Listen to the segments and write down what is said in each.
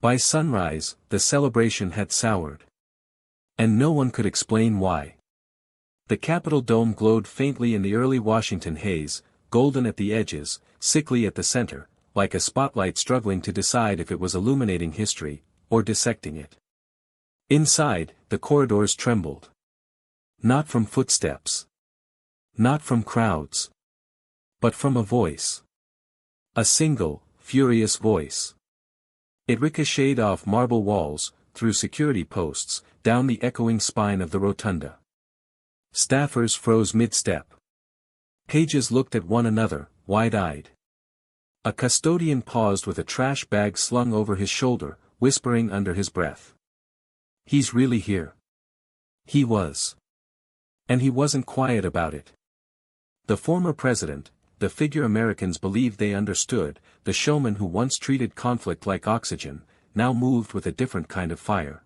By sunrise, the celebration had soured. And no one could explain why. The Capitol dome glowed faintly in the early Washington haze, golden at the edges, sickly at the center, like a spotlight struggling to decide if it was illuminating history, or dissecting it. Inside, the corridors trembled. Not from footsteps. Not from crowds. But from a voice. A single, furious voice. It ricocheted off marble walls, through security posts, down the echoing spine of the rotunda. Staffers froze mid-step. Pages looked at one another, wide-eyed. A custodian paused with a trash bag slung over his shoulder, whispering under his breath. "He's really here." He was. And he wasn't quiet about it. The former president, the figure Americans believed they understood, the showman who once treated conflict like oxygen, now moved with a different kind of fire.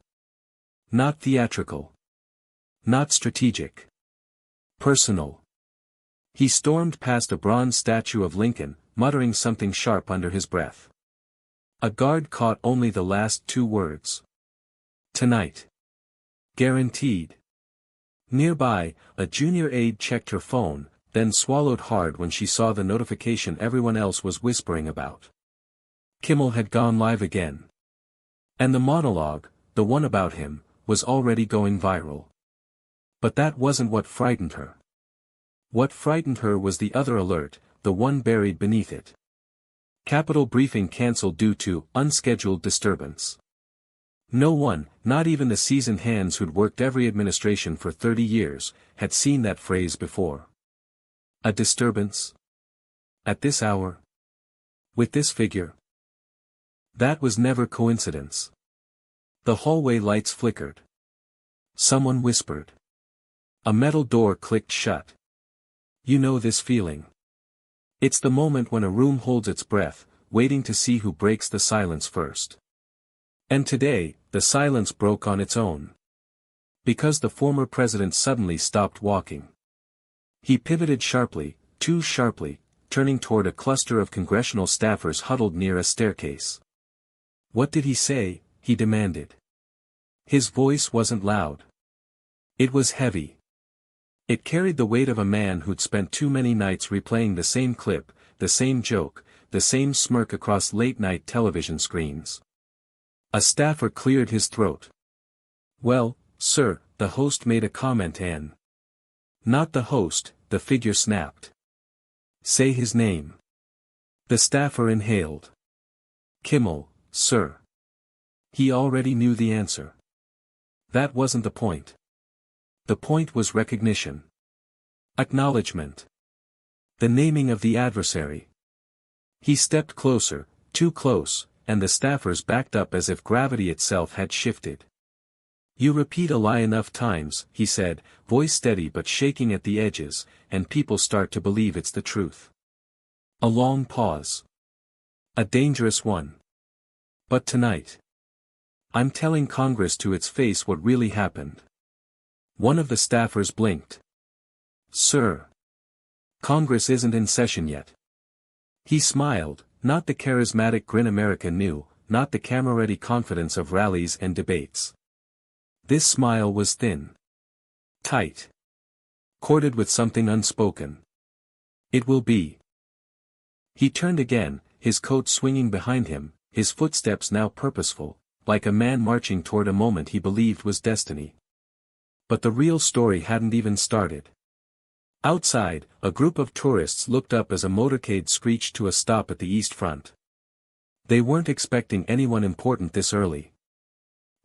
Not theatrical. Not strategic. Personal. He stormed past a bronze statue of Lincoln, muttering something sharp under his breath. A guard caught only the last two words. "Tonight." Guaranteed. Nearby, a junior aide checked her phone, then swallowed hard when she saw the notification everyone else was whispering about. Kimmel had gone live again. And the monologue, the one about him, was already going viral. But that wasn't what frightened her. What frightened her was the other alert, the one buried beneath it. Capitol briefing cancelled due to unscheduled disturbance. No one, not even the seasoned hands who'd worked every administration for 30 years, had seen that phrase before. A disturbance? At this hour? With this figure? That was never coincidence. The hallway lights flickered. Someone whispered. A metal door clicked shut. You know this feeling. It's the moment when a room holds its breath, waiting to see who breaks the silence first. And today, the silence broke on its own. Because the former president suddenly stopped walking. He pivoted sharply, too sharply, turning toward a cluster of congressional staffers huddled near a staircase. "What did he say?" he demanded. His voice wasn't loud. It was heavy. It carried the weight of a man who'd spent too many nights replaying the same clip, the same joke, the same smirk across late-night television screens. A staffer cleared his throat. "Well, sir," the host made a comment and... Not the host, the figure snapped. "Say his name." The staffer inhaled. "Kimmel, sir." He already knew the answer. That wasn't the point. The point was recognition. Acknowledgement. The naming of the adversary. He stepped closer, too close, and the staffers backed up as if gravity itself had shifted. "You repeat a lie enough times," he said, voice steady but shaking at the edges, "and people start to believe it's the truth." A long pause. A dangerous one. "But tonight, I'm telling Congress to its face what really happened." One of the staffers blinked. "Sir. Congress isn't in session yet." He smiled, not the charismatic grin America knew, not the camera-ready confidence of rallies and debates. This smile was thin. Tight. Corded with something unspoken. "It will be." He turned again, his coat swinging behind him, his footsteps now purposeful, like a man marching toward a moment he believed was destiny. But the real story hadn't even started. Outside, a group of tourists looked up as a motorcade screeched to a stop at the east front. They weren't expecting anyone important this early.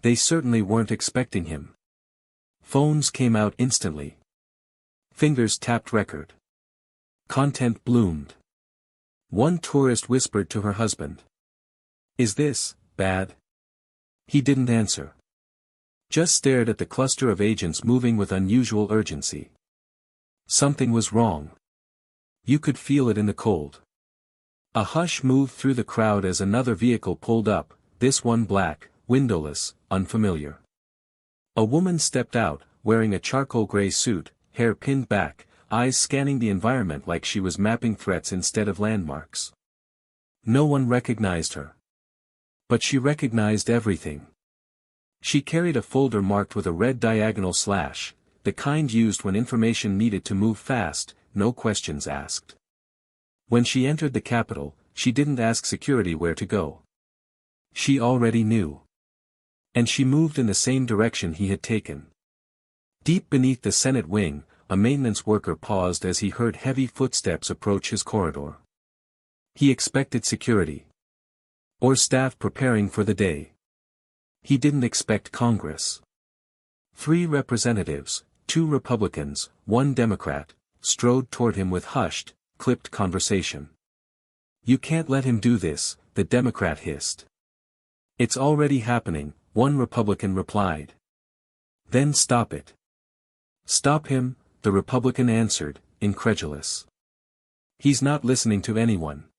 They certainly weren't expecting him. Phones came out instantly. Fingers tapped record. Content bloomed. One tourist whispered to her husband. "Is this bad?" He didn't answer. Just stared at the cluster of agents moving with unusual urgency. Something was wrong. You could feel it in the cold. A hush moved through the crowd as another vehicle pulled up, this one black, windowless, unfamiliar. A woman stepped out, wearing a charcoal gray suit, hair pinned back, eyes scanning the environment like she was mapping threats instead of landmarks. No one recognized her. But she recognized everything. She carried a folder marked with a red diagonal slash, the kind used when information needed to move fast, no questions asked. When she entered the Capitol, she didn't ask security where to go. She already knew. And she moved in the same direction he had taken. Deep beneath the Senate wing, a maintenance worker paused as he heard heavy footsteps approach his corridor. He expected security. Or staff preparing for the day. He didn't expect Congress. 3 representatives, 2 Republicans, 1 Democrat, strode toward him with hushed, clipped conversation. "You can't let him do this," the Democrat hissed. "It's already happening," one Republican replied. "Then stop it." "Stop him," the Republican answered, incredulous. "He's not listening to anyone.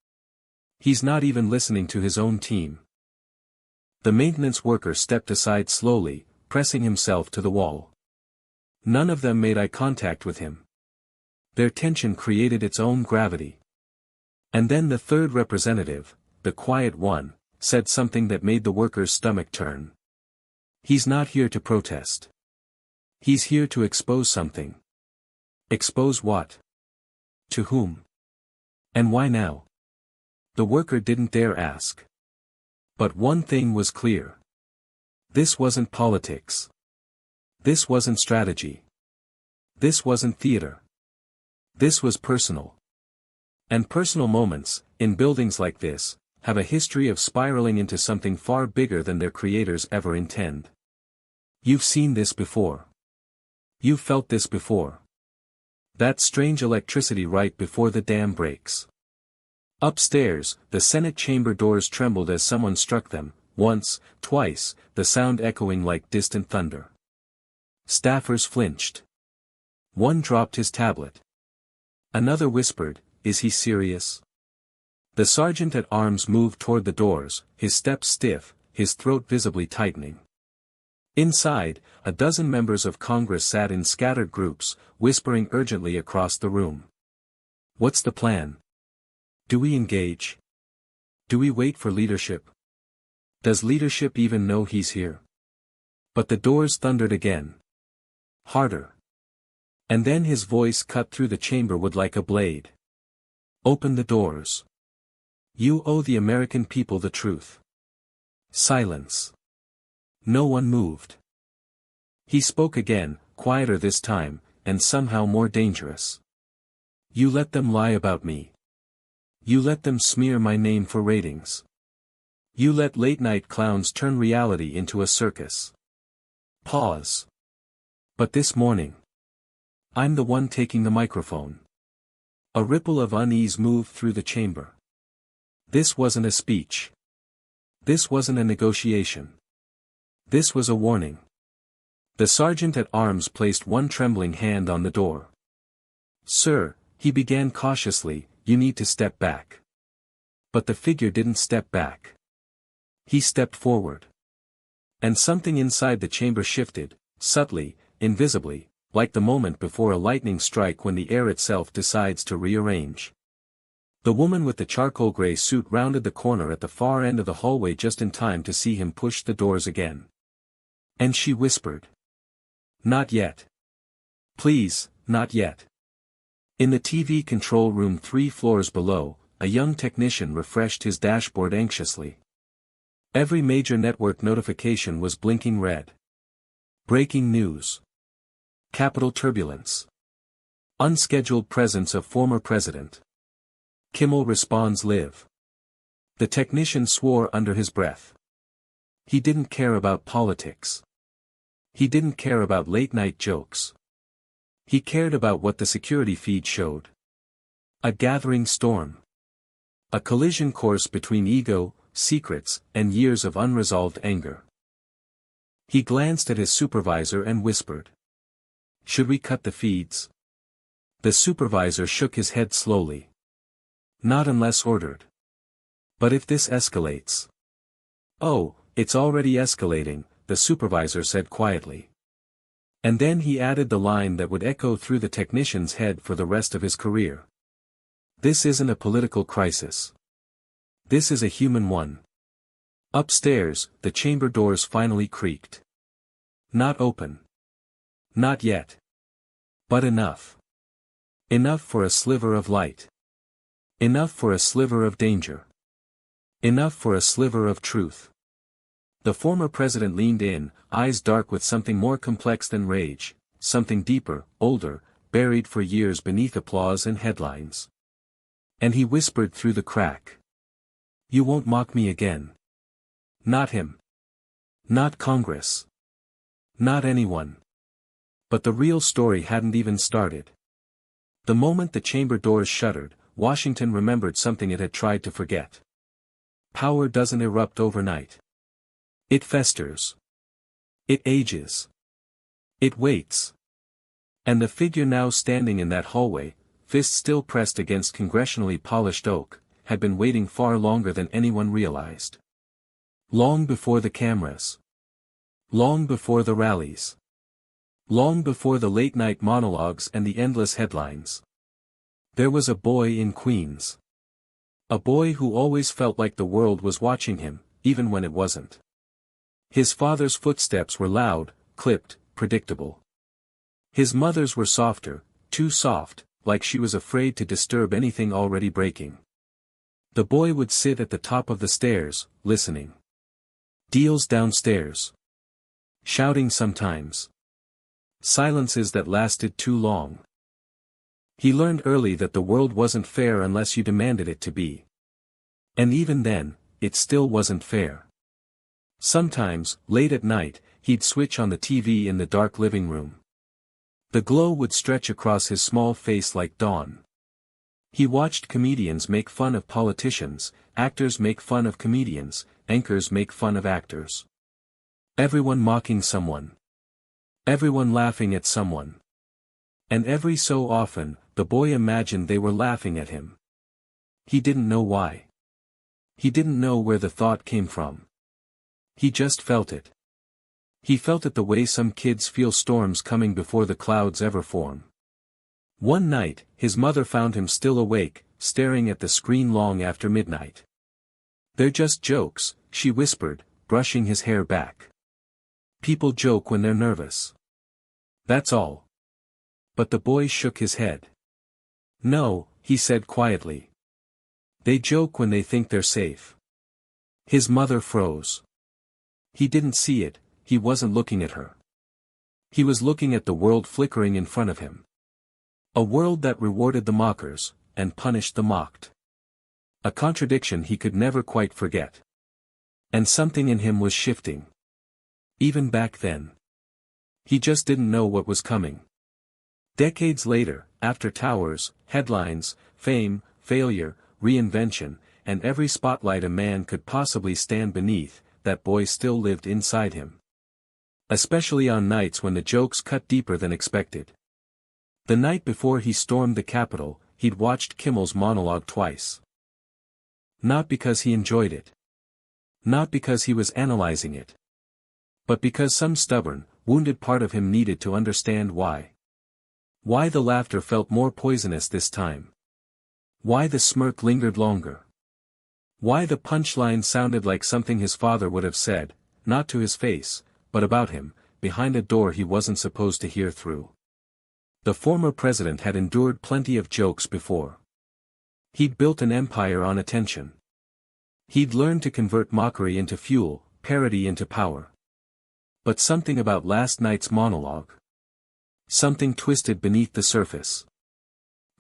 He's not even listening to his own team." The maintenance worker stepped aside slowly, pressing himself to the wall. None of them made eye contact with him. Their tension created its own gravity. And then the 3rd representative, the quiet one, said something that made the worker's stomach turn. "He's not here to protest. He's here to expose something." "Expose what? To whom? And why now?" The worker didn't dare ask. But one thing was clear. This wasn't politics. This wasn't strategy. This wasn't theater. This was personal. And personal moments, in buildings like this, have a history of spiraling into something far bigger than their creators ever intend. You've seen this before. You've felt this before. That strange electricity right before the dam breaks. Upstairs, the Senate chamber doors trembled as someone struck them, once, twice, the sound echoing like distant thunder. Staffers flinched. One dropped his tablet. Another whispered, "Is he serious?" The sergeant-at-arms moved toward the doors, his steps stiff, his throat visibly tightening. Inside, a dozen members of Congress sat in scattered groups, whispering urgently across the room. "What's the plan? Do we engage? Do we wait for leadership? Does leadership even know he's here?" But the doors thundered again. Harder. And then his voice cut through the chamber wood like a blade. "Open the doors. You owe the American people the truth." Silence. No one moved. He spoke again, quieter this time, and somehow more dangerous. "You let them lie about me. You let them smear my name for ratings. You let late-night clowns turn reality into a circus." Pause. "But this morning, I'm the one taking the microphone." A ripple of unease moved through the chamber. This wasn't a speech. This wasn't a negotiation. This was a warning. The sergeant-at-arms placed one trembling hand on the door. "Sir," he began cautiously, "you need to step back." But the figure didn't step back. He stepped forward. And something inside the chamber shifted, subtly, invisibly, like the moment before a lightning strike when the air itself decides to rearrange. The woman with the charcoal gray suit rounded the corner at the far end of the hallway just in time to see him push the doors again. And she whispered. "Not yet. Please, not yet." In the TV control room 3 floors below, a young technician refreshed his dashboard anxiously. Every major network notification was blinking red. Breaking news. Capitol turbulence. Unscheduled presence of former president. Kimmel responds live. The technician swore under his breath. He didn't care about politics. He didn't care about late-night jokes. He cared about what the security feed showed. A gathering storm. A collision course between ego, secrets, and years of unresolved anger. He glanced at his supervisor and whispered. "Should we cut the feeds?" The supervisor shook his head slowly. "Not unless ordered. But if this escalates." "Oh, it's already escalating," the supervisor said quietly. And then he added the line that would echo through the technician's head for the rest of his career. "This isn't a political crisis. This is a human one. Upstairs, the chamber doors finally creaked. Not open. Not yet. But enough. Enough for a sliver of light. Enough for a sliver of danger. Enough for a sliver of truth. The former president leaned in, eyes dark with something more complex than rage, something deeper, older, buried for years beneath applause and headlines. And he whispered through the crack. "You won't mock me again. Not him. Not Congress. Not anyone." But the real story hadn't even started. The moment the chamber doors shuttered, Washington remembered something it had tried to forget. Power doesn't erupt overnight. It festers. It ages. It waits. And the figure now standing in that hallway, fist still pressed against congressionally polished oak, had been waiting far longer than anyone realized. Long before the cameras. Long before the rallies. Long before the late-night monologues and the endless headlines. There was a boy in Queens. A boy who always felt like the world was watching him, even when it wasn't. His father's footsteps were loud, clipped, predictable. His mother's were softer, too soft, like she was afraid to disturb anything already breaking. The boy would sit at the top of the stairs, listening. Deals downstairs. Shouting sometimes. Silences that lasted too long. He learned early that the world wasn't fair unless you demanded it to be. And even then, it still wasn't fair. Sometimes, late at night, he'd switch on the TV in the dark living room. The glow would stretch across his small face like dawn. He watched comedians make fun of politicians, actors make fun of comedians, anchors make fun of actors. Everyone mocking someone. Everyone laughing at someone. And every so often, the boy imagined they were laughing at him. He didn't know why. He didn't know where the thought came from. He just felt it. He felt it the way some kids feel storms coming before the clouds ever form. One night, his mother found him still awake, staring at the screen long after midnight. "They're just jokes," she whispered, brushing his hair back. "People joke when they're nervous. That's all." But the boy shook his head. "No," he said quietly. "They joke when they think they're safe." His mother froze. He didn't see it, he wasn't looking at her. He was looking at the world flickering in front of him. A world that rewarded the mockers, and punished the mocked. A contradiction he could never quite forget. And something in him was shifting. Even back then. He just didn't know what was coming. Decades later, after towers, headlines, fame, failure, reinvention, and every spotlight a man could possibly stand beneath, that boy still lived inside him. Especially on nights when the jokes cut deeper than expected. The night before he stormed the Capitol, he'd watched Kimmel's monologue twice. Not because he enjoyed it. Not because he was analyzing it. But because some stubborn, wounded part of him needed to understand why. Why the laughter felt more poisonous this time. Why the smirk lingered longer. Why the punchline sounded like something his father would have said, not to his face, but about him, behind a door he wasn't supposed to hear through. The former president had endured plenty of jokes before. He'd built an empire on attention. He'd learned to convert mockery into fuel, parody into power. But something about last night's monologue. Something twisted beneath the surface.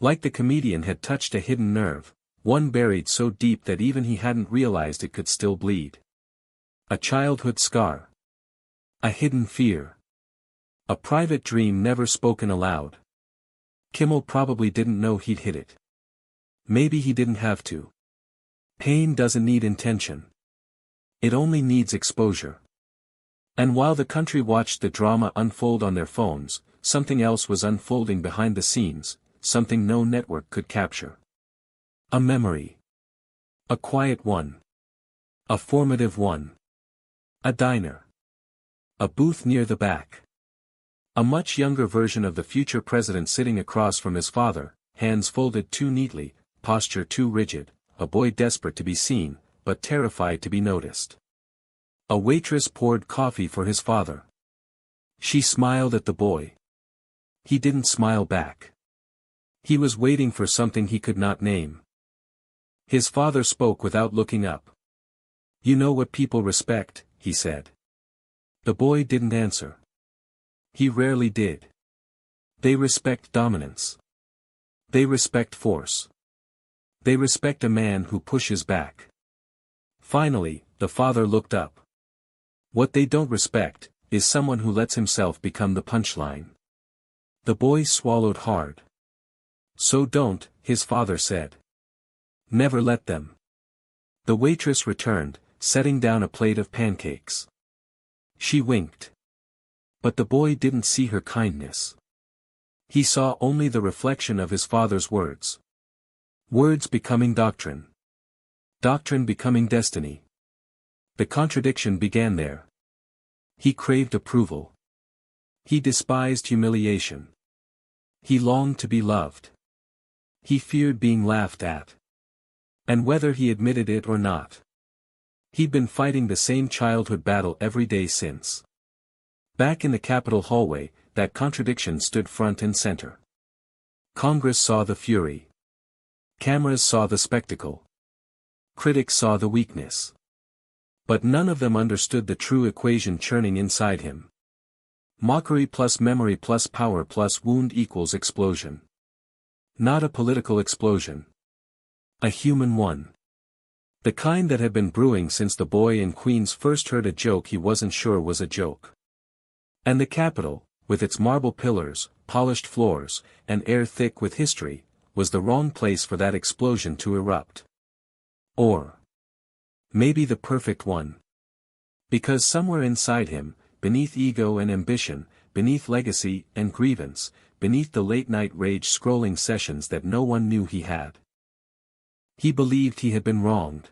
Like the comedian had touched a hidden nerve, one buried so deep that even he hadn't realized it could still bleed. A childhood scar. A hidden fear. A private dream never spoken aloud. Kimmel probably didn't know he'd hit it. Maybe he didn't have to. Pain doesn't need intention. It only needs exposure. And while the country watched the drama unfold on their phones, something else was unfolding behind the scenes, something no network could capture. A memory. A quiet one. A formative one. A diner. A booth near the back. A much younger version of the future president sitting across from his father, hands folded too neatly, posture too rigid, a boy desperate to be seen, but terrified to be noticed. A waitress poured coffee for his father. She smiled at the boy. He didn't smile back. He was waiting for something he could not name. His father spoke without looking up. "You know what people respect," he said. The boy didn't answer. He rarely did. They respect dominance. They respect force. They respect a man who pushes back. Finally, the father looked up. What they don't respect is someone who lets himself become the punchline. The boy swallowed hard. "So don't," his father said. "Never let them." The waitress returned, setting down a plate of pancakes. She winked. But the boy didn't see her kindness. He saw only the reflection of his father's words. Words becoming doctrine. Doctrine becoming destiny. The contradiction began there. He craved approval. He despised humiliation. He longed to be loved. He feared being laughed at. And whether he admitted it or not, he'd been fighting the same childhood battle every day since. Back in the Capitol hallway, that contradiction stood front and center. Congress saw the fury. Cameras saw the spectacle. Critics saw the weakness. But none of them understood the true equation churning inside him. Mockery plus memory plus power plus wound equals explosion. Not a political explosion. A human one. The kind that had been brewing since the boy in Queens first heard a joke he wasn't sure was a joke. And the Capitol, with its marble pillars, polished floors, and air thick with history, was the wrong place for that explosion to erupt. Or maybe the perfect one. Because somewhere inside him, beneath ego and ambition, beneath legacy and grievance, beneath the late-night rage scrolling sessions that no one knew he had, he believed he had been wronged.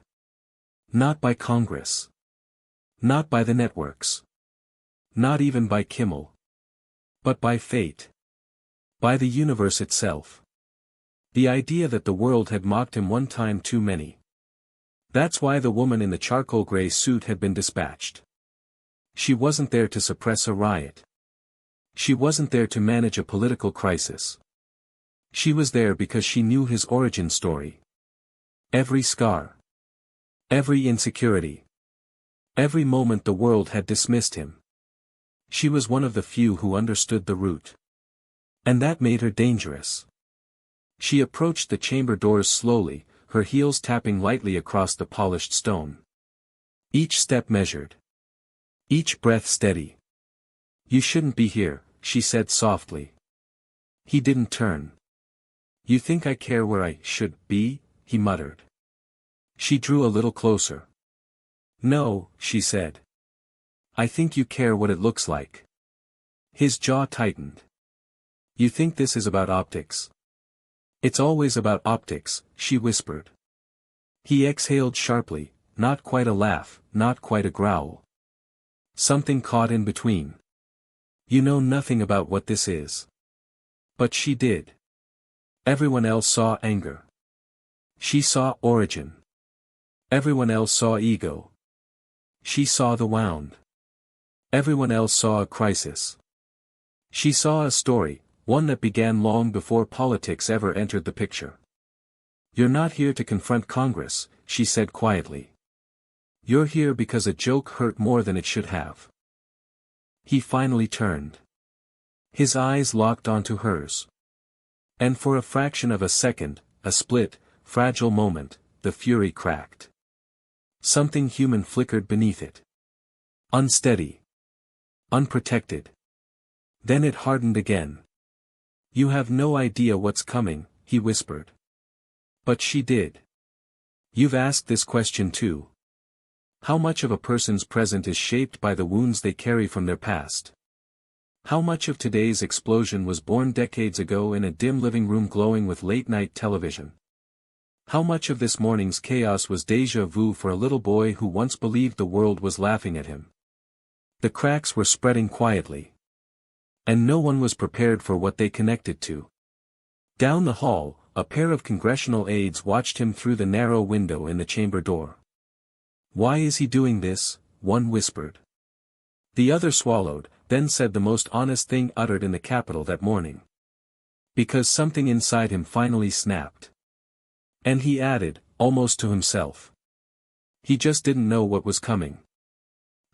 Not by Congress. Not by the networks. Not even by Kimmel. But by fate. By the universe itself. The idea that the world had mocked him one time too many. That's why the woman in the charcoal gray suit had been dispatched. She wasn't there to suppress a riot. She wasn't there to manage a political crisis. She was there because she knew his origin story. Every scar. Every insecurity. Every moment the world had dismissed him. She was one of the few who understood the root. And that made her dangerous. She approached the chamber doors slowly, her heels tapping lightly across the polished stone. Each step measured. Each breath steady. "You shouldn't be here," she said softly. He didn't turn. "You think I care where I should be?" he muttered. She drew a little closer. "No," she said. "I think you care what it looks like." His jaw tightened. "You think this is about optics?" "It's always about optics," she whispered. He exhaled sharply, not quite a laugh, not quite a growl. Something caught in between. "You know nothing about what this is." But she did. Everyone else saw anger. She saw origin. Everyone else saw ego. She saw the wound. Everyone else saw a crisis. She saw a story, one that began long before politics ever entered the picture. "You're not here to confront Congress," she said quietly. "You're here because a joke hurt more than it should have." He finally turned. His eyes locked onto hers. And for a fraction of a second, a split, fragile moment, the fury cracked. Something human flickered beneath it. Unsteady. Unprotected. Then it hardened again. "You have no idea what's coming," he whispered. But she did. "You've asked this question too. How much of a person's present is shaped by the wounds they carry from their past? How much of today's explosion was born decades ago in a dim living room glowing with late-night television? How much of this morning's chaos was déjà vu for a little boy who once believed the world was laughing at him?" The cracks were spreading quietly. And no one was prepared for what they connected to. Down the hall, a pair of congressional aides watched him through the narrow window in the chamber door. "Why is he doing this?" one whispered. The other swallowed, then said the most honest thing uttered in the Capitol that morning. Because something inside him finally snapped. And he added, almost to himself. He just didn't know what was coming.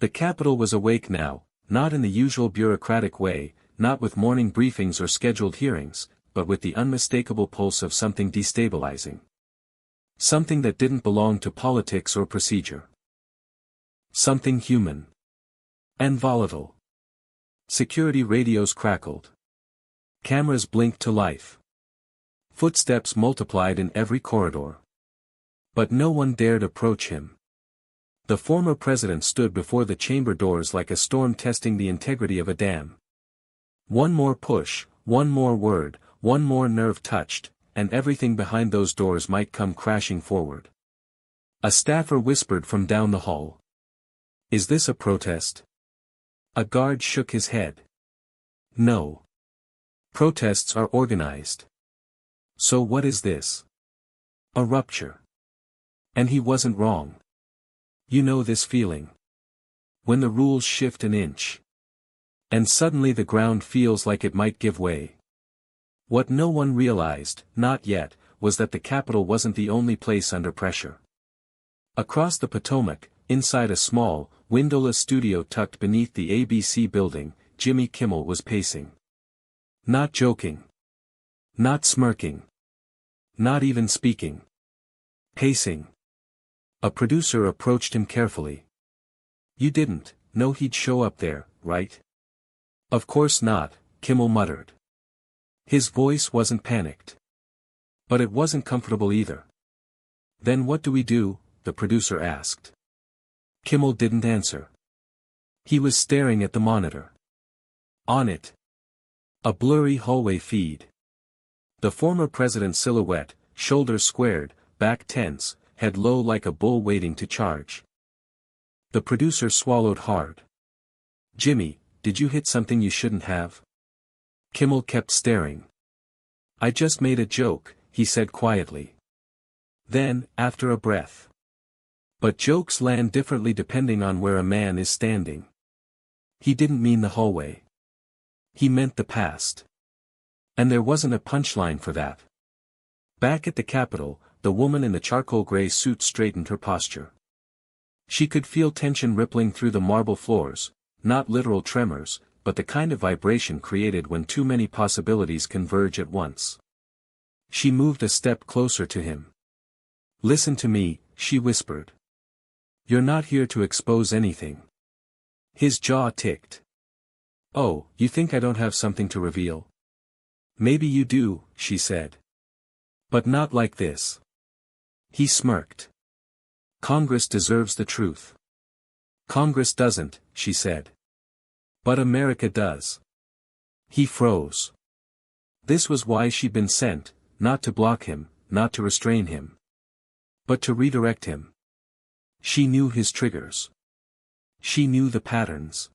The Capitol was awake now, not in the usual bureaucratic way, not with morning briefings or scheduled hearings, but with the unmistakable pulse of something destabilizing. Something that didn't belong to politics or procedure. Something human. And volatile. Security radios crackled. Cameras blinked to life. Footsteps multiplied in every corridor. But no one dared approach him. The former president stood before the chamber doors like a storm testing the integrity of a dam. One more push, one more word, one more nerve touched, and everything behind those doors might come crashing forward. A staffer whispered from down the hall. Is this a protest? A guard shook his head. No. Protests are organized. So what is this? A rupture. And he wasn't wrong. You know this feeling. When the rules shift an inch. And suddenly the ground feels like it might give way. What no one realized, not yet, was that the Capitol wasn't the only place under pressure. Across the Potomac, inside a small, windowless studio tucked beneath the ABC building, Jimmy Kimmel was pacing. Not joking. Not smirking. Not even speaking. Pacing. A producer approached him carefully. You didn't know he'd show up there, right? Of course not, Kimmel muttered. His voice wasn't panicked. But it wasn't comfortable either. Then what do we do? The producer asked. Kimmel didn't answer. He was staring at the monitor. On it. A blurry hallway feed. The former president's silhouette, shoulders squared, back tense, head low like a bull waiting to charge. The producer swallowed hard. Jimmy, did you hit something you shouldn't have? Kimmel kept staring. I just made a joke, he said quietly. Then, after a breath. But jokes land differently depending on where a man is standing. He didn't mean the hallway. He meant the past. And there wasn't a punchline for that. Back at the Capitol, the woman in the charcoal gray suit straightened her posture. She could feel tension rippling through the marble floors, not literal tremors, but the kind of vibration created when too many possibilities converge at once. She moved a step closer to him. Listen to me, she whispered. You're not here to expose anything. His jaw ticked. Oh, you think I don't have something to reveal? Maybe you do, she said. But not like this. He smirked. Congress deserves the truth. Congress doesn't, she said. But America does. He froze. This was why she'd been sent, not to block him, not to restrain him. But to redirect him. She knew his triggers. She knew the patterns.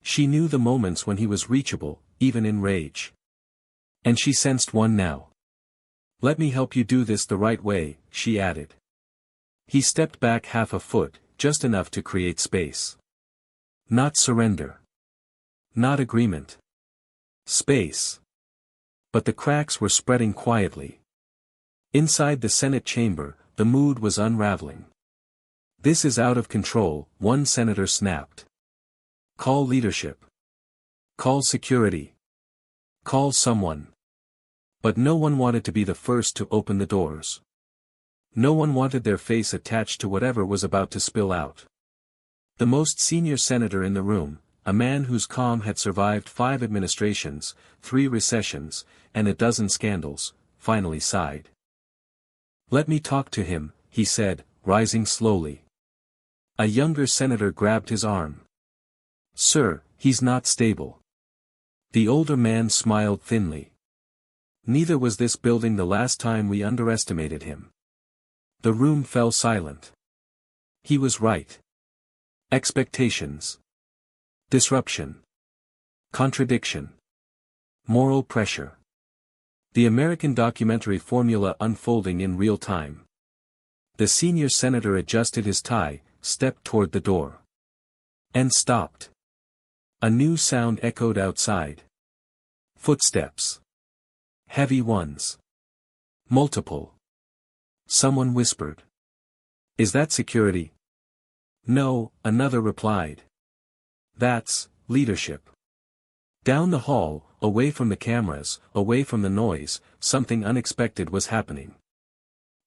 She knew the moments when he was reachable, even in rage. And she sensed one now. Let me help you do this the right way, she added. He stepped back half a foot, just enough to create space. Not surrender. Not agreement. Space. But the cracks were spreading quietly. Inside the Senate chamber, the mood was unraveling. This is out of control, one senator snapped. Call leadership. Call security. Call someone. But no one wanted to be the first to open the doors. No one wanted their face attached to whatever was about to spill out. The most senior senator in the room, a man whose calm had survived 5 administrations, 3 recessions, and a dozen scandals, finally sighed. Let me talk to him, he said, rising slowly. A younger senator grabbed his arm. Sir, he's not stable. The older man smiled thinly. Neither was this building the last time we underestimated him. The room fell silent. He was right. Expectations. Disruption. Contradiction. Moral pressure. The American documentary formula unfolding in real time. The senior senator adjusted his tie, stepped toward the door. And stopped. A new sound echoed outside. Footsteps. Heavy ones. Multiple. Someone whispered. "Is that security?" "No," another replied. "That's leadership." Down the hall, away from the cameras, away from the noise, something unexpected was happening.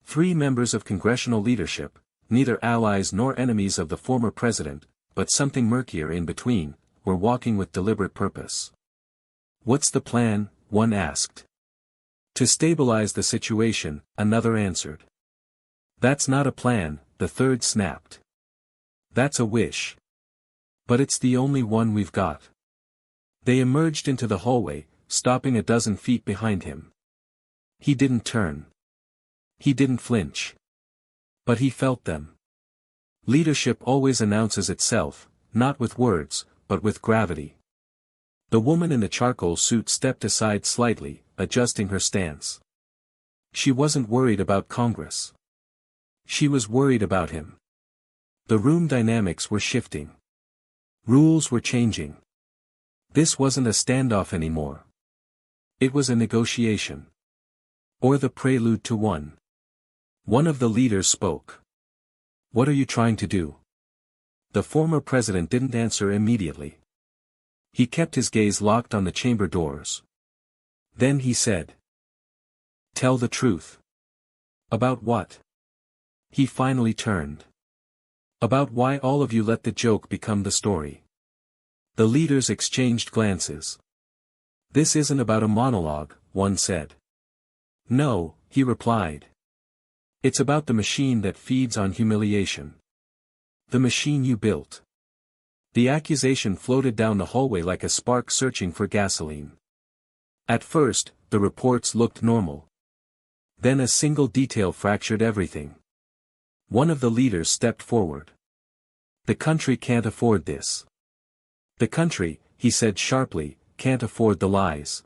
3 members of congressional leadership, neither allies nor enemies of the former president, but something murkier in between, were walking with deliberate purpose. "What's the plan?" one asked. "To stabilize the situation," another answered. "That's not a plan," the third snapped. "That's a wish. But it's the only one we've got." They emerged into the hallway, stopping a dozen feet behind him. He didn't turn. He didn't flinch. But he felt them. Leadership always announces itself, not with words, but with gravity. The woman in the charcoal suit stepped aside slightly, adjusting her stance. She wasn't worried about Congress. She was worried about him. The room dynamics were shifting. Rules were changing. This wasn't a standoff anymore. It was a negotiation. Or the prelude to one. One of the leaders spoke. "What are you trying to do?" The former president didn't answer immediately. He kept his gaze locked on the chamber doors. Then he said, "Tell the truth." "About what?" He finally turned. "About why all of you let the joke become the story." The leaders exchanged glances. "This isn't about a monologue," one said. "No," he replied. "It's about the machine that feeds on humiliation. The machine you built." The accusation floated down the hallway like a spark searching for gasoline. At first, the reports looked normal. Then a single detail fractured everything. One of the leaders stepped forward. "The country can't afford this. The country," he said sharply, "can't afford the lies."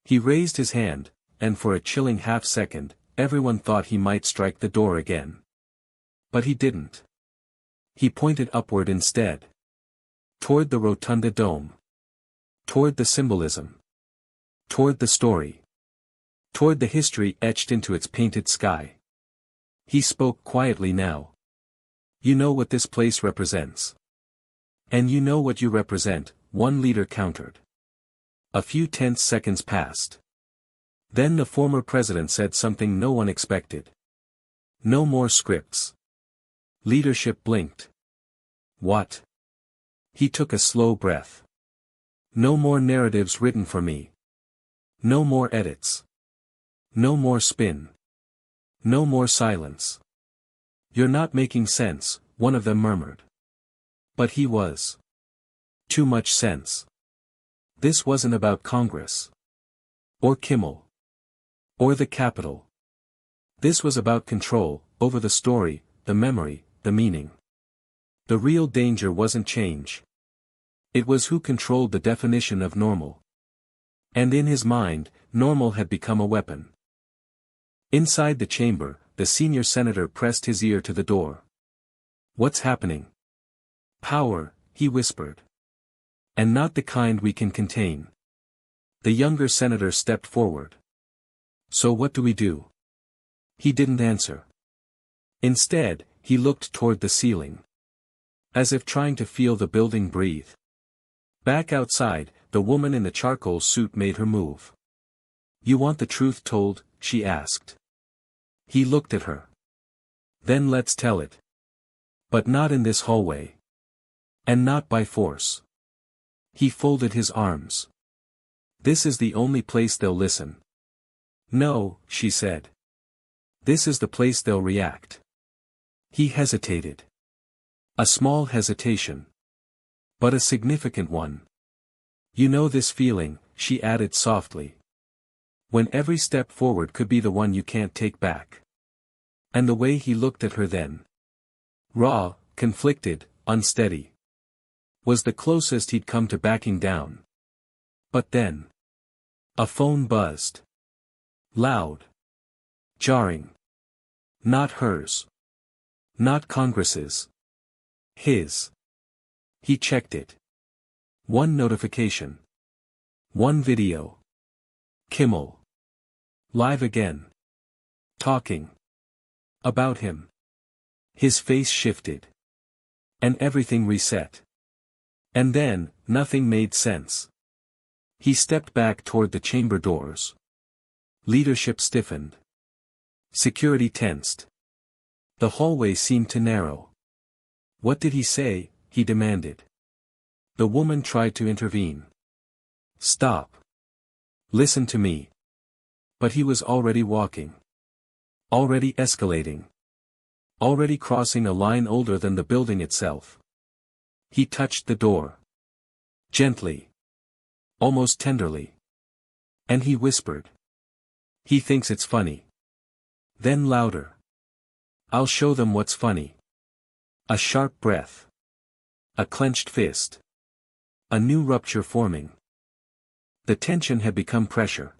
He raised his hand, and for a chilling half-second, everyone thought he might strike the door again. But he didn't. He pointed upward instead. Toward the rotunda dome. Toward the symbolism. Toward the story. Toward the history etched into its painted sky. He spoke quietly now. "You know what this place represents. And you know what you represent," one leader countered. A few tense seconds passed. Then the former president said something no one expected. "No more scripts." Leadership blinked. "What?" He took a slow breath. "No more narratives written for me. No more edits. No more spin. No more silence." "You're not making sense," one of them murmured. But he was. Too much sense. This wasn't about Congress. Or Kimmel. Or the Capitol. This was about control, over the story, the memory, the meaning. The real danger wasn't change. It was who controlled the definition of normal. And in his mind, normal had become a weapon. Inside the chamber, the senior senator pressed his ear to the door. "What's happening?" "Power," he whispered. "And not the kind we can contain." The younger senator stepped forward. "So what do we do?" He didn't answer. Instead, he looked toward the ceiling. As if trying to feel the building breathe. Back outside, the woman in the charcoal suit made her move. "You want the truth told?" she asked. He looked at her. "Then let's tell it. But not in this hallway. And not by force." He folded his arms. "This is the only place they'll listen." "No," she said. "This is the place they'll react." He hesitated. A small hesitation. But a significant one. "You know this feeling," she added softly. "When every step forward could be the one you can't take back." And the way he looked at her then. Raw, conflicted, unsteady. Was the closest he'd come to backing down. But then. A phone buzzed. Loud. Jarring. Not hers. Not Congress's. His. He checked it. One notification. One video. Kimmel. Live again. Talking. About him. His face shifted. And everything reset. And then, nothing made sense. He stepped back toward the chamber doors. Leadership stiffened. Security tensed. The hallway seemed to narrow. What did he say? He demanded. The woman tried to intervene. Stop. Listen to me. But he was already walking. Already escalating. Already crossing a line older than the building itself. He touched the door. Gently. Almost tenderly. And he whispered. He thinks it's funny. Then louder. I'll show them what's funny. A sharp breath. A clenched fist. A new rupture forming. The tension had become pressure.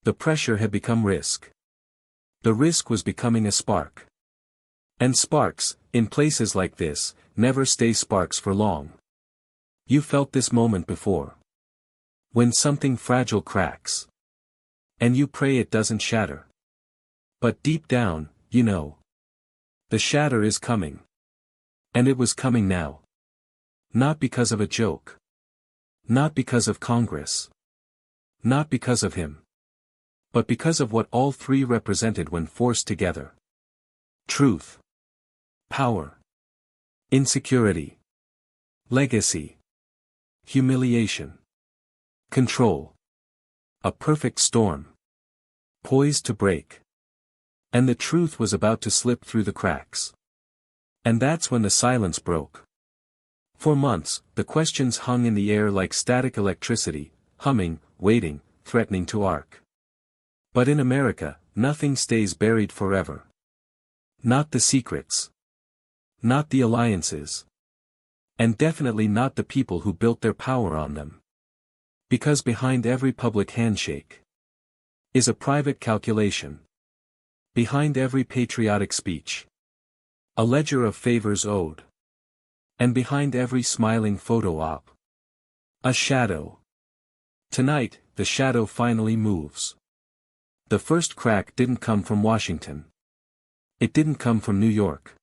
The pressure had become risk. The risk was becoming a spark. And sparks, in places like this, never stay sparks for long. You felt this moment before. When something fragile cracks. And you pray it doesn't shatter. But deep down, you know. The shatter is coming. And it was coming now. Not because of a joke. Not because of Congress. Not because of him. But because of what all three represented when forced together. Truth. Power. Insecurity. Legacy. Humiliation. Control. A perfect storm. Poised to break. And the truth was about to slip through the cracks. And that's when the silence broke. For months, the questions hung in the air like static electricity, humming, waiting, threatening to arc. But in America, nothing stays buried forever. Not the secrets. Not the alliances. And definitely not the people who built their power on them. Because behind every public handshake is a private calculation. Behind every patriotic speech, a ledger of favors owed. And behind every smiling photo op, a shadow. Tonight, the shadow finally moves. The first crack didn't come from Washington. It didn't come from New York.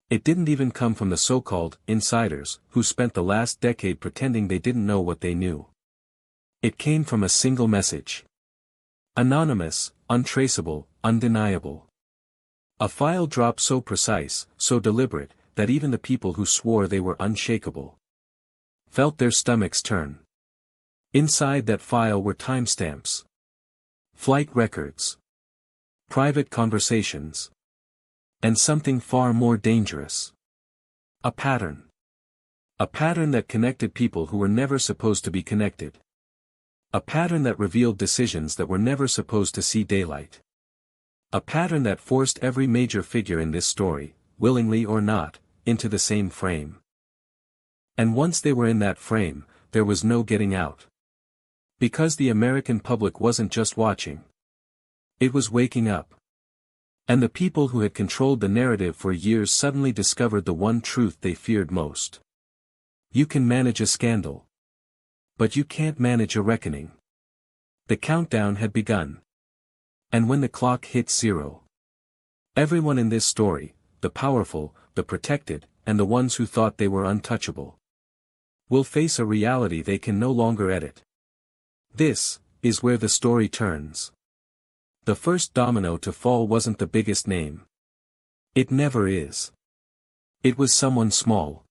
It didn't even come from the so-called insiders who spent the last decade pretending they didn't know what they knew. It came from a single message. Anonymous, untraceable, undeniable. A file drop so precise, so deliberate, that even the people who swore they were unshakable felt their stomachs turn. Inside that file were timestamps. Flight records. Private conversations. And something far more dangerous. A pattern. A pattern that connected people who were never supposed to be connected. A pattern that revealed decisions that were never supposed to see daylight. A pattern that forced every major figure in this story, willingly or not, into the same frame. And once they were in that frame, there was no getting out. Because the American public wasn't just watching. It was waking up. And the people who had controlled the narrative for years suddenly discovered the one truth they feared most. You can manage a scandal. But you can't manage a reckoning. The countdown had begun. And when the clock hit 0, everyone in this story, the powerful, the protected, and the ones who thought they were untouchable, will face a reality they can no longer edit. This is where the story turns. The first domino to fall wasn't the biggest name. It never is. It was someone small.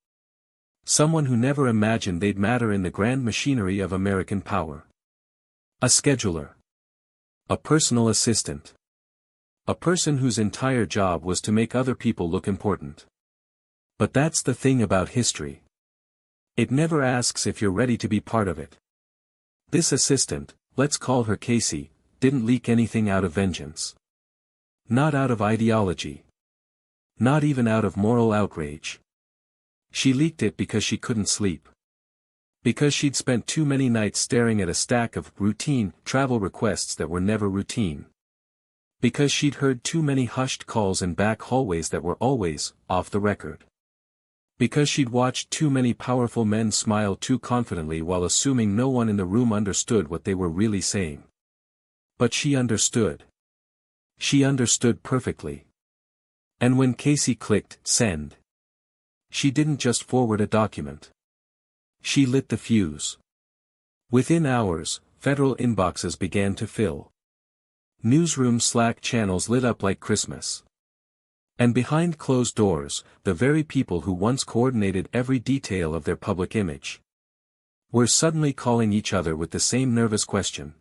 Someone who never imagined they'd matter in the grand machinery of American power. A scheduler. A personal assistant. A person whose entire job was to make other people look important. But that's the thing about history. It never asks if you're ready to be part of it. This assistant, let's call her Casey, didn't leak anything out of vengeance. Not out of ideology. Not even out of moral outrage. She leaked it because she couldn't sleep. Because she'd spent too many nights staring at a stack of routine travel requests that were never routine. Because she'd heard too many hushed calls in back hallways that were always off the record. Because she'd watched too many powerful men smile too confidently while assuming no one in the room understood what they were really saying. But she understood. She understood perfectly. And when Casey clicked send, she didn't just forward a document. She lit the fuse. Within hours, federal inboxes began to fill. Newsroom Slack channels lit up like Christmas. And behind closed doors, the very people who once coordinated every detail of their public image were suddenly calling each other with the same nervous question.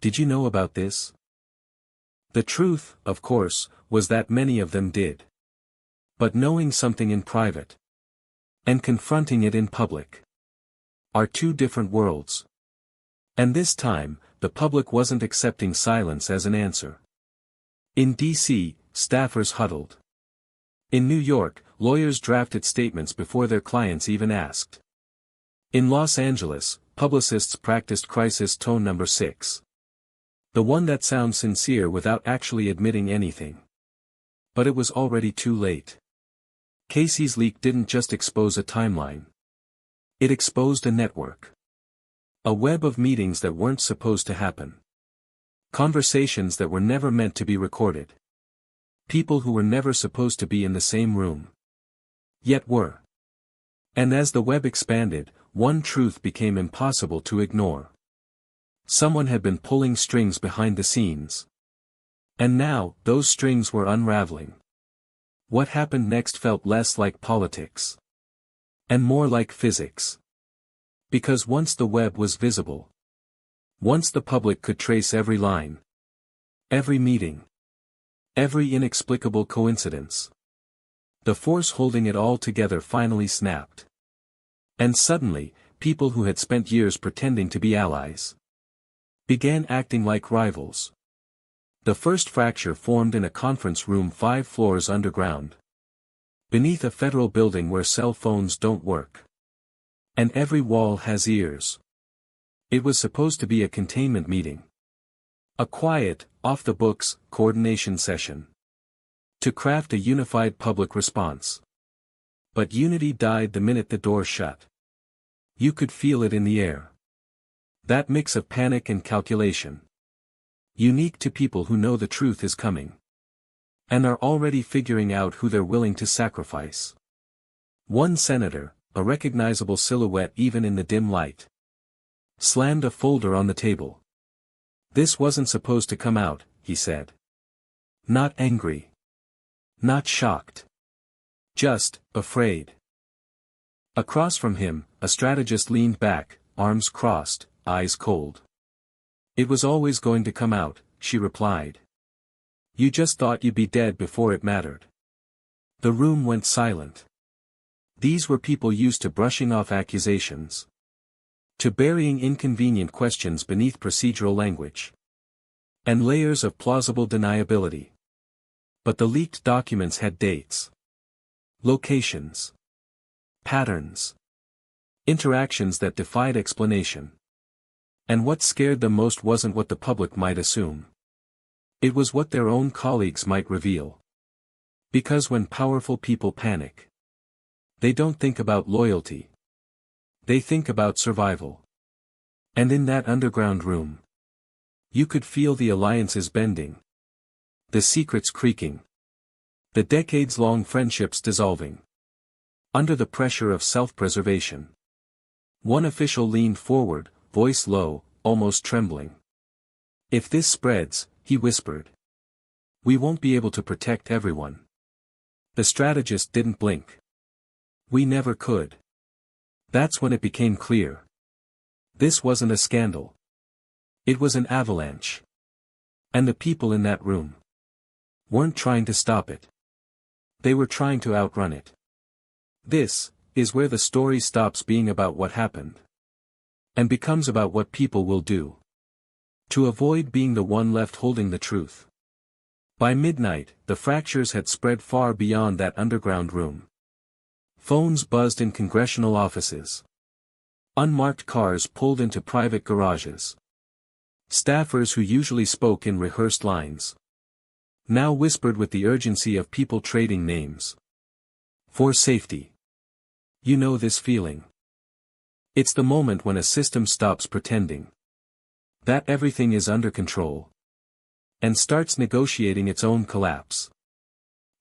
Did you know about this? The truth, of course, was that many of them did. But knowing something in private and confronting it in public are two different worlds. And this time, the public wasn't accepting silence as an answer. In D.C., staffers huddled. In New York, lawyers drafted statements before their clients even asked. In Los Angeles, publicists practiced crisis tone number 6. The one that sounds sincere without actually admitting anything. But it was already too late. Casey's leak didn't just expose a timeline. It exposed a network. A web of meetings that weren't supposed to happen. Conversations that were never meant to be recorded. People who were never supposed to be in the same room. Yet were. And as the web expanded, one truth became impossible to ignore. Someone had been pulling strings behind the scenes. And now, those strings were unraveling. What happened next felt less like politics. And more like physics. Because once the web was visible. Once the public could trace every line. Every meeting. Every inexplicable coincidence. The force holding it all together finally snapped. And suddenly, people who had spent years pretending to be allies began acting like rivals. The first fracture formed in a conference room 5 floors underground. Beneath a federal building where cell phones don't work. And every wall has ears. It was supposed to be a containment meeting. A quiet, off-the-books, coordination session. To craft a unified public response. But unity died the minute the door shut. You could feel it in the air. That mix of panic and calculation. Unique to people who know the truth is coming. And are already figuring out who they're willing to sacrifice. One senator, a recognizable silhouette even in the dim light, slammed a folder on the table. This wasn't supposed to come out, he said. Not angry. Not shocked. Just, afraid. Across from him, a strategist leaned back, arms crossed, eyes cold. It was always going to come out, she replied. You just thought you'd be dead before it mattered. The room went silent. These were people used to brushing off accusations. To burying inconvenient questions beneath procedural language. And layers of plausible deniability. But the leaked documents had dates. Locations. Patterns. Interactions that defied explanation. And what scared them most wasn't what the public might assume. It was what their own colleagues might reveal. Because when powerful people panic, they don't think about loyalty. They think about survival. And in that underground room, you could feel the alliances bending. The secrets creaking. The decades-long friendships dissolving. Under the pressure of self-preservation. One official leaned forward, voice low, almost trembling. If this spreads, he whispered, we won't be able to protect everyone. The strategist didn't blink. We never could. That's when it became clear. This wasn't a scandal. It was an avalanche. And the people in that room weren't trying to stop it. They were trying to outrun it. This is where the story stops being about what happened. And becomes about what people will do. To avoid being the one left holding the truth. By midnight, the fractures had spread far beyond that underground room. Phones buzzed in congressional offices. Unmarked cars pulled into private garages. Staffers who usually spoke in rehearsed lines now whispered with the urgency of people trading names. For safety. You know this feeling. It's the moment when a system stops pretending that everything is under control and starts negotiating its own collapse.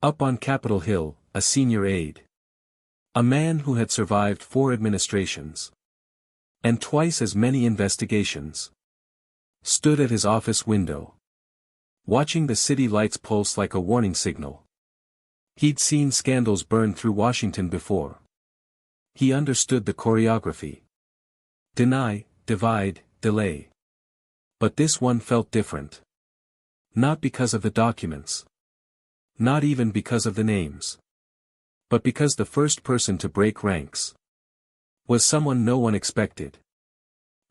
Up on Capitol Hill, a senior aide, a man who had survived 4 administrations and twice as many investigations, stood at his office window, watching the city lights pulse like a warning signal. He'd seen scandals burn through Washington before. He understood the choreography. Deny, divide, delay. But this one felt different. Not because of the documents. Not even because of the names. But because the first person to break ranks was someone no one expected.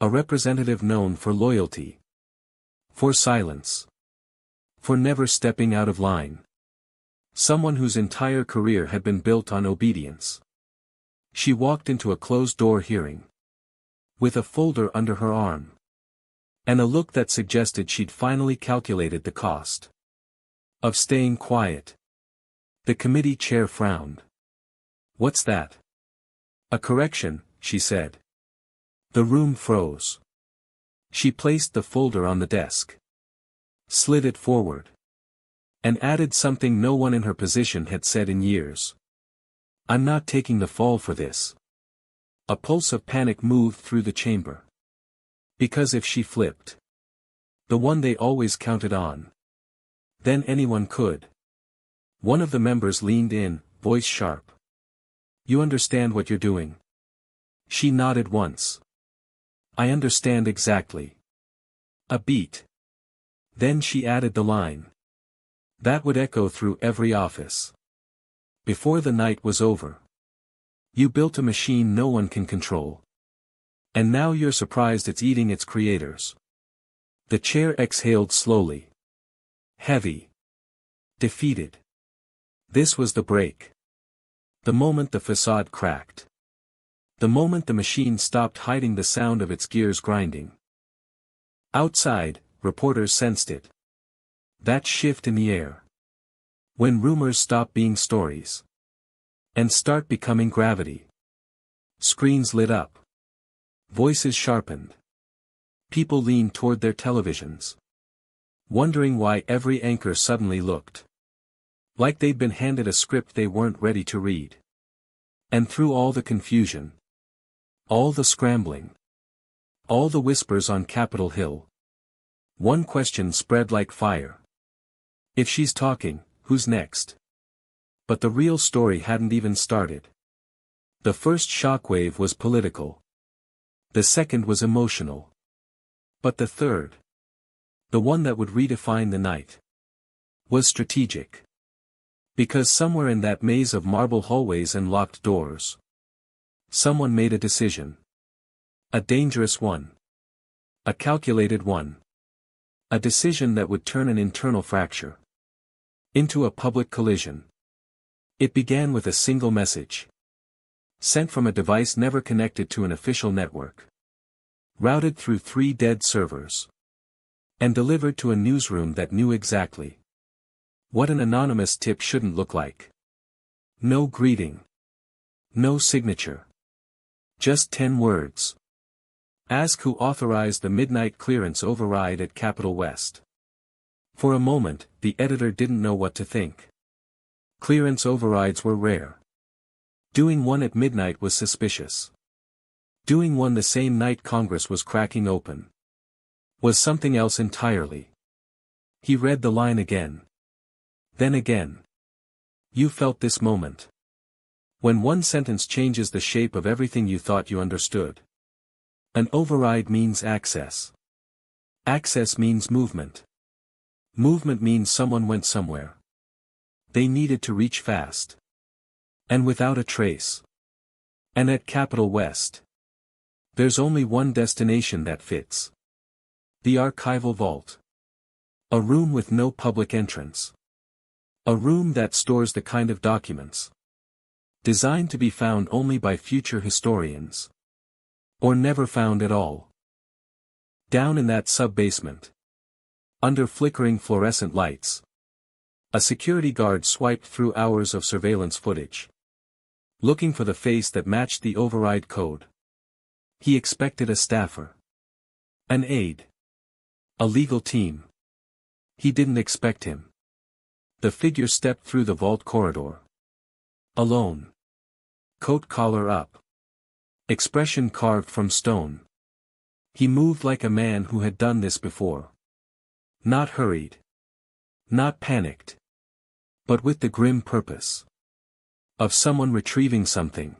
A representative known for loyalty. For silence. For never stepping out of line. Someone whose entire career had been built on obedience. She walked into a closed-door hearing, with a folder under her arm, and a look that suggested she'd finally calculated the cost of staying quiet. The committee chair frowned. "What's that?" "A correction," she said. The room froze. She placed the folder on the desk, slid it forward, and added something no one in her position had said in years. "I'm not taking the fall for this." A pulse of panic moved through the chamber. Because if she flipped the one they always counted on, then anyone could. One of the members leaned in, voice sharp. "You understand what you're doing?" She nodded once. "I understand exactly." A beat. Then she added the line that would echo through every office. "Before the night was over. You built a machine no one can control. And now you're surprised it's eating its creators." The chair exhaled slowly. Heavy. Defeated. This was the break. The moment the facade cracked. The moment the machine stopped hiding the sound of its gears grinding. Outside, reporters sensed it. That shift in the air. When rumors stop being stories and start becoming gravity. Screens lit up. Voices sharpened. People leaned toward their televisions, wondering why every anchor suddenly looked like they'd been handed a script they weren't ready to read. And through all the confusion, all the scrambling, all the whispers on Capitol Hill, one question spread like fire. If she's talking, who's next? But the real story hadn't even started. The first shockwave was political. The second was emotional. But the third, the one that would redefine the night, was strategic. Because somewhere in that maze of marble hallways and locked doors, someone made a decision. A dangerous one. A calculated one. A decision that would turn an internal fracture into a public collision. It began with a single message, sent from a device never connected to an official network, routed through 3 dead servers, and delivered to a newsroom that knew exactly what an anonymous tip shouldn't look like. No greeting. No signature. Just 10 words. Ask who authorized the midnight clearance override at Capitol West. For a moment, the editor didn't know what to think. Clearance overrides were rare. Doing one at midnight was suspicious. Doing one the same night Congress was cracking open was something else entirely. He read the line again. Then again. You felt this moment. When one sentence changes the shape of everything you thought you understood. An override means access. Access means movement. Movement means someone went somewhere. They needed to reach fast. And without a trace. And at Capitol West, there's only one destination that fits. The archival vault. A room with no public entrance. A room that stores the kind of documents designed to be found only by future historians. Or never found at all. Down in that sub-basement, under flickering fluorescent lights, a security guard swiped through hours of surveillance footage. looking for the face that matched the override code. He expected a staffer. An aide. A legal team. He didn't expect him. The figure stepped through the vault corridor. Alone. Coat collar up. Expression carved from stone. He moved like a man who had done this before. Not hurried. Not panicked. But with the grim purpose of someone retrieving something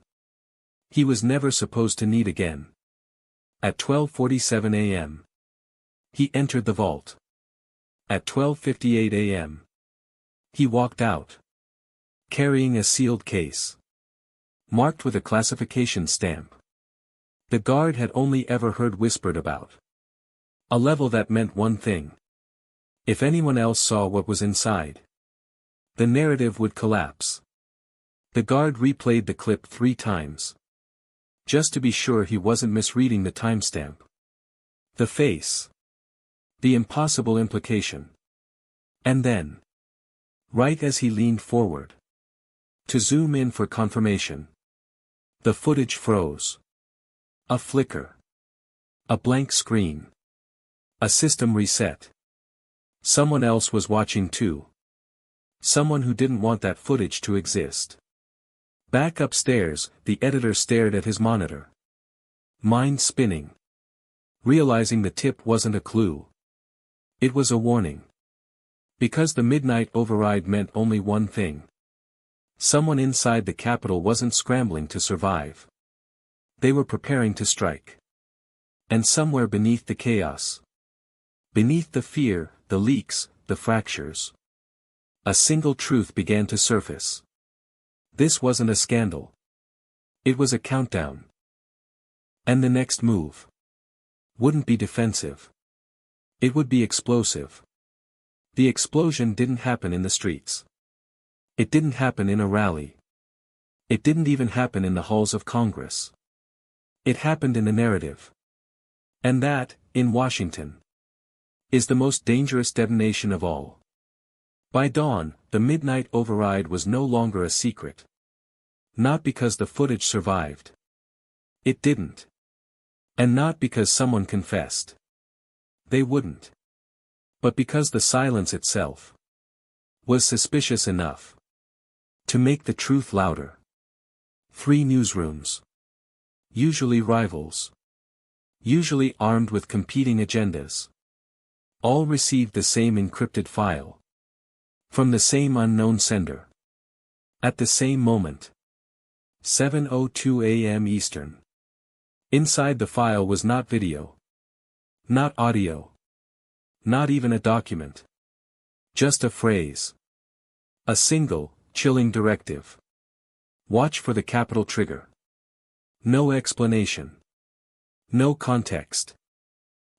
he was never supposed to need again. At 12:47 a.m. he entered the vault. At 12:58 a.m. he walked out, carrying a sealed case, marked with a classification stamp. The guard had only ever heard whispered about a level that meant one thing. If anyone else saw what was inside, the narrative would collapse. The guard replayed the clip 3 times, just to be sure he wasn't misreading the timestamp. The face. The impossible implication. And then, right as he leaned forward to zoom in for confirmation, the footage froze. A flicker. A blank screen. A system reset. Someone else was watching too. Someone who didn't want that footage to exist. Back upstairs, the editor stared at his monitor. Mind spinning. Realizing the tip wasn't a clue. It was a warning. Because the midnight override meant only one thing. Someone inside the Capitol wasn't scrambling to survive. They were preparing to strike. And somewhere beneath the chaos, beneath the fear, the leaks, the fractures, a single truth began to surface. This wasn't a scandal. It was a countdown. And the next move wouldn't be defensive. It would be explosive. The explosion didn't happen in the streets. It didn't happen in a rally. It didn't even happen in the halls of Congress. It happened in the narrative. And that, in Washington, is the most dangerous detonation of all. By dawn, the midnight override was no longer a secret. Not because the footage survived. It didn't. And not because someone confessed. They wouldn't. But because the silence itself was suspicious enough to make the truth louder. 3 newsrooms. Usually rivals. Usually armed with competing agendas. All received the same encrypted file. From the same unknown sender. At the same moment. 7:02 a.m. Eastern. Inside the file was not video. Not audio. Not even a document. Just a phrase. A single, chilling directive. Watch for the Capitol trigger. No explanation. No context.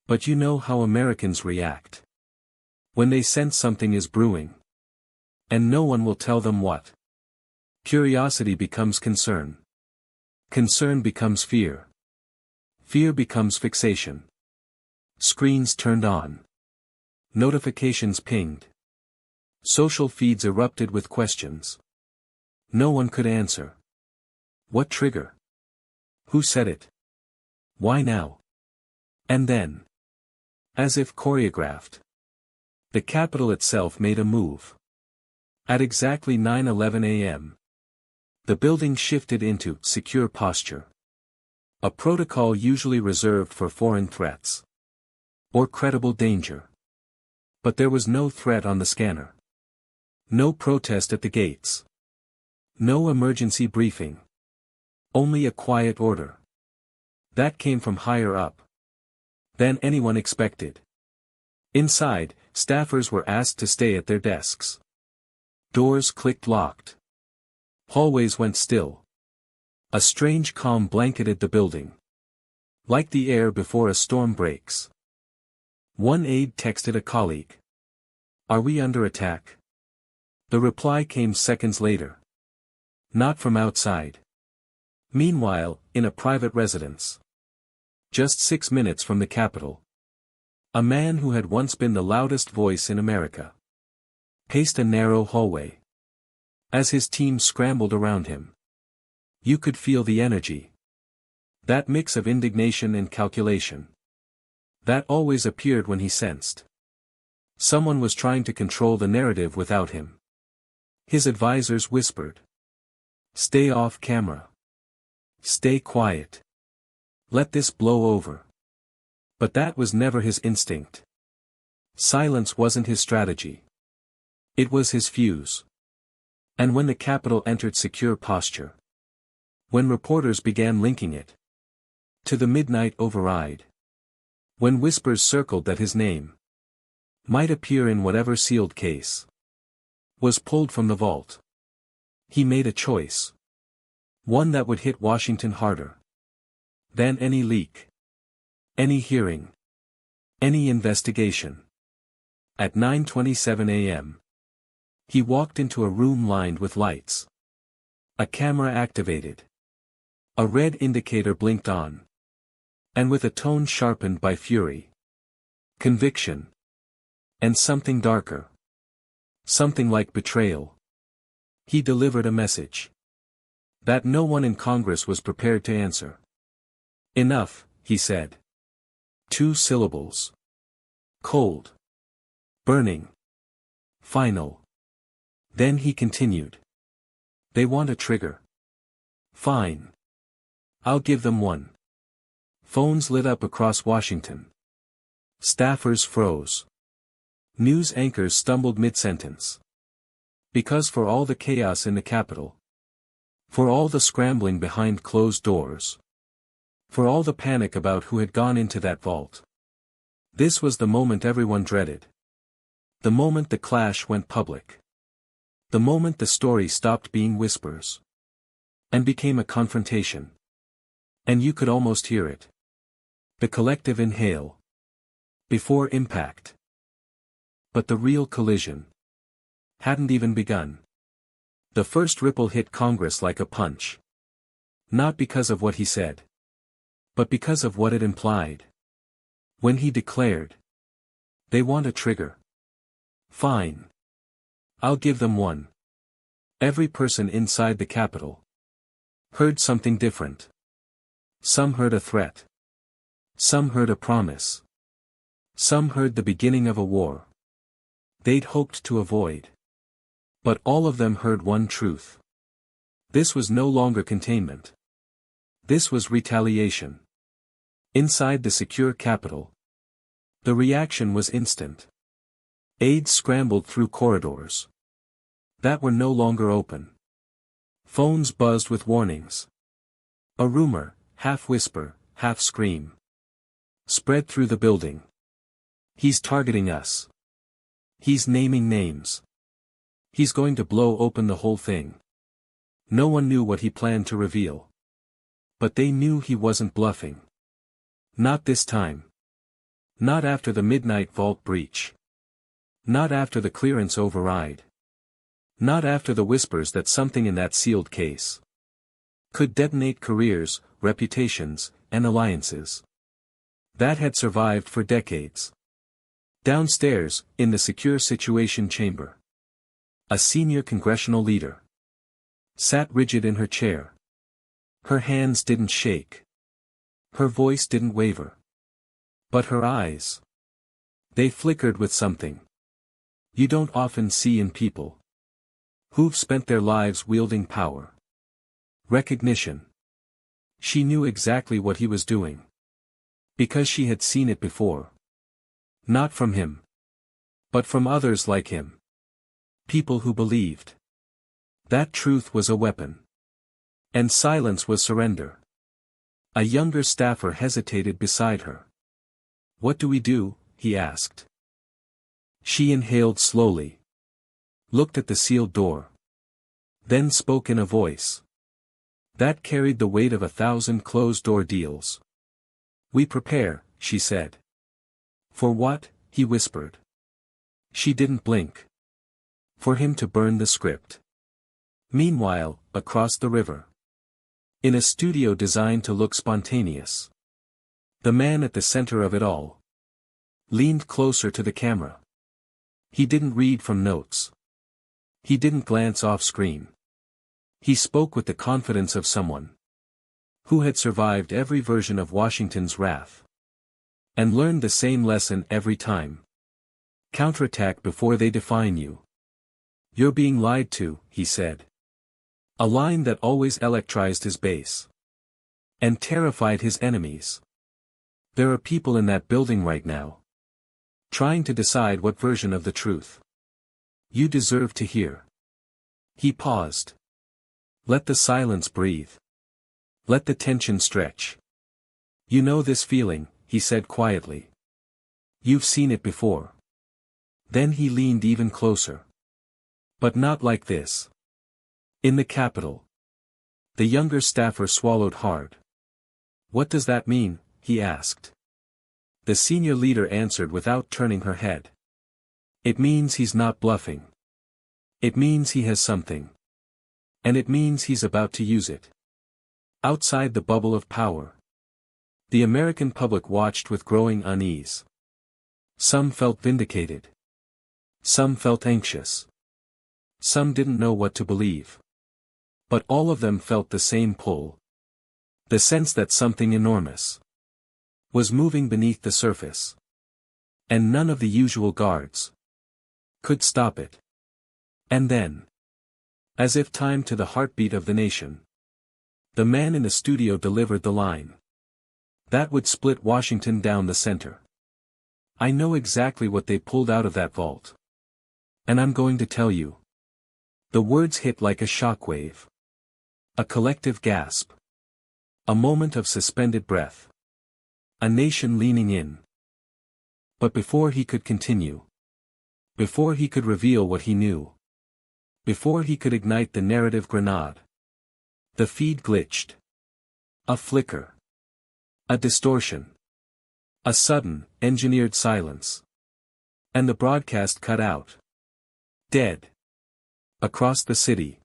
But you know how Americans react when they sense something is brewing. And no one will tell them what. Curiosity becomes concern. Concern becomes fear. Fear becomes fixation. Screens turned on. Notifications pinged. Social feeds erupted with questions. No one could answer. What trigger? Who said it? Why now? And then, as if choreographed, the Capitol itself made a move. At exactly 9:11 a.m., the building shifted into secure posture. A protocol usually reserved for foreign threats or credible danger. But there was no threat on the scanner. No protest at the gates. No emergency briefing. Only a quiet order. That came from higher up than anyone expected. Inside, staffers were asked to stay at their desks. Doors clicked locked. Hallways went still. A strange calm blanketed the building. Like the air before a storm breaks. One aide texted a colleague. "Are we under attack?" The reply came seconds later. Not from outside. Meanwhile, in a private residence. Just 6 minutes from the Capitol. A man who had once been the loudest voice in America paced a narrow hallway. As his team scrambled around him, You could feel the energy. That mix of indignation and calculation. That always appeared when he sensed someone was trying to control the narrative without him. His advisors whispered. Stay off camera. Stay quiet. Let this blow over. But that was never his instinct. Silence wasn't his strategy. It was his fuse. And when the capital entered secure posture, when reporters began linking it to the midnight override, when whispers circled that his name might appear in whatever sealed case was pulled from the vault, he made a choice. One that would hit Washington harder than any leak, any hearing, any investigation. At 9:27 a.m., he walked into a room lined with lights. A camera activated. A red indicator blinked on. And with a tone sharpened by fury, conviction, and something darker, something like betrayal, he delivered a message that no one in Congress was prepared to answer. Enough, he said. 2 syllables. Cold. Burning. Final. Then he continued. They want a trigger. Fine. I'll give them one. Phones lit up across Washington. Staffers froze. News anchors stumbled mid-sentence. Because for all the chaos in the Capitol, for all the scrambling behind closed doors, for all the panic about who had gone into that vault, this was the moment everyone dreaded. The moment the clash went public. The moment the story stopped being whispers and became a confrontation. And you could almost hear it. The collective inhale. Before impact. But the real collision hadn't even begun. The first ripple hit Congress like a punch. Not because of what he said, but because of what it implied. When he declared, they want a trigger. Fine. I'll give them one. Every person inside the Capitol heard something different. Some heard a threat. Some heard a promise. Some heard the beginning of a war they'd hoped to avoid. But all of them heard one truth. This was no longer containment. This was retaliation. Inside the secure Capitol, the reaction was instant. Aides scrambled through corridors that were no longer open. Phones buzzed with warnings. A rumor, half whisper, half scream, spread through the building. He's targeting us. He's naming names. He's going to blow open the whole thing. No one knew what he planned to reveal. But they knew he wasn't bluffing. Not this time. Not after the midnight vault breach. Not after the clearance override. Not after the whispers that something in that sealed case could detonate careers, reputations, and alliances that had survived for decades. Downstairs, in the secure situation chamber, a senior congressional leader sat rigid in her chair. Her hands didn't shake. Her voice didn't waver. But her eyes, they flickered with something you don't often see in people who've spent their lives wielding power. Recognition. She knew exactly what he was doing. Because she had seen it before. Not from him, but from others like him. People who believed that truth was a weapon. And silence was surrender. A younger staffer hesitated beside her. What do we do? He asked. She inhaled slowly. Looked at the sealed door. Then spoke in a voice that carried the weight of 1,000 closed-door deals. We prepare, she said. For what? He whispered. She didn't blink. For him to burn the script. Meanwhile, across the river, in a studio designed to look spontaneous, the man at the center of it all leaned closer to the camera. He didn't read from notes. He didn't glance off screen. He spoke with the confidence of someone who had survived every version of Washington's wrath. And learned the same lesson every time. Counterattack before they define you. You're being lied to, he said. A line that always electrized his base. And terrified his enemies. There are people in that building right now. Trying to decide what version of the truth you deserve to hear. He paused. Let the silence breathe. Let the tension stretch. You know this feeling, he said quietly. You've seen it before. Then he leaned even closer. But not like this. In the Capitol. The younger staffer swallowed hard. What does that mean? He asked. The senior leader answered without turning her head. It means he's not bluffing. It means he has something. And it means he's about to use it. Outside the bubble of power. The American public watched with growing unease. Some felt vindicated. Some felt anxious. Some didn't know what to believe. But all of them felt the same pull. The sense that something enormous was moving beneath the surface. And none of the usual guards could stop it. And then, as if timed to the heartbeat of the nation, the man in the studio delivered the line that would split Washington down the center. I know exactly what they pulled out of that vault. And I'm going to tell you. The words hit like a shockwave. A collective gasp. A moment of suspended breath. A nation leaning in. But before he could continue, before he could reveal what he knew, before he could ignite the narrative grenade, the feed glitched. A flicker. A distortion. A sudden, engineered silence. And the broadcast cut out. Dead. Across the city.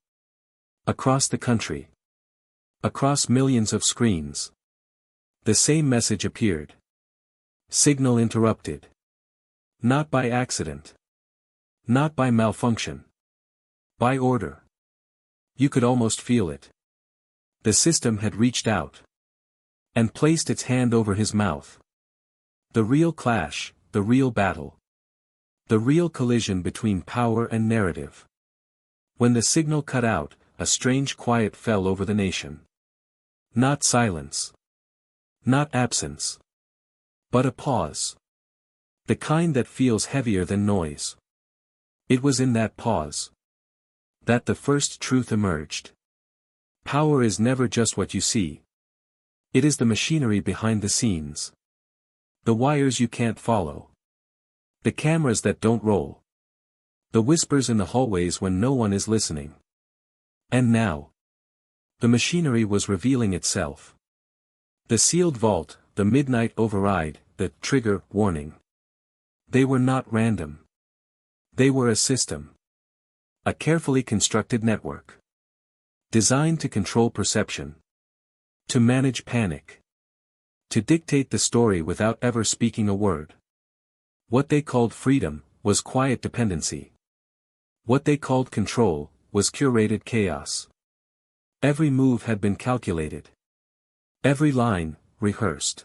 Across the country. Across millions of screens. The same message appeared. Signal interrupted. Not by accident. Not by malfunction. By order. You could almost feel it. The system had reached out. And placed its hand over his mouth. The real clash, the real battle. The real collision between power and narrative. When the signal cut out, a strange quiet fell over the nation. Not silence. Not absence. But a pause. The kind that feels heavier than noise. It was in that pause that the first truth emerged. Power is never just what you see. It is the machinery behind the scenes. The wires you can't follow. The cameras that don't roll. The whispers in the hallways when no one is listening. And now, the machinery was revealing itself. The sealed vault, the midnight override, the trigger warning. They were not random. They were a system. A carefully constructed network. Designed to control perception. To manage panic. To dictate the story without ever speaking a word. What they called freedom, was quiet dependency. What they called control, was curated chaos. Every move had been calculated. Every line, rehearsed.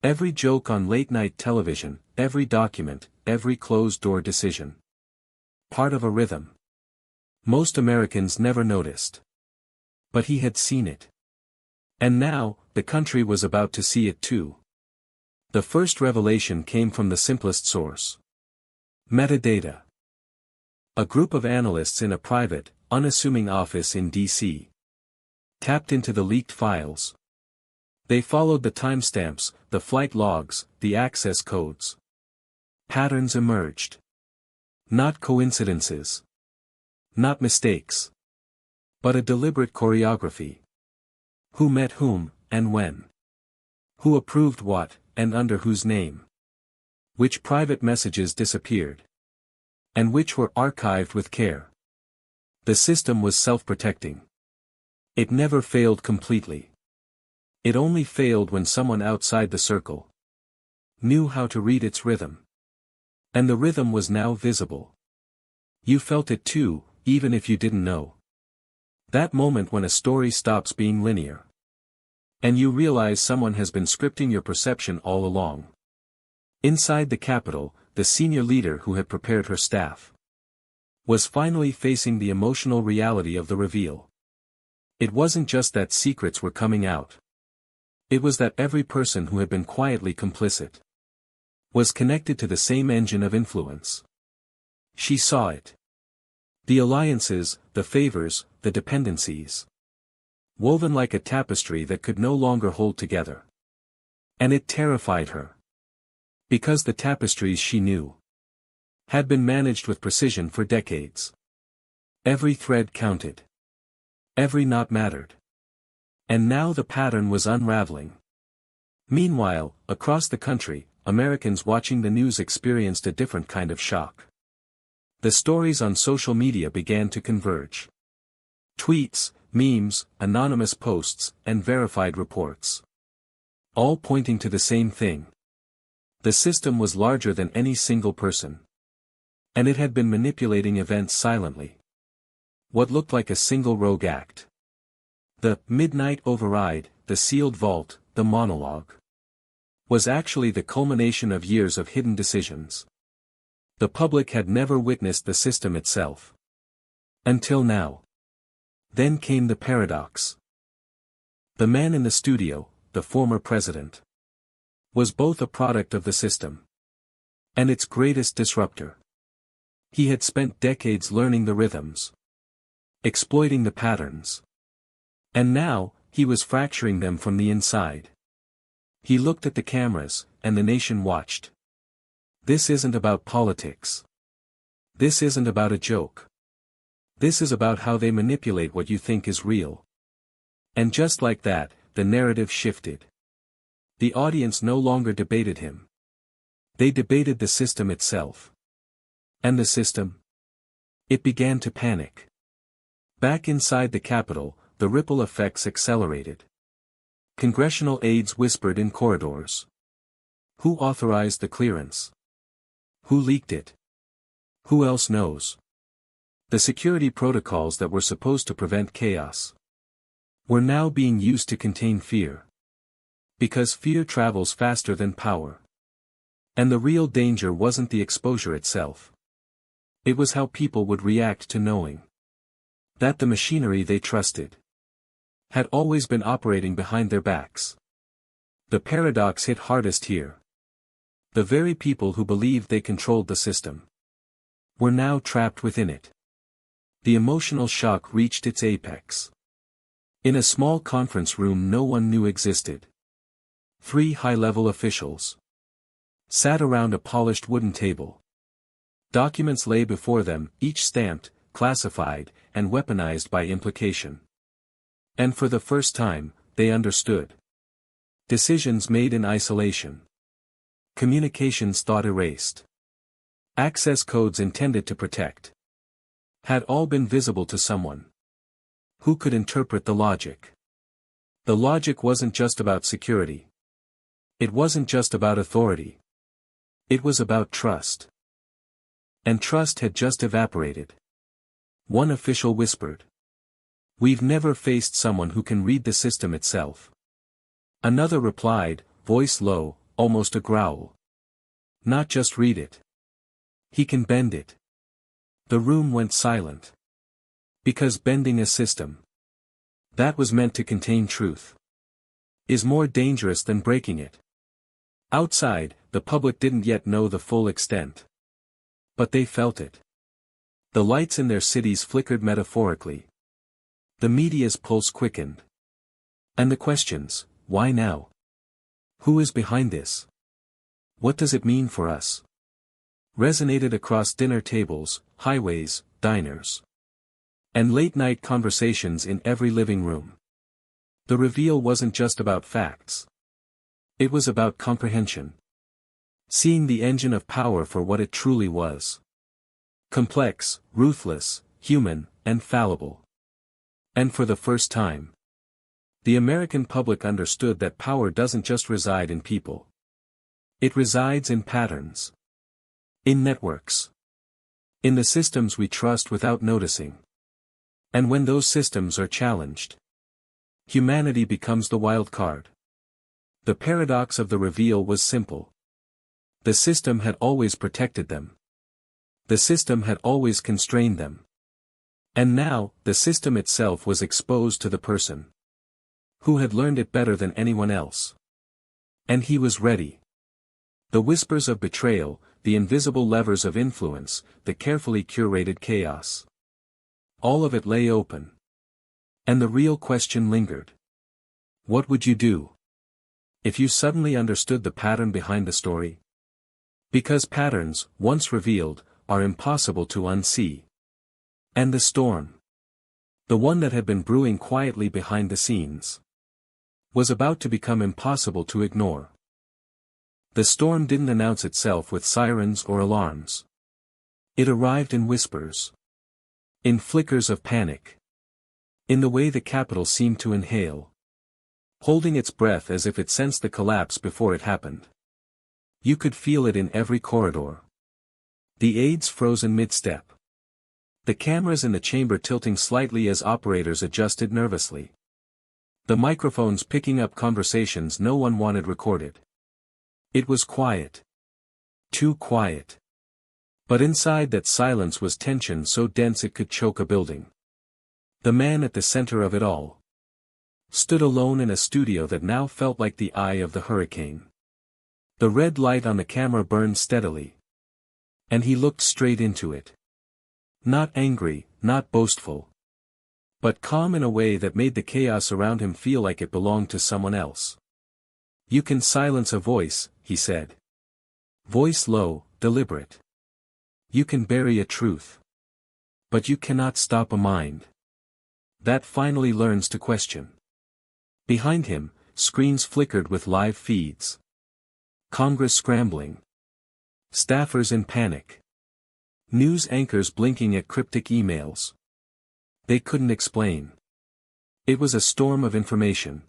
Every joke on late-night television, every document, every closed-door decision. Part of a rhythm. Most Americans never noticed. But he had seen it. And now, the country was about to see it too. The first revelation came from the simplest source. Metadata. A group of analysts in a private, unassuming office in D.C. tapped into the leaked files. They followed the timestamps, the flight logs, the access codes. Patterns emerged. Not coincidences. Not mistakes. But a deliberate choreography. Who met whom, and when? Who approved what, and under whose name? Which private messages disappeared? And which were archived with care? The system was self-protecting. It never failed completely. It only failed when someone outside the circle knew how to read its rhythm. And the rhythm was now visible. You felt it too, even if you didn't know. That moment when a story stops being linear. And you realize someone has been scripting your perception all along. Inside the Capitol, the senior leader who had prepared her staff was finally facing the emotional reality of the reveal. It wasn't just that secrets were coming out. It was that every person who had been quietly complicit was connected to the same engine of influence. She saw it. The alliances, the favors, the dependencies. Woven like a tapestry that could no longer hold together. And it terrified her. Because the tapestries she knew had been managed with precision for decades. Every thread counted. Every knot mattered. And now the pattern was unraveling. Meanwhile, across the country, Americans watching the news experienced a different kind of shock. The stories on social media began to converge. Tweets, memes, anonymous posts, and verified reports. All pointing to the same thing. The system was larger than any single person. And it had been manipulating events silently. What looked like a single rogue act. The midnight override, the sealed vault, the monologue, was actually the culmination of years of hidden decisions. The public had never witnessed the system itself. Until now. Then came the paradox. The man in the studio, the former president, was both a product of the system and its greatest disruptor. He had spent decades learning the rhythms, exploiting the patterns. And now, he was fracturing them from the inside. He looked at the cameras, and the nation watched. This isn't about politics. This isn't about a joke. This is about how they manipulate what you think is real. And just like that, the narrative shifted. The audience no longer debated him. They debated the system itself. And the system? It began to panic. Back inside the Capitol, the ripple effects accelerated. Congressional aides whispered in corridors. Who authorized the clearance? Who leaked it? Who else knows? The security protocols that were supposed to prevent chaos were now being used to contain fear. Because fear travels faster than power. And the real danger wasn't the exposure itself. It was how people would react to knowing that the machinery they trusted had always been operating behind their backs. The paradox hit hardest here. The very people who believed they controlled the system were now trapped within it. The emotional shock reached its apex. In a small conference room no one knew existed. 3 high-level officials sat around a polished wooden table. Documents lay before them, each stamped, classified, and weaponized by implication. And for the first time, they understood. Decisions made in isolation. Communications thought erased. Access codes intended to protect. Had all been visible to someone who could interpret the logic. The logic wasn't just about security. It wasn't just about authority. It was about trust. And trust had just evaporated. One official whispered. We've never faced someone who can read the system itself. Another replied, voice low, almost a growl. Not just read it. He can bend it. The room went silent. Because bending a system that was meant to contain truth is more dangerous than breaking it. Outside, the public didn't yet know the full extent. But they felt it. The lights in their cities flickered metaphorically. The media's pulse quickened. And the questions, why now? Who is behind this? What does it mean for us? Resonated across dinner tables, highways, diners. And late-night conversations in every living room. The reveal wasn't just about facts. It was about comprehension. Seeing the engine of power for what it truly was. Complex, ruthless, human, and fallible. And for the first time, the American public understood that power doesn't just reside in people. It resides in patterns. In networks. In the systems we trust without noticing. And when those systems are challenged, humanity becomes the wild card. The paradox of the reveal was simple. The system had always protected them. The system had always constrained them. And now, the system itself was exposed to the person who had learned it better than anyone else. And he was ready. The whispers of betrayal, the invisible levers of influence, the carefully curated chaos. All of it lay open. And the real question lingered. What would you do if you suddenly understood the pattern behind the story? Because patterns, once revealed, are impossible to unsee. And the storm, the one that had been brewing quietly behind the scenes, was about to become impossible to ignore. The storm didn't announce itself with sirens or alarms. It arrived in whispers. In flickers of panic. In the way the capital seemed to inhale. Holding its breath as if it sensed the collapse before it happened. You could feel it in every corridor. The aides frozen mid-step. The cameras in the chamber tilting slightly as operators adjusted nervously. The microphones picking up conversations no one wanted recorded. It was quiet. Too quiet. But inside that silence was tension so dense it could choke a building. The man at the center of it all stood alone in a studio that now felt like the eye of the hurricane. The red light on the camera burned steadily. And he looked straight into it. Not angry, not boastful. But calm in a way that made the chaos around him feel like it belonged to someone else. You can silence a voice, he said. Voice low, deliberate. You can bury a truth. But you cannot stop a mind that finally learns to question. Behind him, screens flickered with live feeds. Congress scrambling. Staffers in panic. News anchors blinking at cryptic emails. They couldn't explain. It was a storm of information.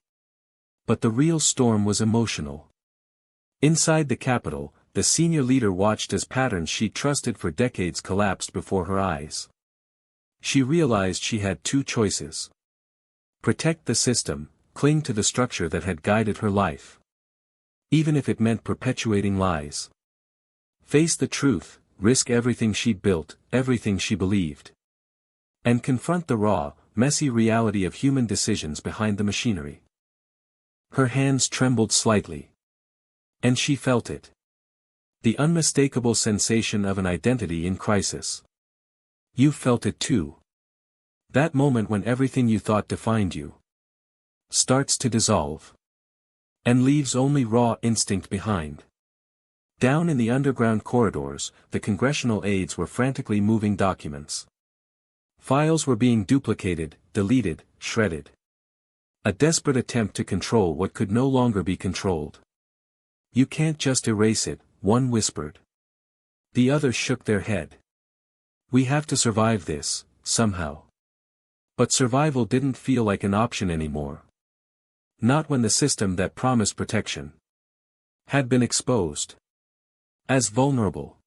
But the real storm was emotional. Inside the Capitol, the senior leader watched as patterns she trusted for decades collapsed before her eyes. She realized she had two choices. Protect the system, cling to the structure that had guided her life. Even if it meant perpetuating lies. Face the truth, risk everything she'd built, everything she believed. And confront the raw, messy reality of human decisions behind the machinery. Her hands trembled slightly. And she felt it. The unmistakable sensation of an identity in crisis. You felt it too. That moment when everything you thought defined you starts to dissolve. And leaves only raw instinct behind. Down in the underground corridors, the congressional aides were frantically moving documents. Files were being duplicated, deleted, shredded. A desperate attempt to control what could no longer be controlled. You can't just erase it, one whispered. The others shook their head. We have to survive this, somehow. But survival didn't feel like an option anymore. Not when the system that promised protection had been exposed as vulnerable.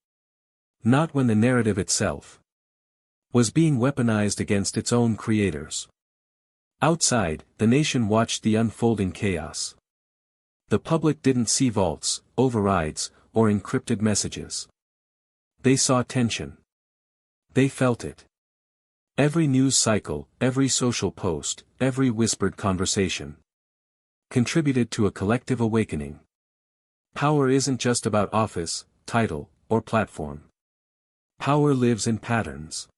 Not when the narrative itself was being weaponized against its own creators. Outside, the nation watched the unfolding chaos. The public didn't see vaults, overrides, or encrypted messages. They saw tension. They felt it. Every news cycle, every social post, every whispered conversation contributed to a collective awakening. Power isn't just about office, title, or platform. Power lives in patterns.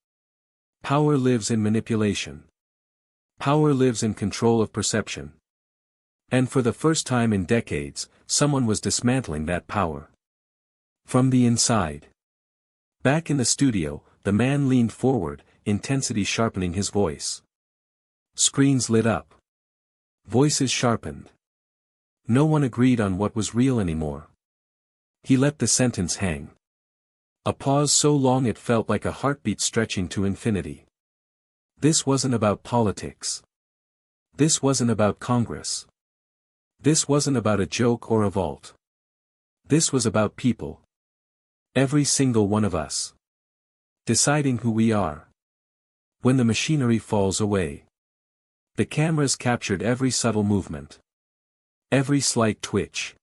Power lives in manipulation. Power lives in control of perception. And for the first time in decades, someone was dismantling that power. From the inside. Back in the studio, the man leaned forward, intensity sharpening his voice. Screens lit up. Voices sharpened. No one agreed on what was real anymore. He let the sentence hang. A pause so long it felt like a heartbeat stretching to infinity. This wasn't about politics. This wasn't about Congress. This wasn't about a joke or a vault. This was about people. Every single one of us. Deciding who we are. When the machinery falls away. The cameras captured every subtle movement. Every slight twitch.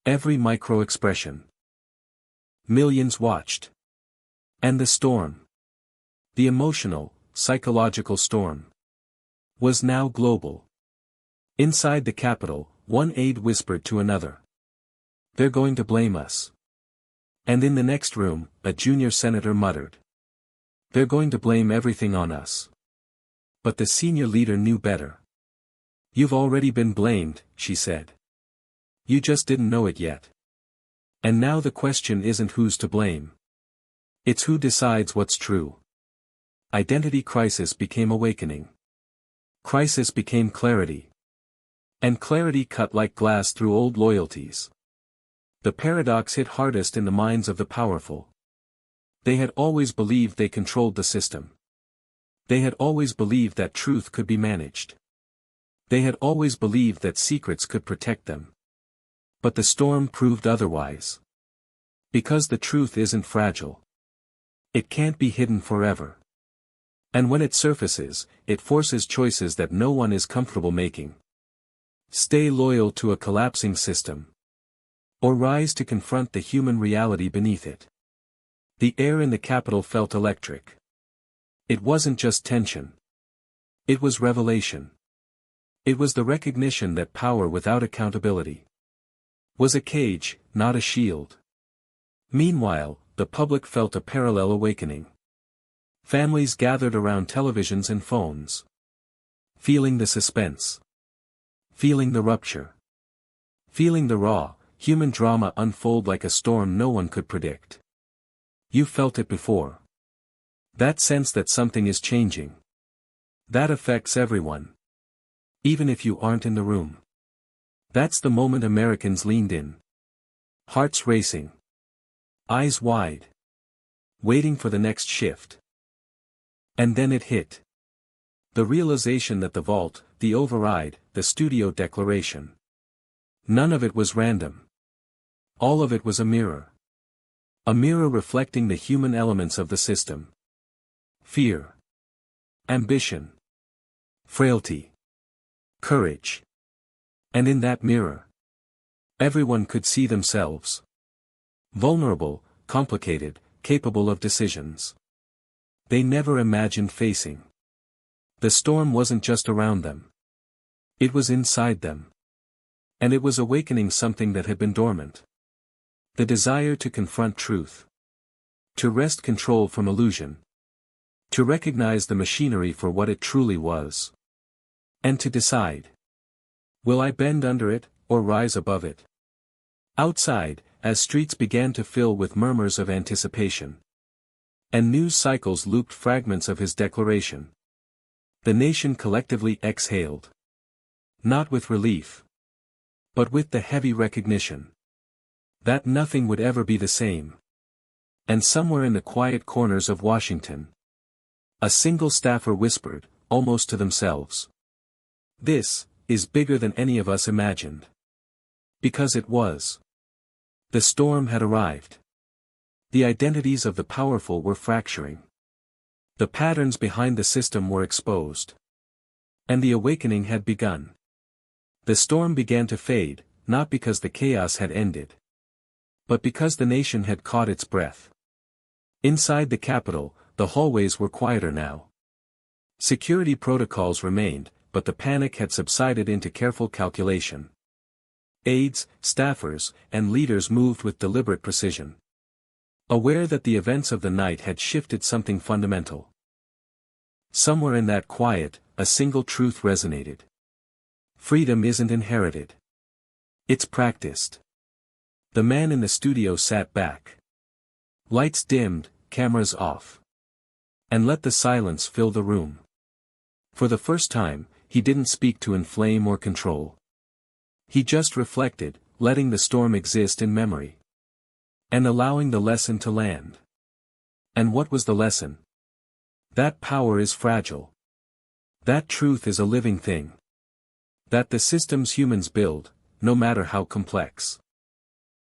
Every micro-expression. Millions watched. And the storm. The emotional, psychological storm. Was now global. Inside the Capitol, one aide whispered to another. "They're going to blame us." And in the next room, a junior senator muttered. "They're going to blame everything on us." But the senior leader knew better. "You've already been blamed," she said. "You just didn't know it yet. And now the question isn't who's to blame. It's who decides what's true." Identity crisis became awakening. Crisis became clarity. And clarity cut like glass through old loyalties. The paradox hit hardest in the minds of the powerful. They had always believed they controlled the system. They had always believed that truth could be managed. They had always believed that secrets could protect them. But the storm proved otherwise. Because the truth isn't fragile. It can't be hidden forever. And when it surfaces, it forces choices that no one is comfortable making. Stay loyal to a collapsing system. Or rise to confront the human reality beneath it. The air in the Capitol felt electric. It wasn't just tension. It was revelation. It was the recognition that power without accountability was a cage, not a shield. Meanwhile, the public felt a parallel awakening. Families gathered around televisions and phones. Feeling the suspense. Feeling the rupture. Feeling the raw, human drama unfold like a storm no one could predict. You felt it before. That sense that something is changing. That affects everyone. Even if you aren't in the room. That's the moment Americans leaned in. Hearts racing. Eyes wide. Waiting for the next shift. And then it hit. The realization that the vault, the override, the studio declaration. None of it was random. All of it was a mirror. A mirror reflecting the human elements of the system. Fear. Ambition. Frailty. Courage. And in that mirror, everyone could see themselves. Vulnerable, complicated, capable of decisions they never imagined facing. The storm wasn't just around them. It was inside them. And it was awakening something that had been dormant. The desire to confront truth. To wrest control from illusion. To recognize the machinery for what it truly was. And to decide. Will I bend under it, or rise above it? Outside, as streets began to fill with murmurs of anticipation. And news cycles looped fragments of his declaration. The nation collectively exhaled. Not with relief. But with the heavy recognition. That nothing would ever be the same. And somewhere in the quiet corners of Washington. A single staffer whispered, almost to themselves. "This is bigger than any of us imagined." Because it was. The storm had arrived. The identities of the powerful were fracturing. The patterns behind the system were exposed. And the awakening had begun. The storm began to fade, not because the chaos had ended. But because the nation had caught its breath. Inside the Capitol, the hallways were quieter now. Security protocols remained, but the panic had subsided into careful calculation. Aides, staffers, and leaders moved with deliberate precision. Aware that the events of the night had shifted something fundamental. Somewhere in that quiet, a single truth resonated. Freedom isn't inherited. It's practiced. The man in the studio sat back. Lights dimmed, cameras off. And let the silence fill the room. For the first time, he didn't speak to inflame or control. He just reflected, letting the storm exist in memory. And allowing the lesson to land. And what was the lesson? That power is fragile. That truth is a living thing. That the systems humans build, no matter how complex,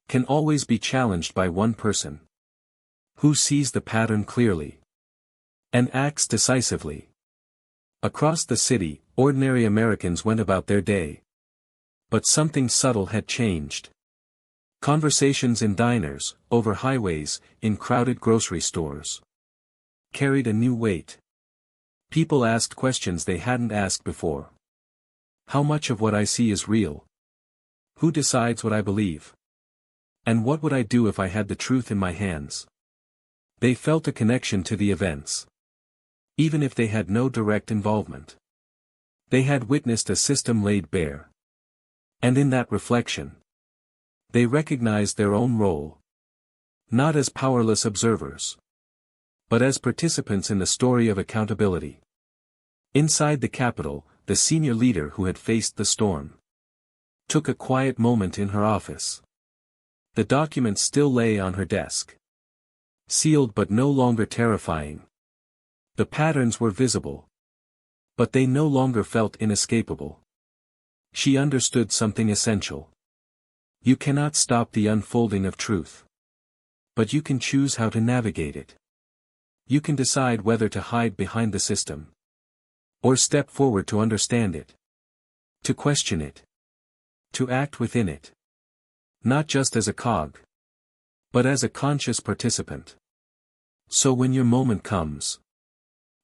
can always be challenged by one person. Who sees the pattern clearly. and acts decisively. Across the city, ordinary Americans went about their day. But something subtle had changed. Conversations in diners, over highways, in crowded grocery stores, carried a new weight. People asked questions they hadn't asked before. How much of what I see is real? Who decides what I believe? And what would I do if I had the truth in my hands? They felt a connection to the events. Even if they had no direct involvement. They had witnessed a system laid bare. And in that reflection, they recognized their own role. Not as powerless observers, but as participants in the story of accountability. Inside the Capitol, the senior leader who had faced the storm took a quiet moment in her office. The documents still lay on her desk. Sealed but no longer terrifying. The patterns were visible. But they no longer felt inescapable. She understood something essential. You cannot stop the unfolding of truth. But you can choose how to navigate it. You can decide whether to hide behind the system. Or step forward to understand it. To question it. To act within it. Not just as a cog. But as a conscious participant. So when your moment comes.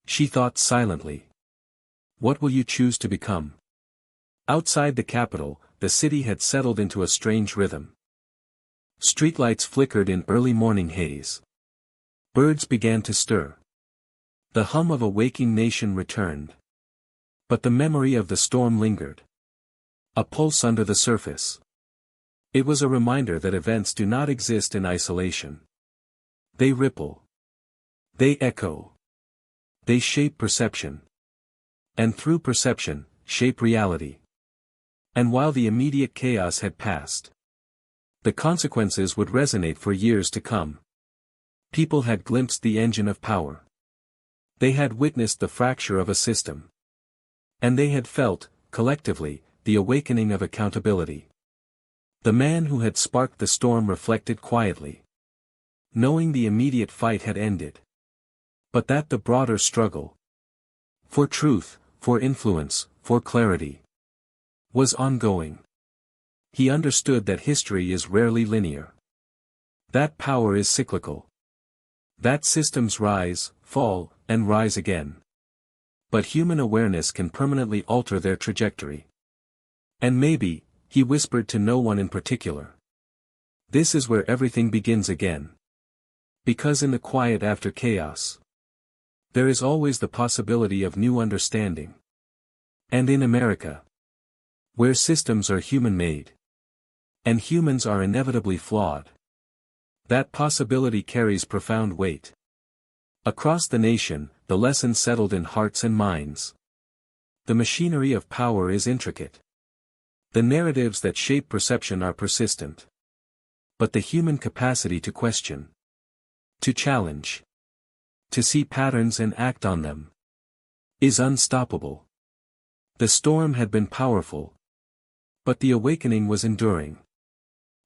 She thought silently. What will you choose to become? Outside the Capitol, the city had settled into a strange rhythm. Streetlights flickered in early morning haze. Birds began to stir. The hum of a waking nation returned. But the memory of the storm lingered. A pulse under the surface. It was a reminder that events do not exist in isolation. They ripple. They echo. They shape perception. And through perception, shape reality. And while the immediate chaos had passed, the consequences would resonate for years to come. People had glimpsed the engine of power. They had witnessed the fracture of a system. And they had felt, collectively, the awakening of accountability. The man who had sparked the storm reflected quietly. Knowing the immediate fight had ended. But that the broader struggle, for truth, for influence, for clarity, was ongoing. He understood that history is rarely linear. That power is cyclical. That systems rise, fall, and rise again. But human awareness can permanently alter their trajectory. And maybe, he whispered to no one in particular. This is where everything begins again. Because in the quiet after chaos, there is always the possibility of new understanding. And in America, where systems are human-made, and humans are inevitably flawed, that possibility carries profound weight. Across the nation, the lesson settled in hearts and minds. The machinery of power is intricate. The narratives that shape perception are persistent. But the human capacity to question, to challenge, to see patterns and act on them, is unstoppable. The storm had been powerful. But the awakening was enduring.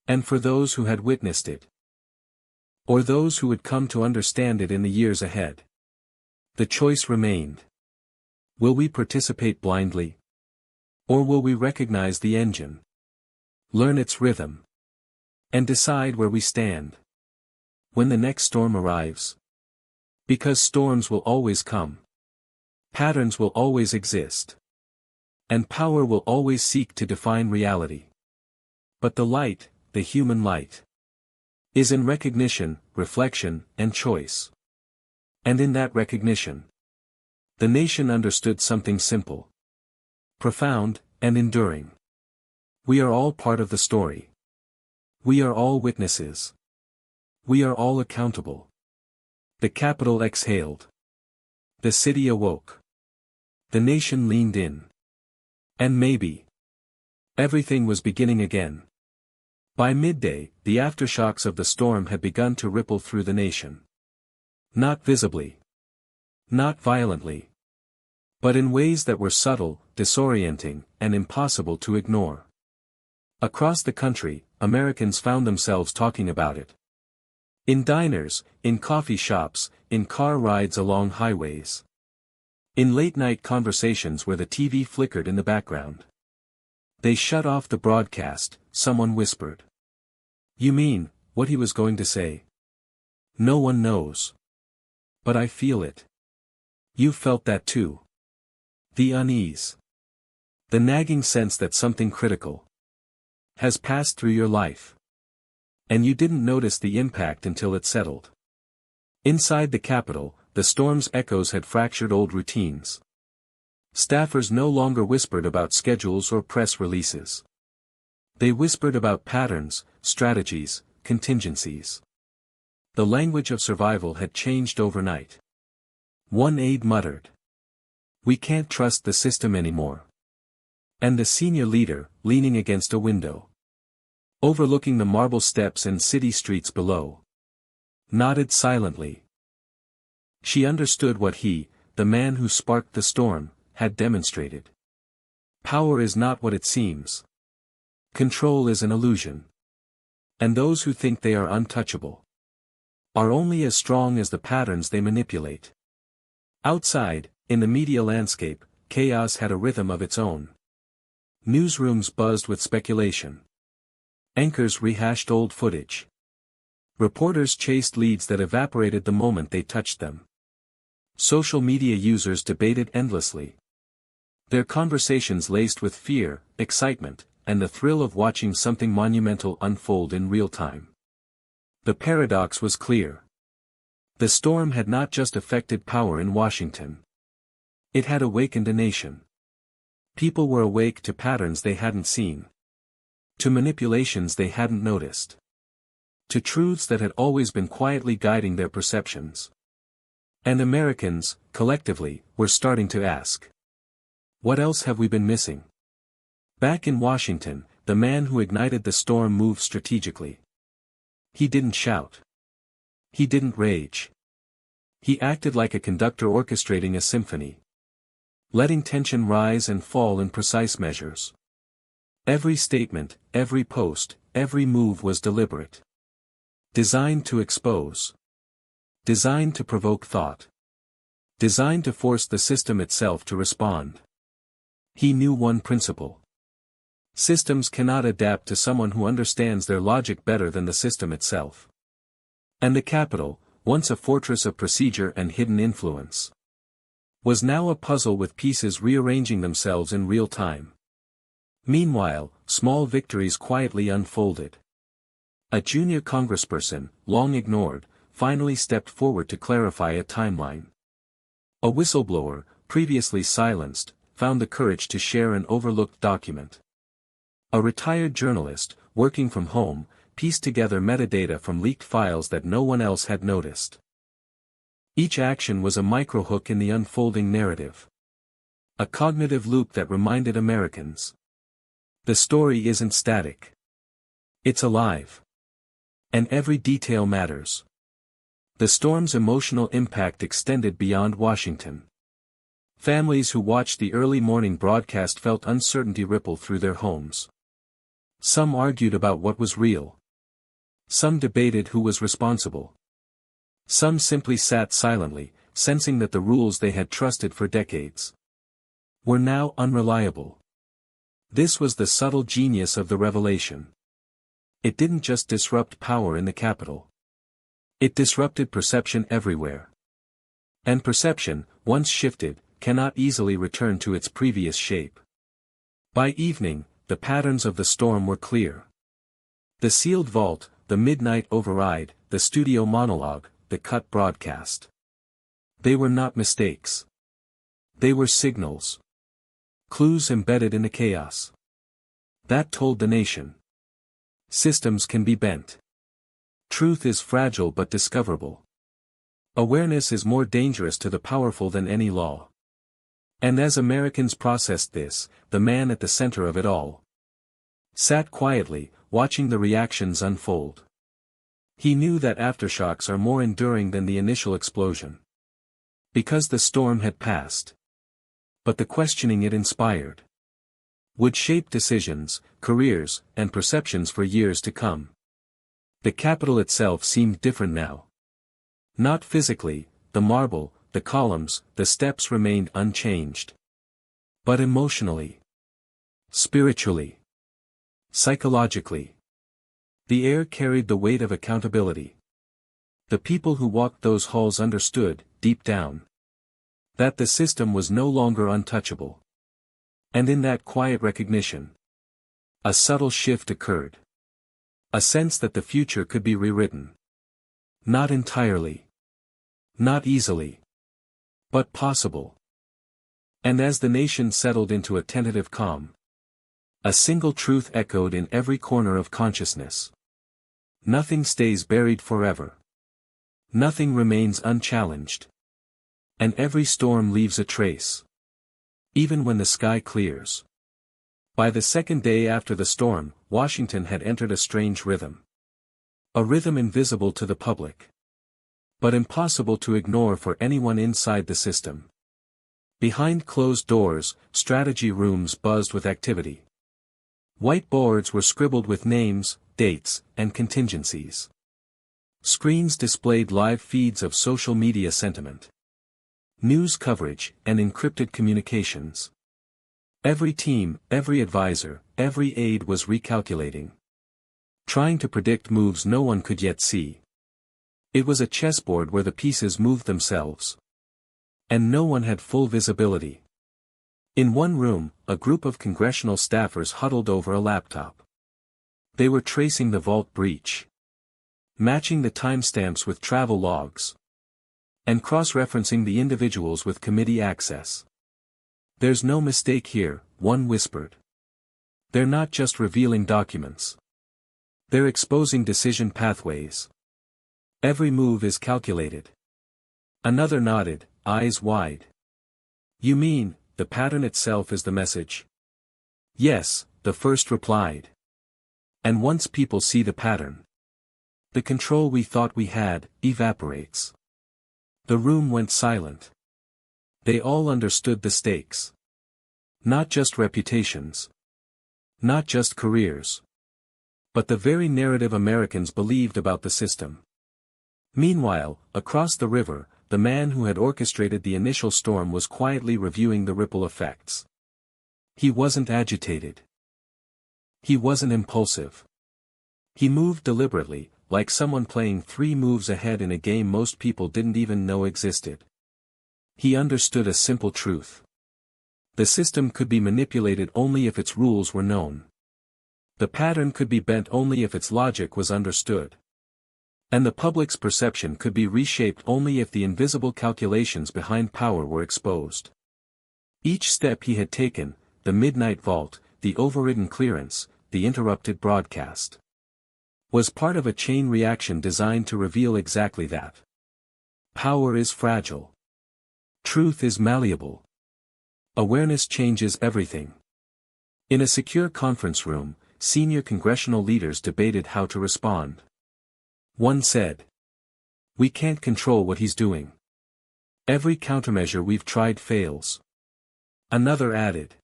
And for those who had witnessed it, or those who would come to understand it in the years ahead, the choice remained. Will we participate blindly? Or will we recognize the engine, learn its rhythm, and decide where we stand when the next storm arrives? Because storms will always come. Patterns will always exist. And power will always seek to define reality. But the light, the human light, is in recognition, reflection, and choice. And in that recognition, the nation understood something simple, profound, and enduring. We are all part of the story. We are all witnesses. We are all accountable. The Capitol exhaled. The city awoke. The nation leaned in. And maybe everything was beginning again. By midday, the aftershocks of the storm had begun to ripple through the nation. Not visibly. Not violently. But in ways that were subtle, disorienting, and impossible to ignore. Across the country, Americans found themselves talking about it. In diners, in coffee shops, in car rides along highways. In late-night conversations where the TV flickered in the background. They shut off the broadcast, someone whispered. You mean, what he was going to say? No one knows. But I feel it. You felt that too. The unease. The nagging sense that something critical has passed through your life. And you didn't notice the impact until it settled. Inside the Capitol, the storm's echoes had fractured old routines. Staffers no longer whispered about schedules or press releases. They whispered about patterns, strategies, contingencies. The language of survival had changed overnight. One aide muttered. We can't trust the system anymore. And the senior leader, leaning against a window, overlooking the marble steps and city streets below, nodded silently. She understood what he, the man who sparked the storm, had demonstrated. Power is not what it seems. Control is an illusion. And those who think they are untouchable are only as strong as the patterns they manipulate. Outside, in the media landscape, chaos had a rhythm of its own. Newsrooms buzzed with speculation. Anchors rehashed old footage. Reporters chased leads that evaporated the moment they touched them. Social media users debated endlessly. Their conversations laced with fear, excitement, and the thrill of watching something monumental unfold in real time. The paradox was clear. The storm had not just affected power in Washington. It had awakened a nation. People were awake to patterns they hadn't seen. To manipulations they hadn't noticed. To truths that had always been quietly guiding their perceptions. And Americans, collectively, were starting to ask. What else have we been missing? Back in Washington, the man who ignited the storm moved strategically. He didn't shout. He didn't rage. He acted like a conductor orchestrating a symphony. Letting tension rise and fall in precise measures. Every statement, every post, every move was deliberate. Designed to expose. Designed to provoke thought. Designed to force the system itself to respond. He knew one principle. Systems cannot adapt to someone who understands their logic better than the system itself. And the Capitol, once a fortress of procedure and hidden influence, was now a puzzle with pieces rearranging themselves in real time. Meanwhile, small victories quietly unfolded. A junior congressperson, long ignored, finally stepped forward to clarify a timeline. A whistleblower, previously silenced, found the courage to share an overlooked document. A retired journalist, working from home, pieced together metadata from leaked files that no one else had noticed. Each action was a microhook in the unfolding narrative. A cognitive loop that reminded Americans. The story isn't static. It's alive. And every detail matters. The storm's emotional impact extended beyond Washington. Families who watched the early morning broadcast felt uncertainty ripple through their homes. Some argued about what was real. Some debated who was responsible. Some simply sat silently, sensing that the rules they had trusted for decades were now unreliable. This was the subtle genius of the revelation. It didn't just disrupt power in the Capitol. It disrupted perception everywhere. And perception, once shifted, cannot easily return to its previous shape. By evening, the patterns of the storm were clear. The sealed vault, the midnight override, the studio monologue, the cut broadcast. They were not mistakes. They were signals. Clues embedded in the chaos. That told the nation. Systems can be bent. Truth is fragile but discoverable. Awareness is more dangerous to the powerful than any law. And as Americans processed this, the man at the center of it all sat quietly, watching the reactions unfold. He knew that aftershocks are more enduring than the initial explosion. Because the storm had passed. But the questioning it inspired would shape decisions, careers, and perceptions for years to come. The Capitol itself seemed different now. Not physically, the marble, the columns, the steps remained unchanged. But emotionally. Spiritually. Psychologically. The air carried the weight of accountability. The people who walked those halls understood, deep down, that the system was no longer untouchable. And in that quiet recognition, a subtle shift occurred. A sense that the future could be rewritten. Not entirely. Not easily. But possible. And as the nation settled into a tentative calm, a single truth echoed in every corner of consciousness. Nothing stays buried forever. Nothing remains unchallenged. And every storm leaves a trace. Even when the sky clears. By the second day after the storm, Washington had entered a strange rhythm. A rhythm invisible to the public. But impossible to ignore for anyone inside the system. Behind closed doors, strategy rooms buzzed with activity. White boards were scribbled with names, dates, and contingencies. Screens displayed live feeds of social media sentiment. News coverage, and encrypted communications. Every team, every advisor, every aide was recalculating. Trying to predict moves no one could yet see. It was a chessboard where the pieces moved themselves. And no one had full visibility. In one room, a group of congressional staffers huddled over a laptop. They were tracing the vault breach. Matching the timestamps with travel logs. And cross-referencing the individuals with committee access. "There's no mistake here," one whispered. "They're not just revealing documents. They're exposing decision pathways. Every move is calculated." Another nodded, eyes wide. "You mean, the pattern itself is the message?" "Yes," the first replied. "And once people see the pattern, the control we thought we had evaporates." The room went silent. They all understood the stakes. Not just reputations. Not just careers. But the very narrative Americans believed about the system. Meanwhile, across the river, the man who had orchestrated the initial storm was quietly reviewing the ripple effects. He wasn't agitated. He wasn't impulsive. He moved deliberately, like someone playing 3 moves ahead in a game most people didn't even know existed. He understood a simple truth. The system could be manipulated only if its rules were known. The pattern could be bent only if its logic was understood. And the public's perception could be reshaped only if the invisible calculations behind power were exposed. Each step he had taken, the midnight vault, the overridden clearance, the interrupted broadcast, was part of a chain reaction designed to reveal exactly that. Power is fragile. Truth is malleable. Awareness changes everything. In a secure conference room, senior congressional leaders debated how to respond. One said, "We can't control what he's doing. Every countermeasure we've tried fails." Another added,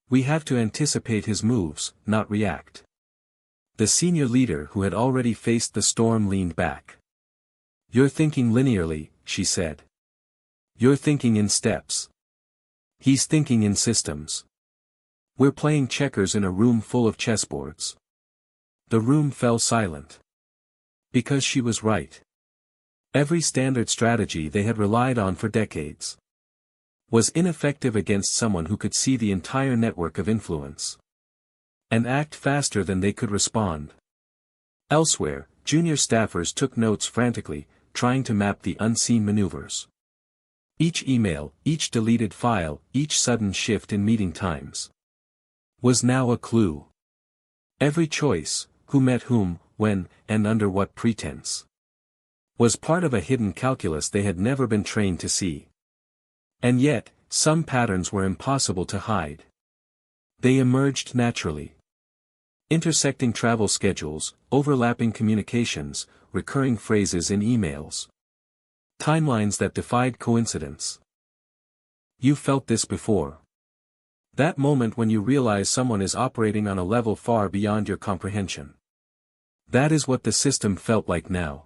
"We have to anticipate his moves, not react." The senior leader who had already faced the storm leaned back. "You're thinking linearly," she said. "You're thinking in steps. He's thinking in systems. We're playing checkers in a room full of chessboards." The room fell silent. Because she was right. Every standard strategy they had relied on for decades was ineffective against someone who could see the entire network of influence. And act faster than they could respond. Elsewhere, junior staffers took notes frantically, trying to map the unseen maneuvers. Each email, each deleted file, each sudden shift in meeting times was now a clue. Every choice, who met whom, when, and under what pretense, was part of a hidden calculus they had never been trained to see. And yet, some patterns were impossible to hide. They emerged naturally. Intersecting travel schedules, overlapping communications, recurring phrases in emails. Timelines that defied coincidence. You felt this before. That moment when you realize someone is operating on a level far beyond your comprehension. That is what the system felt like now.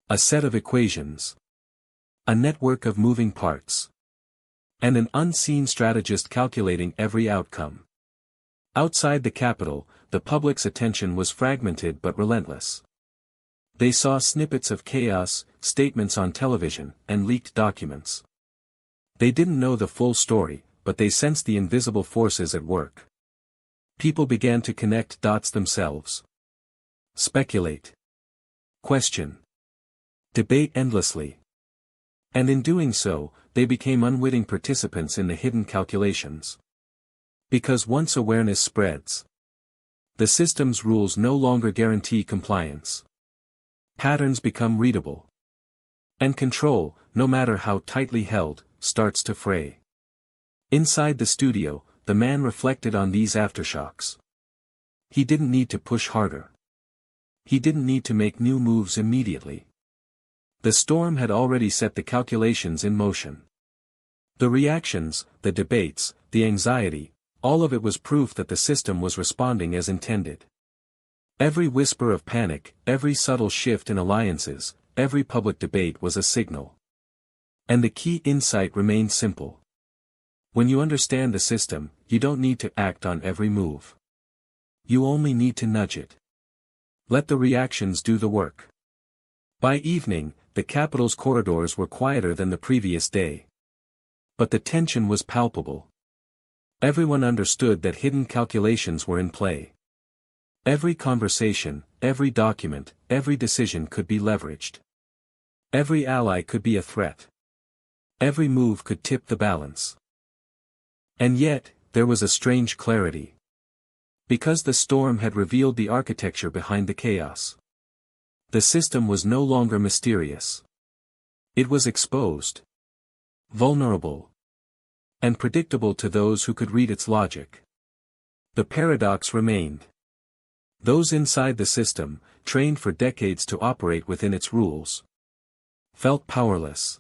A set of equations. A network of moving parts. And an unseen strategist calculating every outcome. Outside the Capitol, the public's attention was fragmented but relentless. They saw snippets of chaos, statements on television, and leaked documents. They didn't know the full story, but they sensed the invisible forces at work. People began to connect dots themselves. Speculate. Question. Debate endlessly. And in doing so, they became unwitting participants in the hidden calculations. Because once awareness spreads, the system's rules no longer guarantee compliance. Patterns become readable. And control, no matter how tightly held, starts to fray. Inside the studio, the man reflected on these aftershocks. He didn't need to push harder. He didn't need to make new moves immediately. The storm had already set the calculations in motion. The reactions, the debates, the anxiety, all of it was proof that the system was responding as intended. Every whisper of panic, every subtle shift in alliances, every public debate was a signal. And the key insight remained simple. When you understand the system, you don't need to act on every move. You only need to nudge it. Let the reactions do the work. By evening, the Capitol's corridors were quieter than the previous day. But the tension was palpable. Everyone understood that hidden calculations were in play. Every conversation, every document, every decision could be leveraged. Every ally could be a threat. Every move could tip the balance. And yet, there was a strange clarity. Because the storm had revealed the architecture behind the chaos. The system was no longer mysterious. It was exposed. Vulnerable. And predictable to those who could read its logic. The paradox remained. Those inside the system, trained for decades to operate within its rules, felt powerless.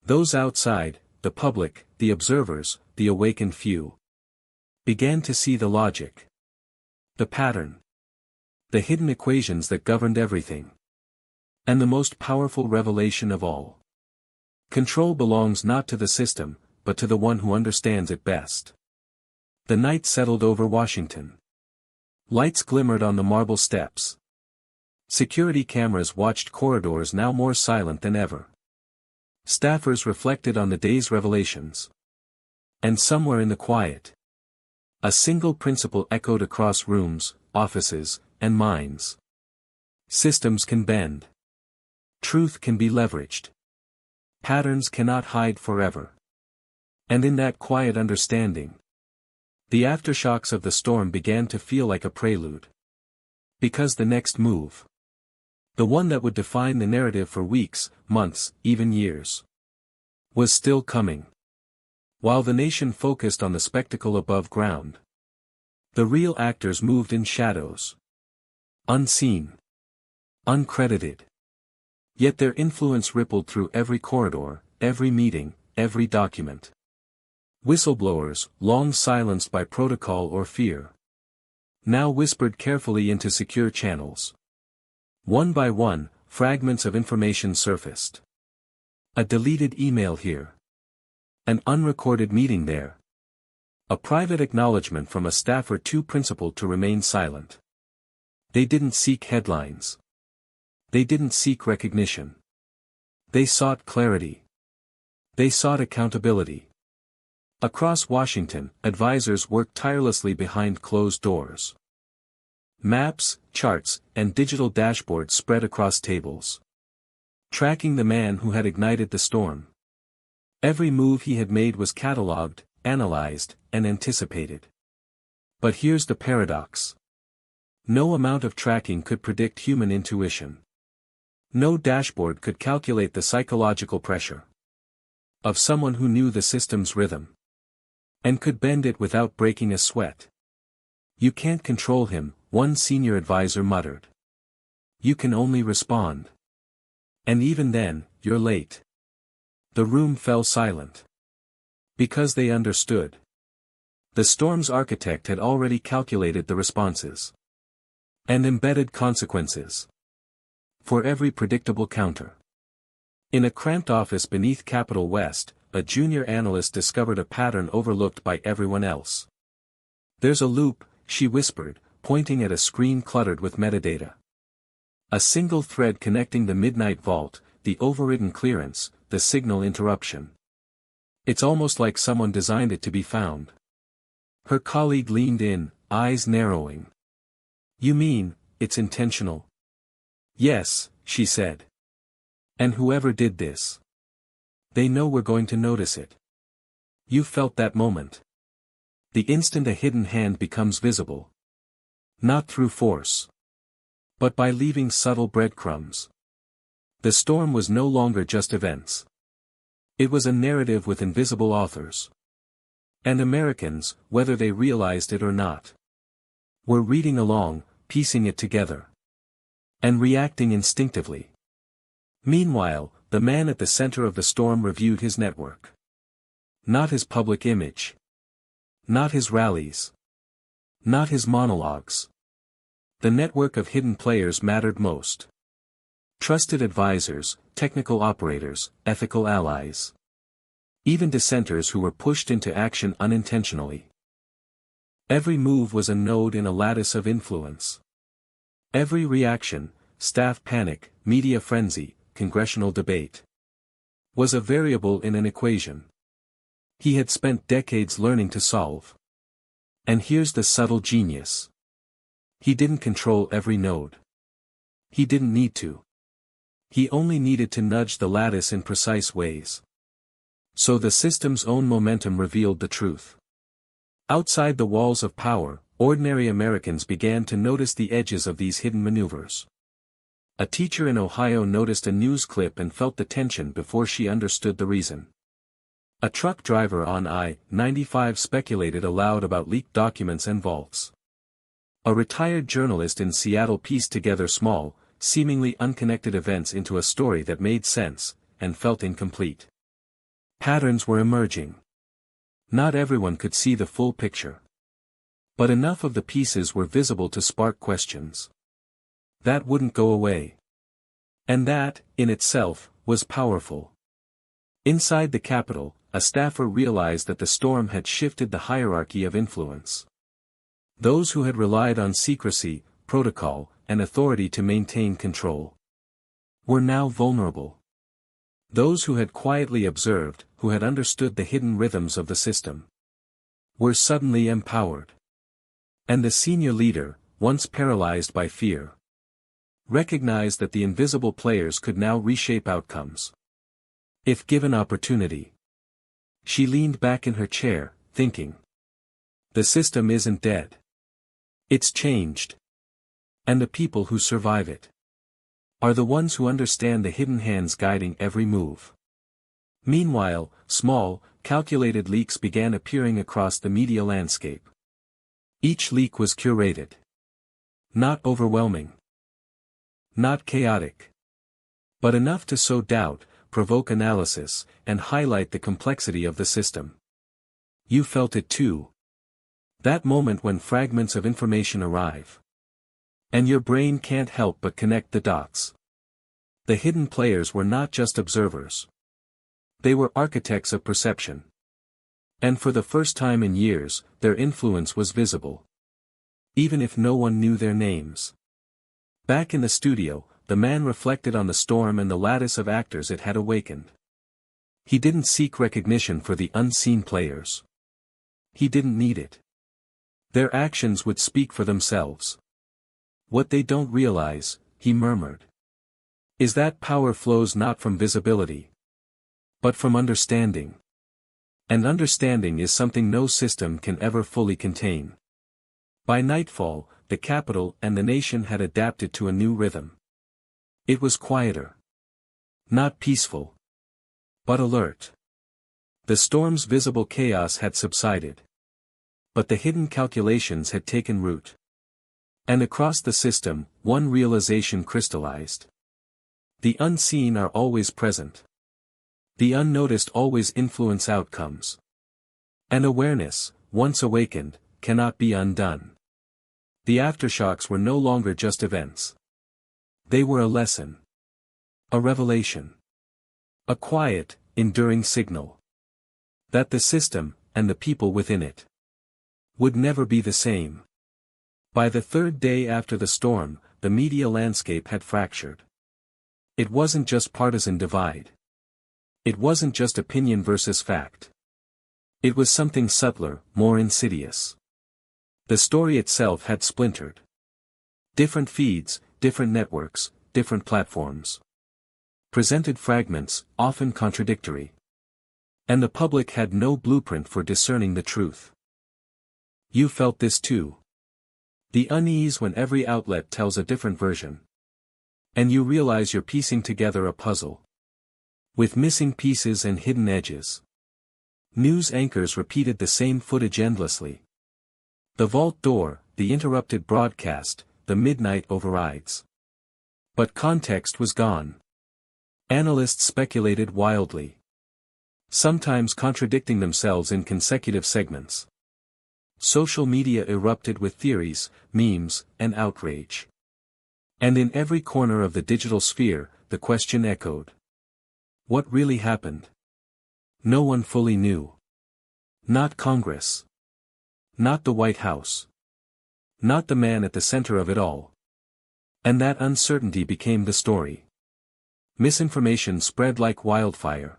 Those outside, the public, the observers, the awakened few, began to see the logic. The pattern. The hidden equations that governed everything. And the most powerful revelation of all. Control belongs not to the system, but to the one who understands it best. The night settled over Washington. Lights glimmered on the marble steps. Security cameras watched corridors now more silent than ever. Staffers reflected on the day's revelations. And somewhere in the quiet, a single principle echoed across rooms, offices, and minds. Systems can bend. Truth can be leveraged. Patterns cannot hide forever. And in that quiet understanding, the aftershocks of the storm began to feel like a prelude. Because the next move, the one that would define the narrative for weeks, months, even years, was still coming. While the nation focused on the spectacle above ground, the real actors moved in shadows. Unseen. Uncredited. Yet their influence rippled through every corridor, every meeting, every document. Whistleblowers, long silenced by protocol or fear, now whispered carefully into secure channels. One by one, fragments of information surfaced. A deleted email here. An unrecorded meeting there. A private acknowledgement from a staffer too principled to remain silent. They didn't seek headlines. They didn't seek recognition. They sought clarity. They sought accountability. Across Washington, advisors worked tirelessly behind closed doors. Maps, charts, and digital dashboards spread across tables. Tracking the man who had ignited the storm. Every move he had made was catalogued, analyzed, and anticipated. But here's the paradox. No amount of tracking could predict human intuition. No dashboard could calculate the psychological pressure of someone who knew the system's rhythm. And could bend it without breaking a sweat. You can't control him, one senior advisor muttered. You can only respond. And even then, you're late. The room fell silent. Because they understood. The storm's architect had already calculated the responses. And embedded consequences. For every predictable counter. In a cramped office beneath Capital West, a junior analyst discovered a pattern overlooked by everyone else. "There's a loop," she whispered, pointing at a screen cluttered with metadata. A single thread connecting the midnight vault, the overridden clearance, the signal interruption. "It's almost like someone designed it to be found." Her colleague leaned in, eyes narrowing. "You mean, it's intentional?" "Yes," she said. "And whoever did this, they know we're going to notice it." You felt that moment. The instant a hidden hand becomes visible. Not through force, but by leaving subtle breadcrumbs. The storm was no longer just events. It was a narrative with invisible authors. And Americans, whether they realized it or not, were reading along, piecing it together, and reacting instinctively. Meanwhile, the man at the center of the storm reviewed his network. Not his public image. Not his rallies. Not his monologues. The network of hidden players mattered most. Trusted advisors, technical operators, ethical allies. Even dissenters who were pushed into action unintentionally. Every move was a node in a lattice of influence. Every reaction, staff panic, media frenzy, congressional debate, was a variable in an equation he had spent decades learning to solve. And here's the subtle genius. He didn't control every node. He didn't need to. He only needed to nudge the lattice in precise ways. So the system's own momentum revealed the truth. Outside the walls of power, ordinary Americans began to notice the edges of these hidden maneuvers. A teacher in Ohio noticed a news clip and felt the tension before she understood the reason. A truck driver on I-95 speculated aloud about leaked documents and vaults. A retired journalist in Seattle pieced together small, seemingly unconnected events into a story that made sense, and felt incomplete. Patterns were emerging. Not everyone could see the full picture. But enough of the pieces were visible to spark questions. That wouldn't go away. And that, in itself, was powerful. Inside the Capitol, a staffer realized that the storm had shifted the hierarchy of influence. Those who had relied on secrecy, protocol, and authority to maintain control were now vulnerable. Those who had quietly observed, who had understood the hidden rhythms of the system, were suddenly empowered. And the senior leader, once paralyzed by fear, recognized that the invisible players could now reshape outcomes, if given opportunity. She leaned back in her chair, thinking. The system isn't dead. It's changed. And the people who survive it are the ones who understand the hidden hands guiding every move. Meanwhile, small, calculated leaks began appearing across the media landscape. Each leak was curated. Not overwhelming. Not chaotic. But enough to sow doubt, provoke analysis, and highlight the complexity of the system. You felt it too. That moment when fragments of information arrive. And your brain can't help but connect the dots. The hidden players were not just observers. They were architects of perception. And for the first time in years, their influence was visible. Even if no one knew their names. Back in the studio, the man reflected on the storm and the lattice of actors it had awakened. He didn't seek recognition for the unseen players. He didn't need it. Their actions would speak for themselves. What they don't realize, he murmured, is that power flows not from visibility, but from understanding. And understanding is something no system can ever fully contain. By nightfall, the Capitol and the nation had adapted to a new rhythm. It was quieter. Not peaceful. But alert. The storm's visible chaos had subsided. But the hidden calculations had taken root. And across the system, one realization crystallized. The unseen are always present. The unnoticed always influence outcomes. And awareness, once awakened, cannot be undone. The aftershocks were no longer just events. They were a lesson. A revelation. A quiet, enduring signal. That the system, and the people within it, would never be the same. By the third day after the storm, the media landscape had fractured. It wasn't just partisan divide. It wasn't just opinion versus fact. It was something subtler, more insidious. The story itself had splintered. Different feeds, different networks, different platforms presented fragments, often contradictory. And the public had no blueprint for discerning the truth. You felt this too. The unease when every outlet tells a different version. And you realize you're piecing together a puzzle. With missing pieces and hidden edges. News anchors repeated the same footage endlessly. The vault door, the interrupted broadcast, the midnight overrides. But context was gone. Analysts speculated wildly. Sometimes contradicting themselves in consecutive segments. Social media erupted with theories, memes, and outrage. And in every corner of the digital sphere, the question echoed. What really happened? No one fully knew. Not Congress. Not the White House. Not the man at the center of it all. And that uncertainty became the story. Misinformation spread like wildfire.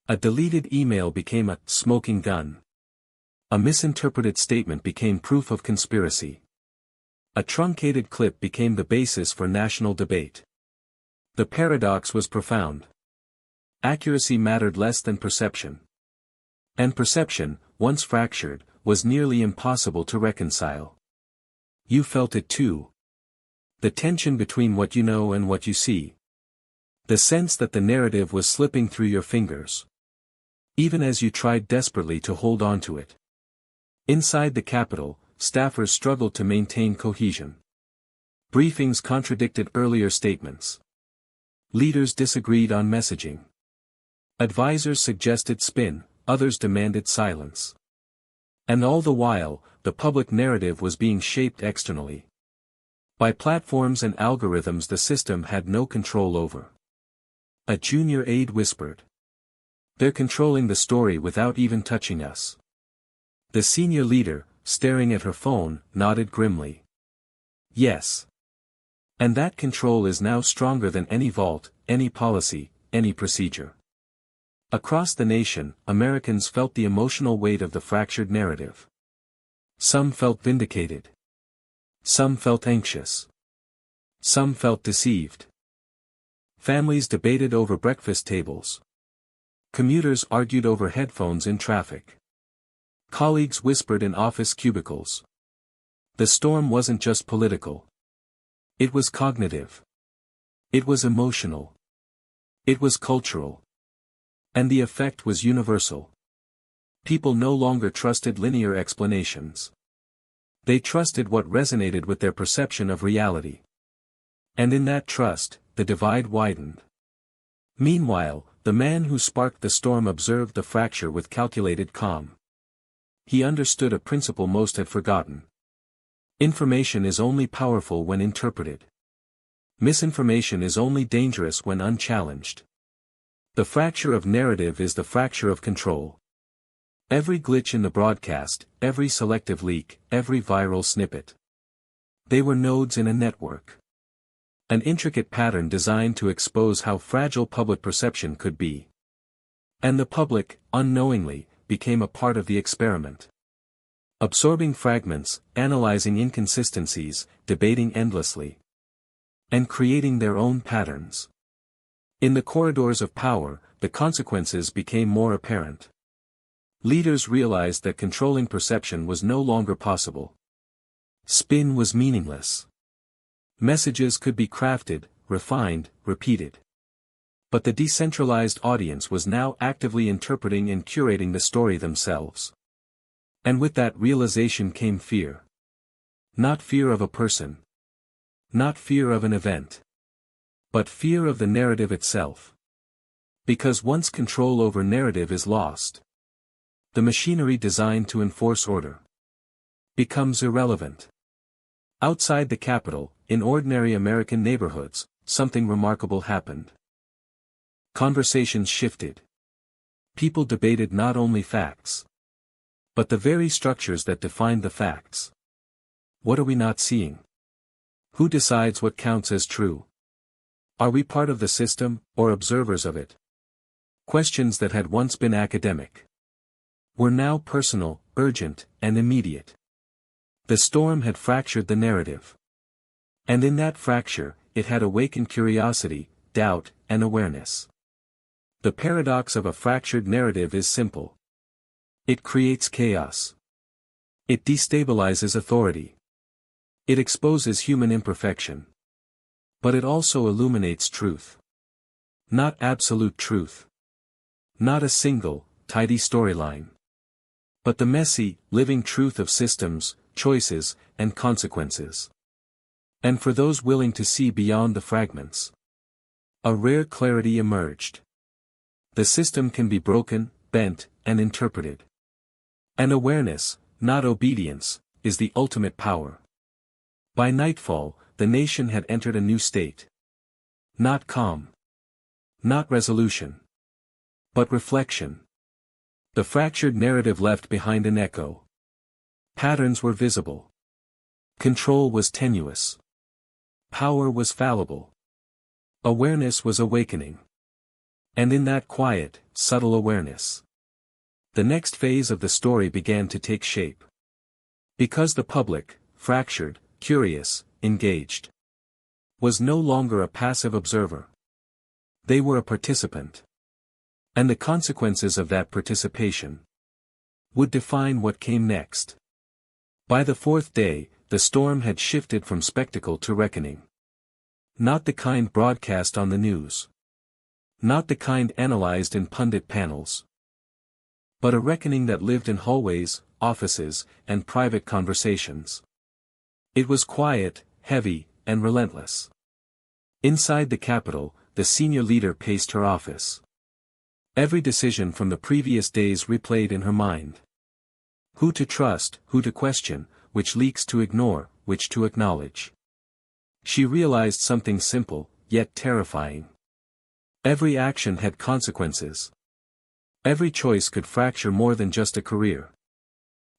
A deleted email became a smoking gun. A misinterpreted statement became proof of conspiracy. A truncated clip became the basis for national debate. The paradox was profound. Accuracy mattered less than perception. And perception, once fractured, was nearly impossible to reconcile. You felt it too. The tension between what you know and what you see. The sense that the narrative was slipping through your fingers. Even as you tried desperately to hold on to it. Inside the Capitol, staffers struggled to maintain cohesion. Briefings contradicted earlier statements. Leaders disagreed on messaging. Advisors suggested spin, others demanded silence. And all the while, the public narrative was being shaped externally. By platforms and algorithms the system had no control over. A junior aide whispered. They're controlling the story without even touching us. The senior leader, staring at her phone, nodded grimly. Yes. And that control is now stronger than any vault, any policy, any procedure. Across the nation, Americans felt the emotional weight of the fractured narrative. Some felt vindicated. Some felt anxious. Some felt deceived. Families debated over breakfast tables. Commuters argued over headphones in traffic. Colleagues whispered in office cubicles. The storm wasn't just political. It was cognitive. It was emotional. It was cultural. And the effect was universal. People no longer trusted linear explanations. They trusted what resonated with their perception of reality. And in that trust, the divide widened. Meanwhile, the man who sparked the storm observed the fracture with calculated calm. He understood a principle most had forgotten. Information is only powerful when interpreted. Misinformation is only dangerous when unchallenged. The fracture of narrative is the fracture of control. Every glitch in the broadcast, every selective leak, every viral snippet. They were nodes in a network. An intricate pattern designed to expose how fragile public perception could be. And the public, unknowingly, became a part of the experiment. Absorbing fragments, analyzing inconsistencies, debating endlessly. And creating their own patterns. In the corridors of power, the consequences became more apparent. Leaders realized that controlling perception was no longer possible. Spin was meaningless. Messages could be crafted, refined, repeated. But the decentralized audience was now actively interpreting and curating the story themselves. And with that realization came fear. Not fear of a person. Not fear of an event. But fear of the narrative itself. Because once control over narrative is lost, the machinery designed to enforce order becomes irrelevant. Outside the capital, in ordinary American neighborhoods, something remarkable happened. Conversations shifted. People debated not only facts, but the very structures that defined the facts. What are we not seeing? Who decides what counts as true? Are we part of the system, or observers of it? Questions that had once been academic were now personal, urgent, and immediate. The storm had fractured the narrative. And in that fracture, it had awakened curiosity, doubt, and awareness. The paradox of a fractured narrative is simple. It creates chaos. It destabilizes authority. It exposes human imperfection. But it also illuminates truth. Not absolute truth. Not a single, tidy storyline. But the messy, living truth of systems, choices, and consequences. And for those willing to see beyond the fragments, a rare clarity emerged. The system can be broken, bent, and interpreted. And awareness, not obedience, is the ultimate power. By nightfall, the nation had entered a new state. Not calm. Not resolution. But reflection. The fractured narrative left behind an echo. Patterns were visible. Control was tenuous. Power was fallible. Awareness was awakening. And in that quiet, subtle awareness, the next phase of the story began to take shape. Because the public, fractured, curious, engaged, was no longer a passive observer. They were a participant. And the consequences of that participation would define what came next. By the fourth day, the storm had shifted from spectacle to reckoning. Not the kind broadcast on the news. Not the kind analyzed in pundit panels. But a reckoning that lived in hallways, offices, and private conversations. It was quiet, heavy, and relentless. Inside the Capitol, the senior leader paced her office. Every decision from the previous days replayed in her mind. Who to trust, who to question, which leaks to ignore, which to acknowledge. She realized something simple, yet terrifying. Every action had consequences. Every choice could fracture more than just a career.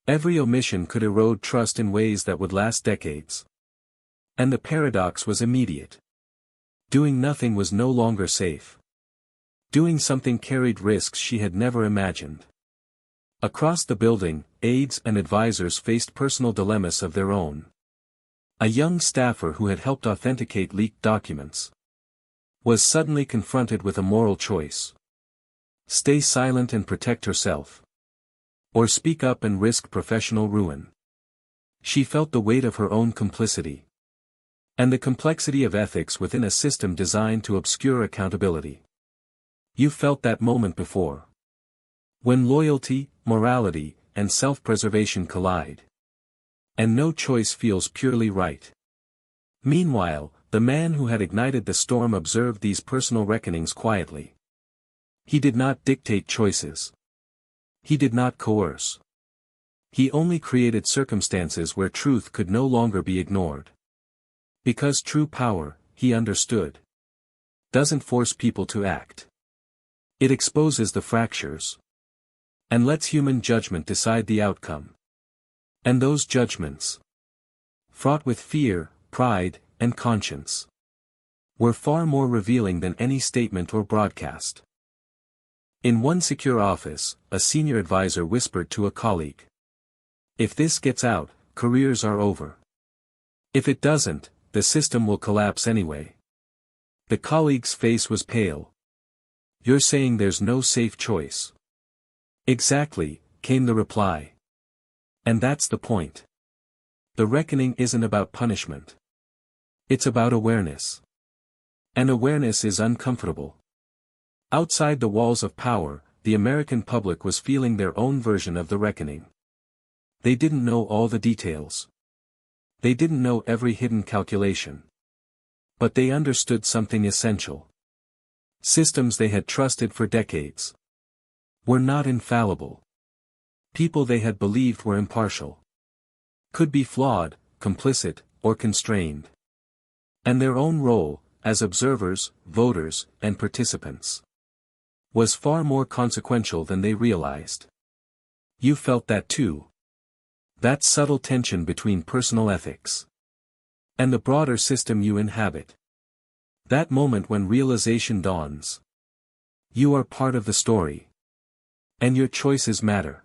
Every omission could erode trust in ways that would last decades. And the paradox was immediate. Doing nothing was no longer safe. Doing something carried risks she had never imagined. Across the building, aides and advisors faced personal dilemmas of their own. A young staffer who had helped authenticate leaked documents was suddenly confronted with a moral choice. Stay silent and protect herself. Or speak up and risk professional ruin. She felt the weight of her own complicity. And the complexity of ethics within a system designed to obscure accountability. You felt that moment before. When loyalty, morality, and self-preservation collide. And no choice feels purely right. Meanwhile, the man who had ignited the storm observed these personal reckonings quietly. He did not dictate choices. He did not coerce. He only created circumstances where truth could no longer be ignored. Because true power, he understood, doesn't force people to act. It exposes the fractures. And lets human judgment decide the outcome. And those judgments, fraught with fear, pride, and conscience, were far more revealing than any statement or broadcast. In one secure office, a senior advisor whispered to a colleague. If this gets out, careers are over. If it doesn't, the system will collapse anyway. The colleague's face was pale. You're saying there's no safe choice. Exactly, came the reply. And that's the point. The reckoning isn't about punishment. It's about awareness. And awareness is uncomfortable. Outside the walls of power, the American public was feeling their own version of the reckoning. They didn't know all the details. They didn't know every hidden calculation. But they understood something essential. Systems they had trusted for decades were not infallible. People they had believed were impartial could be flawed, complicit, or constrained. And their own role, as observers, voters, and participants, was far more consequential than they realized. You felt that too. That subtle tension between personal ethics and the broader system you inhabit. That moment when realization dawns. You are part of the story. And your choices matter.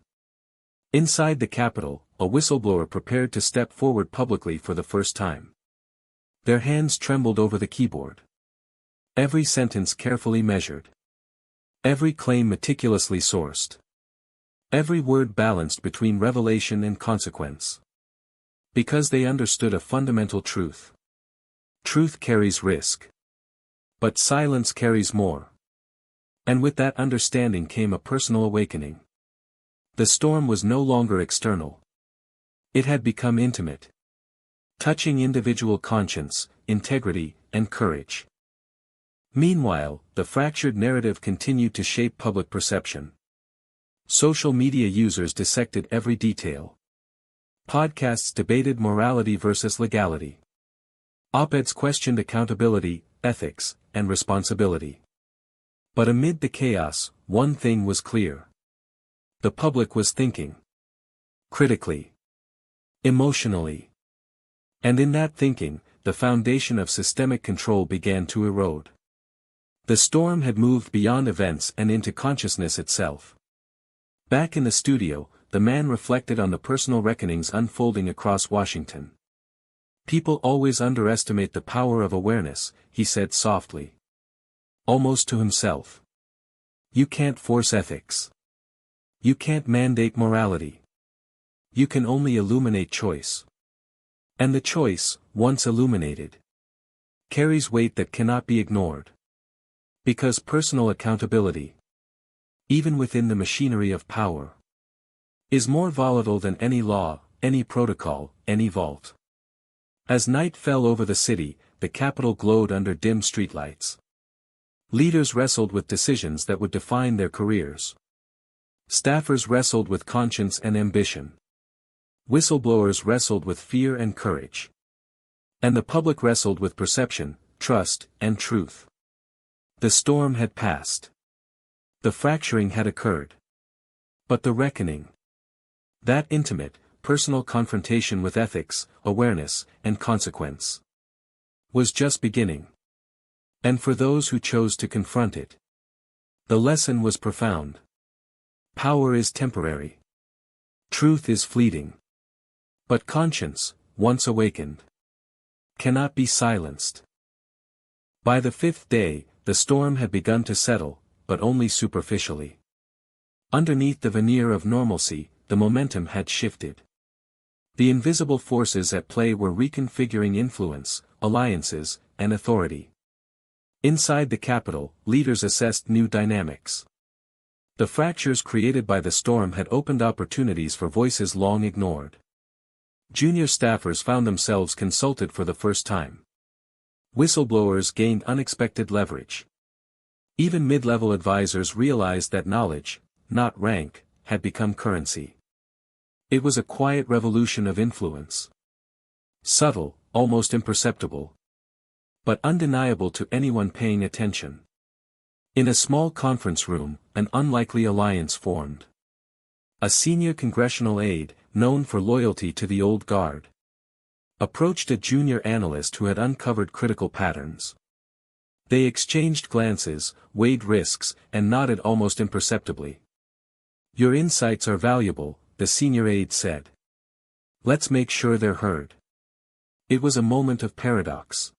Inside the Capitol, a whistleblower prepared to step forward publicly for the first time. Their hands trembled over the keyboard. Every sentence carefully measured. Every claim meticulously sourced. Every word balanced between revelation and consequence. Because they understood a fundamental truth. Truth carries risk. But silence carries more. And with that understanding came a personal awakening. The storm was no longer external. It had become intimate. Touching individual conscience, integrity, and courage. Meanwhile, the fractured narrative continued to shape public perception. Social media users dissected every detail. Podcasts debated morality versus legality. Op-eds questioned accountability, ethics, and responsibility. But amid the chaos, one thing was clear. The public was thinking. Critically. Emotionally. And in that thinking, the foundation of systemic control began to erode. The storm had moved beyond events and into consciousness itself. Back in the studio, the man reflected on the personal reckonings unfolding across Washington. People always underestimate the power of awareness, he said softly. Almost to himself. You can't force ethics. You can't mandate morality. You can only illuminate choice. And the choice, once illuminated, carries weight that cannot be ignored. Because personal accountability, even within the machinery of power, is more volatile than any law, any protocol, any vault. As night fell over the city, the Capitol glowed under dim streetlights. Leaders wrestled with decisions that would define their careers. Staffers wrestled with conscience and ambition. Whistleblowers wrestled with fear and courage. And the public wrestled with perception, trust, and truth. The storm had passed. The fracturing had occurred. But the reckoning, that intimate, personal confrontation with ethics, awareness, and consequence, was just beginning. And for those who chose to confront it, the lesson was profound. Power is temporary. Truth is fleeting. But conscience, once awakened, cannot be silenced. By the fifth day, the storm had begun to settle, but only superficially. Underneath the veneer of normalcy, the momentum had shifted. The invisible forces at play were reconfiguring influence, alliances, and authority. Inside the Capitol, leaders assessed new dynamics. The fractures created by the storm had opened opportunities for voices long ignored. Junior staffers found themselves consulted for the first time. Whistleblowers gained unexpected leverage. Even mid-level advisors realized that knowledge, not rank, had become currency. It was a quiet revolution of influence. Subtle, almost imperceptible. But undeniable to anyone paying attention. In a small conference room, an unlikely alliance formed. A senior congressional aide, known for loyalty to the old guard, approached a junior analyst who had uncovered critical patterns. They exchanged glances, weighed risks, and nodded almost imperceptibly. Your insights are valuable, the senior aide said. Let's make sure they're heard. It was a moment of paradox.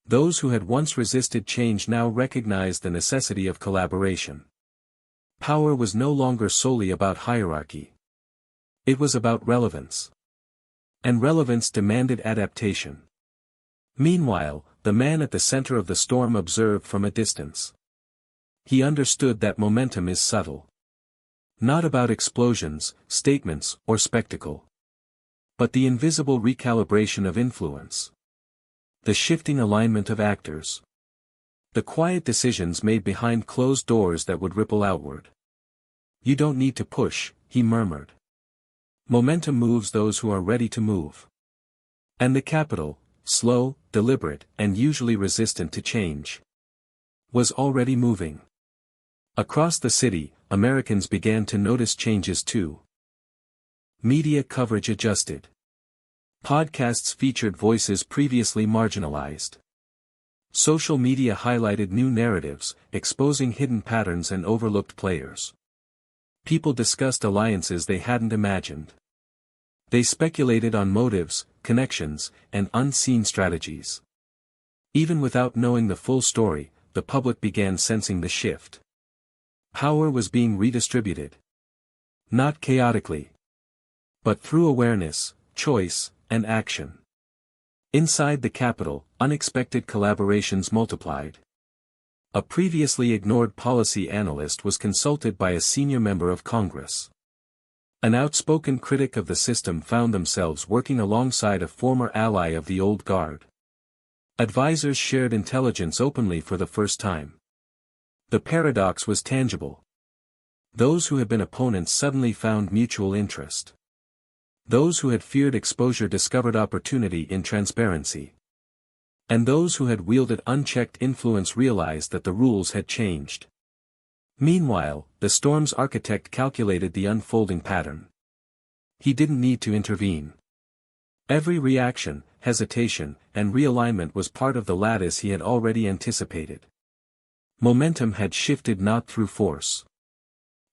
Those who had once resisted change now recognized the necessity of collaboration. Power was no longer solely about hierarchy. It was about relevance. And relevance demanded adaptation. Meanwhile, the man at the center of the storm observed from a distance. He understood that momentum is subtle. Not about explosions, statements, or spectacle. But the invisible recalibration of influence. The shifting alignment of actors. The quiet decisions made behind closed doors that would ripple outward. You don't need to push, he murmured. Momentum moves those who are ready to move. And the capital, slow, deliberate, and usually resistant to change, was already moving. Across the city, Americans began to notice changes too. Media coverage adjusted. Podcasts featured voices previously marginalized. Social media highlighted new narratives, exposing hidden patterns and overlooked players. People discussed alliances they hadn't imagined. They speculated on motives, connections, and unseen strategies. Even without knowing the full story, the public began sensing the shift. Power was being redistributed. Not chaotically, but through awareness, choice, and action. Inside the Capitol, unexpected collaborations multiplied. A previously ignored policy analyst was consulted by a senior member of Congress. An outspoken critic of the system found themselves working alongside a former ally of the old guard. Advisors shared intelligence openly for the first time. The paradox was tangible. Those who had been opponents suddenly found mutual interest. Those who had feared exposure discovered opportunity in transparency. And those who had wielded unchecked influence realized that the rules had changed. Meanwhile, the storm's architect calculated the unfolding pattern. He didn't need to intervene. Every reaction, hesitation, and realignment was part of the lattice he had already anticipated. Momentum had shifted not through force,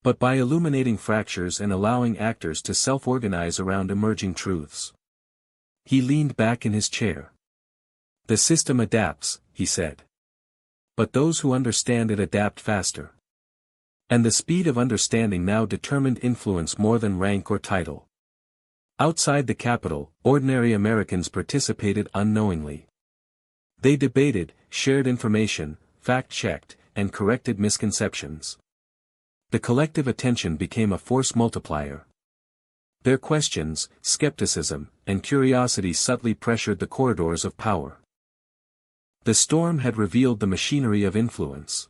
but by illuminating fractures and allowing actors to self-organize around emerging truths. He leaned back in his chair. The system adapts, he said. But those who understand it adapt faster. And the speed of understanding now determined influence more than rank or title. Outside the Capitol, ordinary Americans participated unknowingly. They debated, shared information, fact-checked, and corrected misconceptions. The collective attention became a force multiplier. Their questions, skepticism, and curiosity subtly pressured the corridors of power. The storm had revealed the machinery of influence.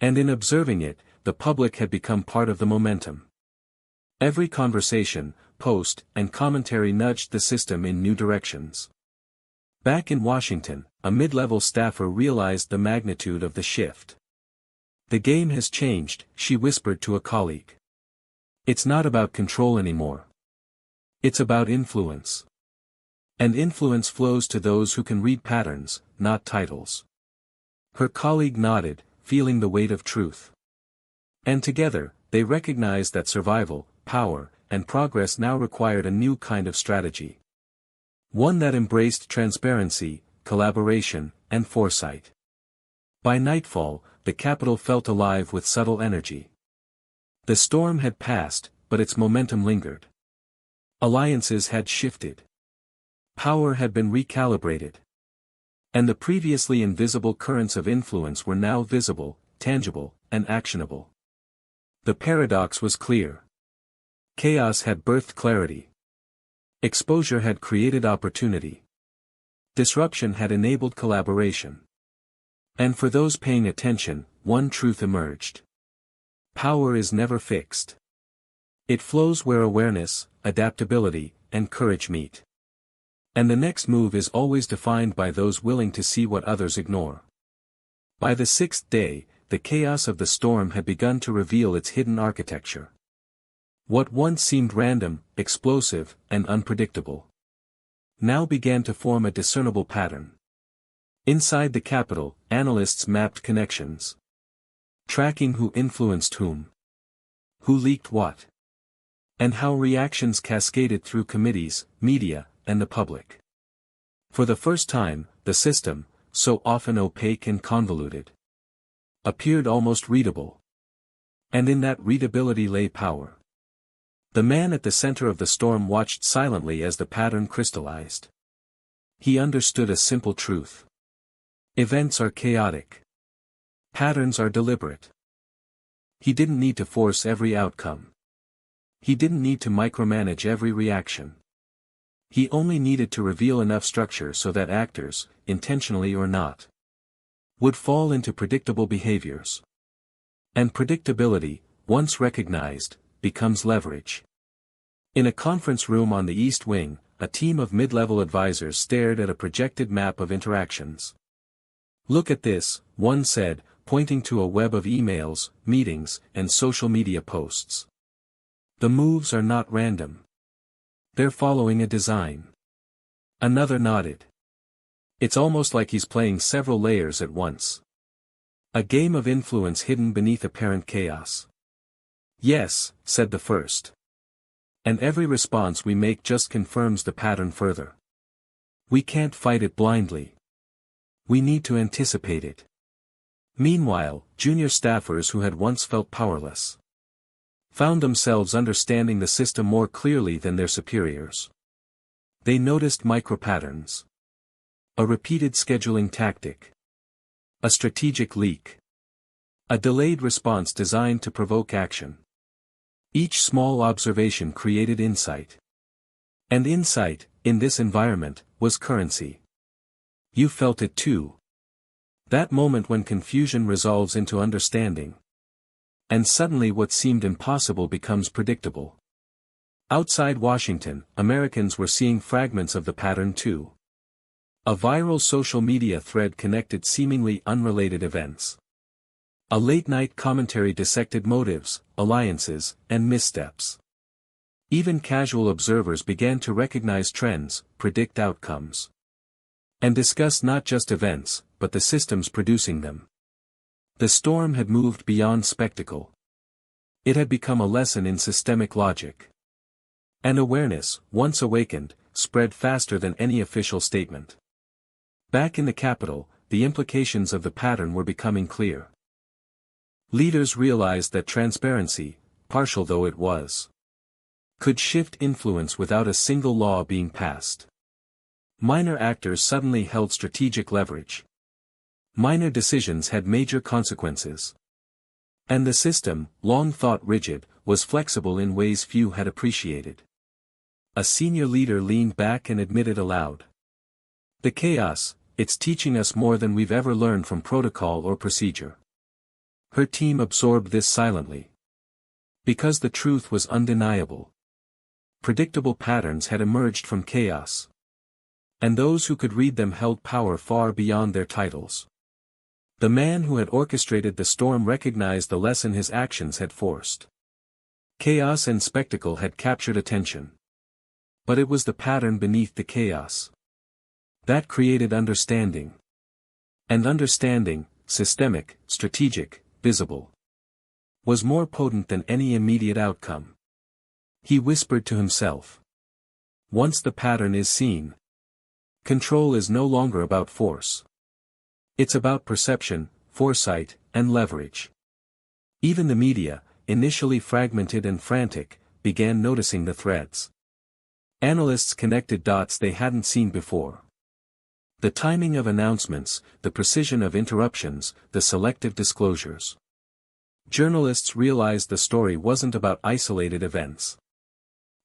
And in observing it, the public had become part of the momentum. Every conversation, post, and commentary nudged the system in new directions. Back in Washington, a mid-level staffer realized the magnitude of the shift. "The game has changed," she whispered to a colleague. "It's not about control anymore. It's about influence. And influence flows to those who can read patterns, not titles." Her colleague nodded, feeling the weight of truth. And together, they recognized that survival, power, and progress now required a new kind of strategy. One that embraced transparency, collaboration, and foresight. By nightfall, the Capitol felt alive with subtle energy. The storm had passed, but its momentum lingered. Alliances had shifted. Power had been recalibrated. And the previously invisible currents of influence were now visible, tangible, and actionable. The paradox was clear. Chaos had birthed clarity. Exposure had created opportunity. Disruption had enabled collaboration. And for those paying attention, one truth emerged. Power is never fixed. It flows where awareness, adaptability, and courage meet. And the next move is always defined by those willing to see what others ignore. By the sixth day, the chaos of the storm had begun to reveal its hidden architecture. What once seemed random, explosive, and unpredictable, now began to form a discernible pattern. Inside the Capitol, analysts mapped connections. Tracking who influenced whom. Who leaked what. And how reactions cascaded through committees, media, and the public. For the first time, the system, so often opaque and convoluted, appeared almost readable. And in that readability lay power. The man at the center of the storm watched silently as the pattern crystallized. He understood a simple truth. Events are chaotic. Patterns are deliberate. He didn't need to force every outcome. He didn't need to micromanage every reaction. He only needed to reveal enough structure so that actors, intentionally or not, would fall into predictable behaviors. And predictability, once recognized, becomes leverage. In a conference room on the East Wing, a team of mid-level advisors stared at a projected map of interactions. "Look at this," one said, pointing to a web of emails, meetings, and social media posts. "The moves are not random. They're following a design." Another nodded. "It's almost like he's playing several layers at once. A game of influence hidden beneath apparent chaos." "Yes," said the first. "And every response we make just confirms the pattern further. We can't fight it blindly. We need to anticipate it." Meanwhile, junior staffers who had once felt powerless found themselves understanding the system more clearly than their superiors. They noticed micro-patterns. A repeated scheduling tactic. A strategic leak. A delayed response designed to provoke action. Each small observation created insight. And insight, in this environment, was currency. You felt it too. That moment when confusion resolves into understanding. And suddenly what seemed impossible becomes predictable. Outside Washington, Americans were seeing fragments of the pattern too. A viral social media thread connected seemingly unrelated events. A late-night commentary dissected motives, alliances, and missteps. Even casual observers began to recognize trends, predict outcomes, and discuss not just events, but the systems producing them. The storm had moved beyond spectacle. It had become a lesson in systemic logic. And awareness, once awakened, spread faster than any official statement. Back in the Capitol, the implications of the pattern were becoming clear. Leaders realized that transparency, partial though it was, could shift influence without a single law being passed. Minor actors suddenly held strategic leverage. Minor decisions had major consequences. And the system, long thought rigid, was flexible in ways few had appreciated. A senior leader leaned back and admitted aloud. "The chaos, it's teaching us more than we've ever learned from protocol or procedure." Her team absorbed this silently. Because the truth was undeniable. Predictable patterns had emerged from chaos. And those who could read them held power far beyond their titles. The man who had orchestrated the storm recognized the lesson his actions had forced. Chaos and spectacle had captured attention. But it was the pattern beneath the chaos that created understanding. And understanding, systemic, strategic, visible, was more potent than any immediate outcome. He whispered to himself. Once the pattern is seen, control is no longer about force. It's about perception, foresight, and leverage. Even the media, initially fragmented and frantic, began noticing the threads. Analysts connected dots they hadn't seen before. The timing of announcements, the precision of interruptions, the selective disclosures. Journalists realized the story wasn't about isolated events.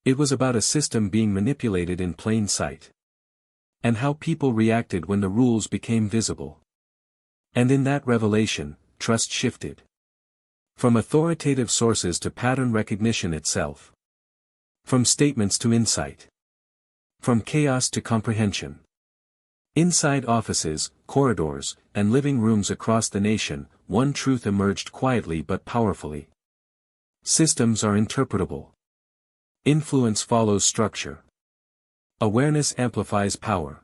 It was about a system being manipulated in plain sight. And how people reacted when the rules became visible. And in that revelation, trust shifted. From authoritative sources to pattern recognition itself. From statements to insight. From chaos to comprehension. Inside offices, corridors, and living rooms across the nation, one truth emerged quietly but powerfully. Systems are interpretable. Influence follows structure. Awareness amplifies power.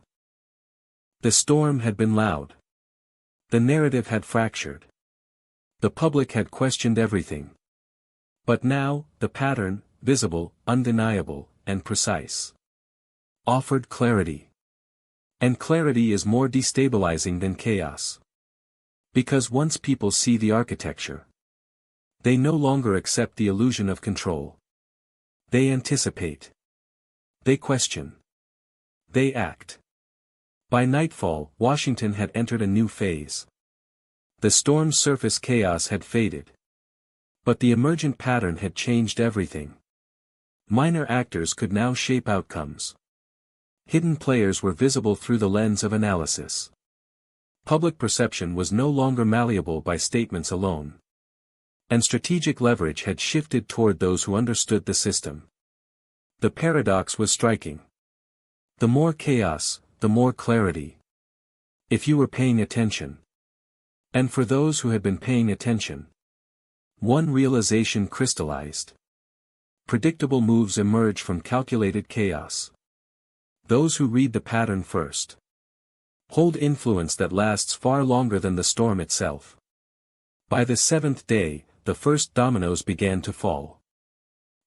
The storm had been loud. The narrative had fractured. The public had questioned everything. But now, the pattern, visible, undeniable, and precise, offered clarity. And clarity is more destabilizing than chaos. Because once people see the architecture, they no longer accept the illusion of control. They anticipate. They question. They act. By nightfall, Washington had entered a new phase. The storm's surface chaos had faded. But the emergent pattern had changed everything. Minor actors could now shape outcomes. Hidden players were visible through the lens of analysis. Public perception was no longer malleable by statements alone. And strategic leverage had shifted toward those who understood the system. The paradox was striking. The more chaos, the more clarity. If you were paying attention. And for those who had been paying attention, one realization crystallized. Predictable moves emerge from calculated chaos. Those who read the pattern first hold influence that lasts far longer than the storm itself. By the seventh day, the first dominoes began to fall.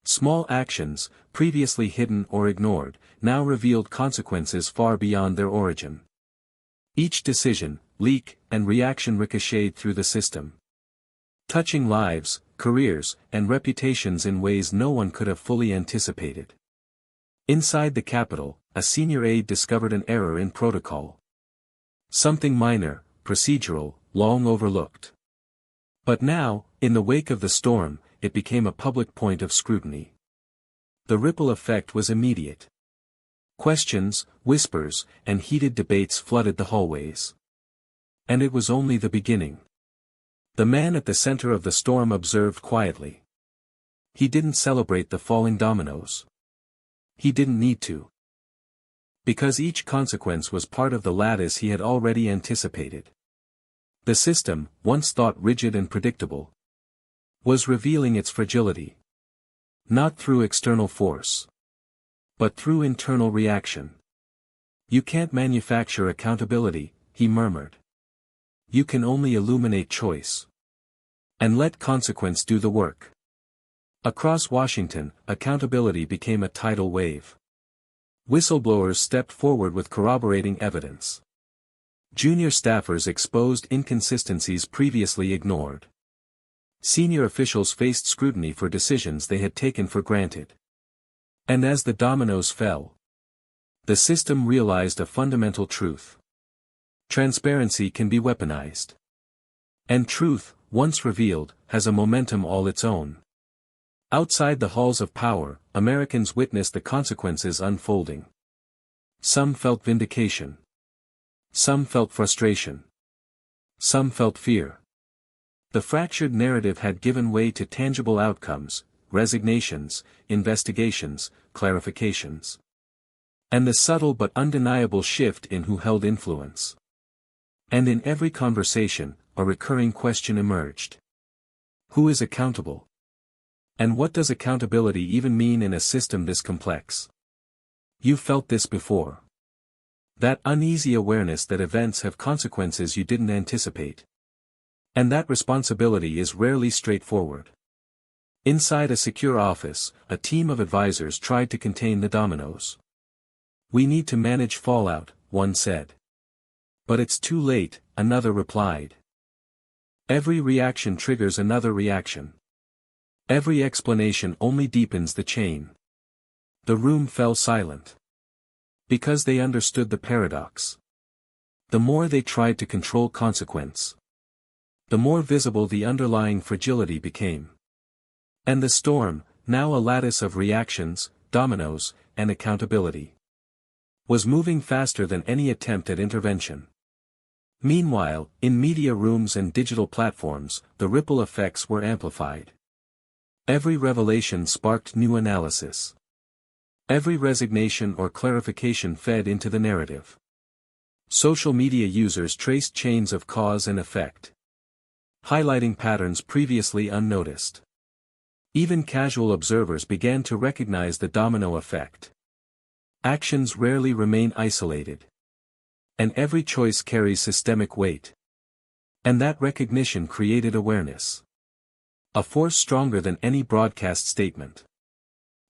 Small actions, previously hidden or ignored, now revealed consequences far beyond their origin. Each decision, leak, and reaction ricocheted through the system, touching lives, careers, and reputations in ways no one could have fully anticipated. Inside the Capitol, a senior aide discovered an error in protocol. Something minor, procedural, long overlooked. But now, in the wake of the storm, it became a public point of scrutiny. The ripple effect was immediate. Questions, whispers, and heated debates flooded the hallways. And it was only the beginning. The man at the center of the storm observed quietly. He didn't celebrate the falling dominoes. He didn't need to. Because each consequence was part of the lattice he had already anticipated. The system, once thought rigid and predictable, was revealing its fragility. Not through external force, but through internal reaction. You can't manufacture accountability, he murmured. You can only illuminate choice. And let consequence do the work. Across Washington, accountability became a tidal wave. Whistleblowers stepped forward with corroborating evidence. Junior staffers exposed inconsistencies previously ignored. Senior officials faced scrutiny for decisions they had taken for granted. And as the dominoes fell, the system realized a fundamental truth. Transparency can be weaponized. And truth, once revealed, has a momentum all its own. Outside the halls of power, Americans witnessed the consequences unfolding. Some felt vindication. Some felt frustration. Some felt fear. The fractured narrative had given way to tangible outcomes, resignations, investigations, clarifications. And the subtle but undeniable shift in who held influence. And in every conversation, a recurring question emerged. Who is accountable? And what does accountability even mean in a system this complex? You felt this before. That uneasy awareness that events have consequences you didn't anticipate. And that responsibility is rarely straightforward. Inside a secure office, a team of advisors tried to contain the dominoes. We need to manage fallout, one said. But it's too late, another replied. Every reaction triggers another reaction. Every explanation only deepens the chain. The room fell silent. Because they understood the paradox. The more they tried to control consequence, the more visible the underlying fragility became. And the storm, now a lattice of reactions, dominoes, and accountability, was moving faster than any attempt at intervention. Meanwhile, in media rooms and digital platforms, the ripple effects were amplified. Every revelation sparked new analysis. Every resignation or clarification fed into the narrative. Social media users traced chains of cause and effect, highlighting patterns previously unnoticed. Even casual observers began to recognize the domino effect. Actions rarely remain isolated. And every choice carries systemic weight. And that recognition created awareness. A force stronger than any broadcast statement.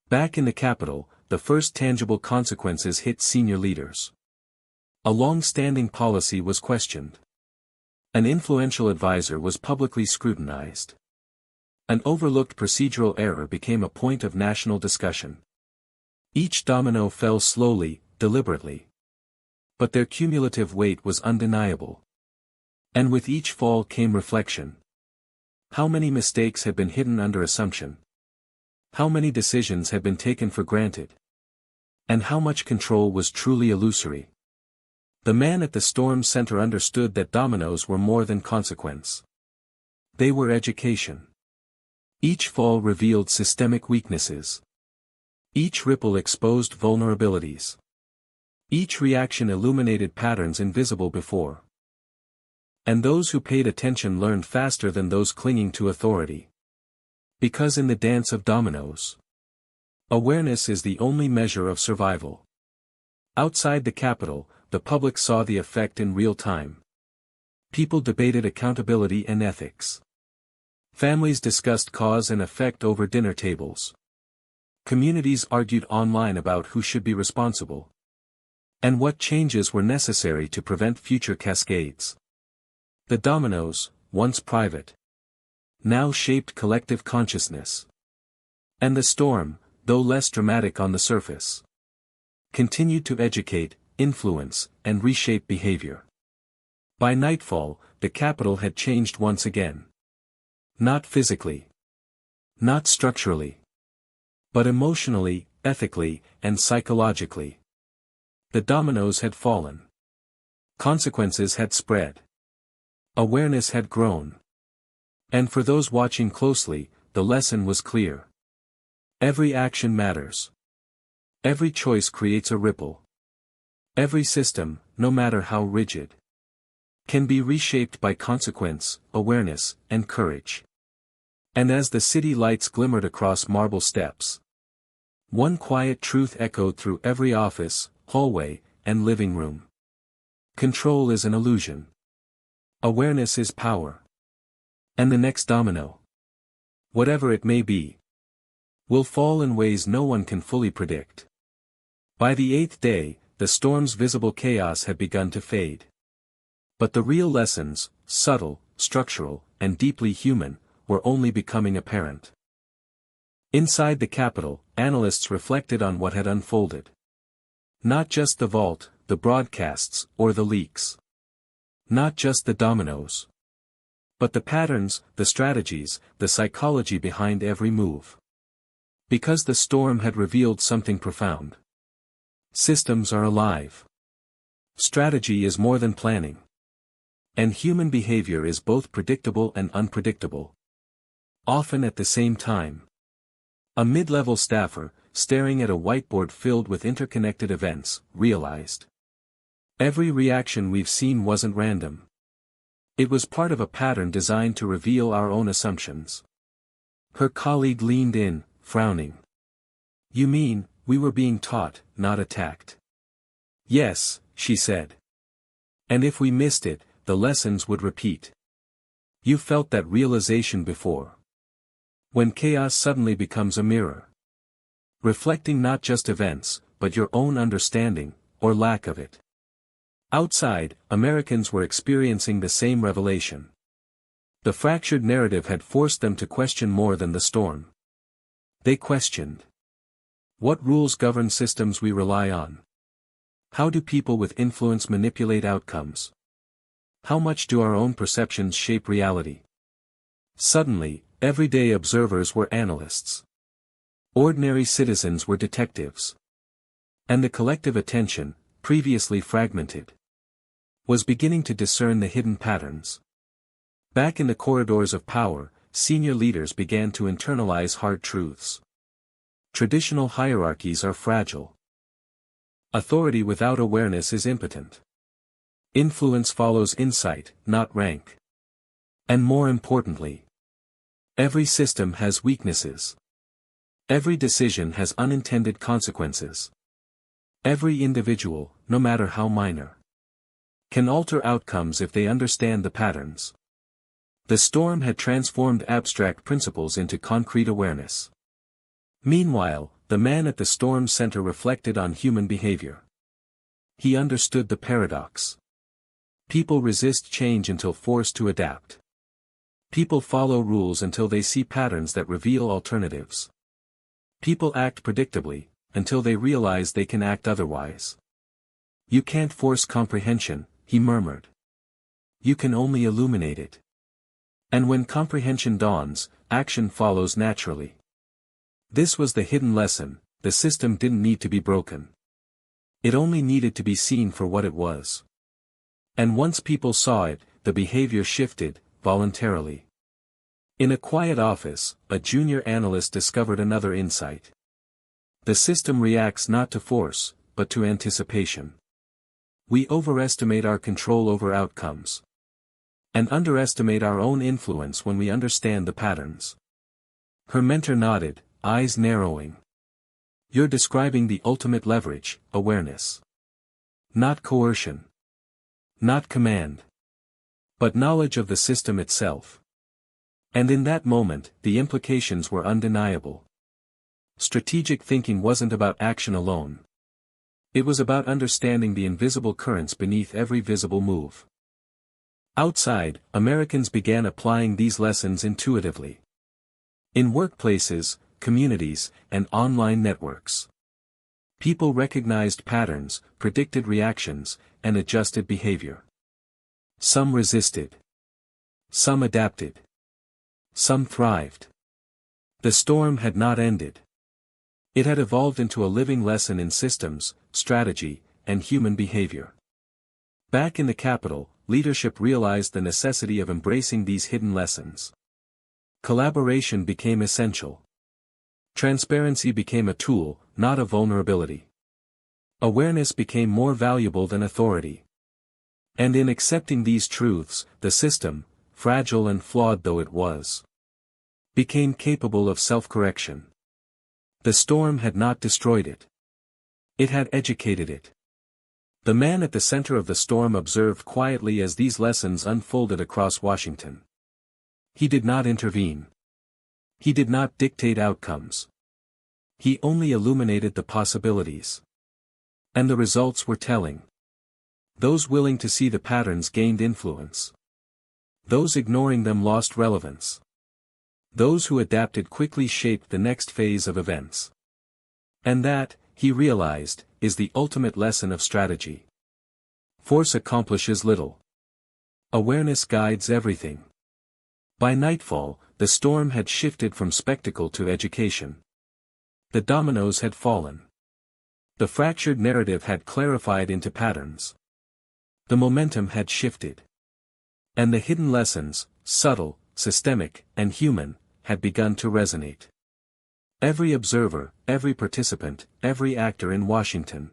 Back in the Capitol, the first tangible consequences hit senior leaders. A long-standing policy was questioned. An influential advisor was publicly scrutinized. An overlooked procedural error became a point of national discussion. Each domino fell slowly, deliberately. But their cumulative weight was undeniable. And with each fall came reflection. How many mistakes had been hidden under assumption? How many decisions had been taken for granted? And how much control was truly illusory? The man at the storm center understood that dominoes were more than consequence. They were education. Each fall revealed systemic weaknesses. Each ripple exposed vulnerabilities. Each reaction illuminated patterns invisible before. And those who paid attention learned faster than those clinging to authority. Because in the dance of dominoes, awareness is the only measure of survival. Outside the Capitol, the public saw the effect in real time. People debated accountability and ethics. Families discussed cause and effect over dinner tables. Communities argued online about who should be responsible, and what changes were necessary to prevent future cascades. The dominoes, once private, now shaped collective consciousness. And the storm, though less dramatic on the surface, continued to educate, influence, and reshape behavior. By nightfall, the Capitol had changed once again. Not physically, not structurally, but emotionally, ethically, and psychologically. The dominoes had fallen. Consequences had spread. Awareness had grown. And for those watching closely, the lesson was clear. Every action matters. Every choice creates a ripple. Every system, no matter how rigid, can be reshaped by consequence, awareness, and courage. And as the city lights glimmered across marble steps, one quiet truth echoed through every office, hallway, and living room. Control is an illusion. Awareness is power. And the next domino, whatever it may be, will fall in ways no one can fully predict. By the 8th day, the storm's visible chaos had begun to fade. But the real lessons, subtle, structural, and deeply human, were only becoming apparent. Inside the Capitol, analysts reflected on what had unfolded. Not just the vault, the broadcasts, or the leaks. Not just the dominoes, but the patterns, the strategies, the psychology behind every move. Because the storm had revealed something profound. Systems are alive. Strategy is more than planning. And human behavior is both predictable and unpredictable. Often at the same time. A mid-level staffer, staring at a whiteboard filled with interconnected events, realized. Every reaction we've seen wasn't random. It was part of a pattern designed to reveal our own assumptions. Her colleague leaned in, frowning. You mean, we were being taught, not attacked? Yes, she said. And if we missed it, the lessons would repeat. You felt that realization before. When chaos suddenly becomes a mirror. Reflecting not just events, but your own understanding, or lack of it. Outside, Americans were experiencing the same revelation. The fractured narrative had forced them to question more than the storm. They questioned. What rules govern systems we rely on? How do people with influence manipulate outcomes? How much do our own perceptions shape reality? Suddenly, everyday observers were analysts. Ordinary citizens were detectives. And the collective attention, previously fragmented, was beginning to discern the hidden patterns. Back in the corridors of power, senior leaders began to internalize hard truths. Traditional hierarchies are fragile. Authority without awareness is impotent. Influence follows insight, not rank. And more importantly, every system has weaknesses. Every decision has unintended consequences. Every individual, no matter how minor, can alter outcomes if they understand the patterns. The storm had transformed abstract principles into concrete awareness. Meanwhile, the man at the storm center reflected on human behavior. He understood the paradox. People resist change until forced to adapt. People follow rules until they see patterns that reveal alternatives. People act predictably, until they realize they can act otherwise. You can't force comprehension, he murmured. You can only illuminate it. And when comprehension dawns, action follows naturally. This was the hidden lesson: the system didn't need to be broken. It only needed to be seen for what it was. And once people saw it, the behavior shifted, voluntarily. In a quiet office, a junior analyst discovered another insight. The system reacts not to force, but to anticipation. We overestimate our control over outcomes. And underestimate our own influence when we understand the patterns. Her mentor nodded, eyes narrowing. You're describing the ultimate leverage, awareness. Not coercion. Not command. But knowledge of the system itself. And in that moment, the implications were undeniable. Strategic thinking wasn't about action alone. It was about understanding the invisible currents beneath every visible move. Outside, Americans began applying these lessons intuitively. In workplaces, communities, and online networks. People recognized patterns, predicted reactions, and adjusted behavior. Some resisted. Some adapted. Some thrived. The storm had not ended. It had evolved into a living lesson in systems, strategy, and human behavior. Back in the capital, leadership realized the necessity of embracing these hidden lessons. Collaboration became essential. Transparency became a tool, not a vulnerability. Awareness became more valuable than authority. And in accepting these truths, the system, fragile and flawed though it was, became capable of self-correction. The storm had not destroyed it. It had educated it. The man at the center of the storm observed quietly as these lessons unfolded across Washington. He did not intervene. He did not dictate outcomes. He only illuminated the possibilities. And the results were telling. Those willing to see the patterns gained influence. Those ignoring them lost relevance. Those who adapted quickly shaped the next phase of events. And that, he realized, is the ultimate lesson of strategy. Force accomplishes little. Awareness guides everything. By nightfall, the storm had shifted from spectacle to education. The dominoes had fallen. The fractured narrative had clarified into patterns. The momentum had shifted. And the hidden lessons, subtle, systemic, and human, had begun to resonate. Every observer, every participant, every actor in Washington,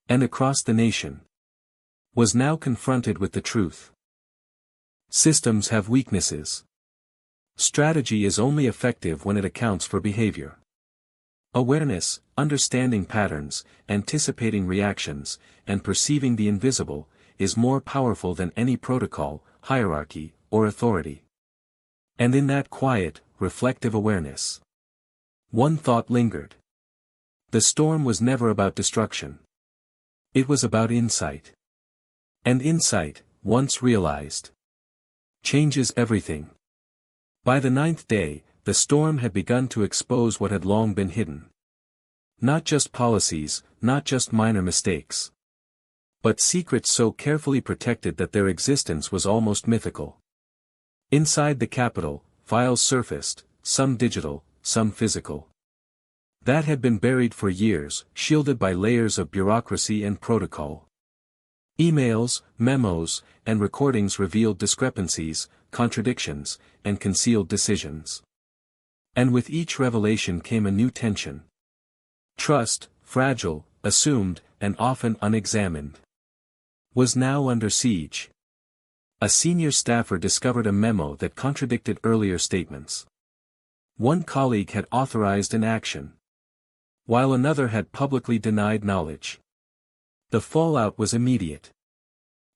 and across the nation, was now confronted with the truth. Systems have weaknesses. Strategy is only effective when it accounts for behavior. Awareness, understanding patterns, anticipating reactions, and perceiving the invisible, is more powerful than any protocol, hierarchy, or authority. And in that quiet, reflective awareness, one thought lingered. The storm was never about destruction. It was about insight. And insight, once realized, changes everything. By the 9th day, the storm had begun to expose what had long been hidden. Not just policies, not just minor mistakes. But secrets so carefully protected that their existence was almost mythical. Inside the Capitol, files surfaced, some digital, some physical. That had been buried for years, shielded by layers of bureaucracy and protocol. Emails, memos, and recordings revealed discrepancies, contradictions, and concealed decisions. And with each revelation came a new tension. Trust, fragile, assumed, and often unexamined, was now under siege. A senior staffer discovered a memo that contradicted earlier statements. One colleague had authorized an action, while another had publicly denied knowledge. The fallout was immediate.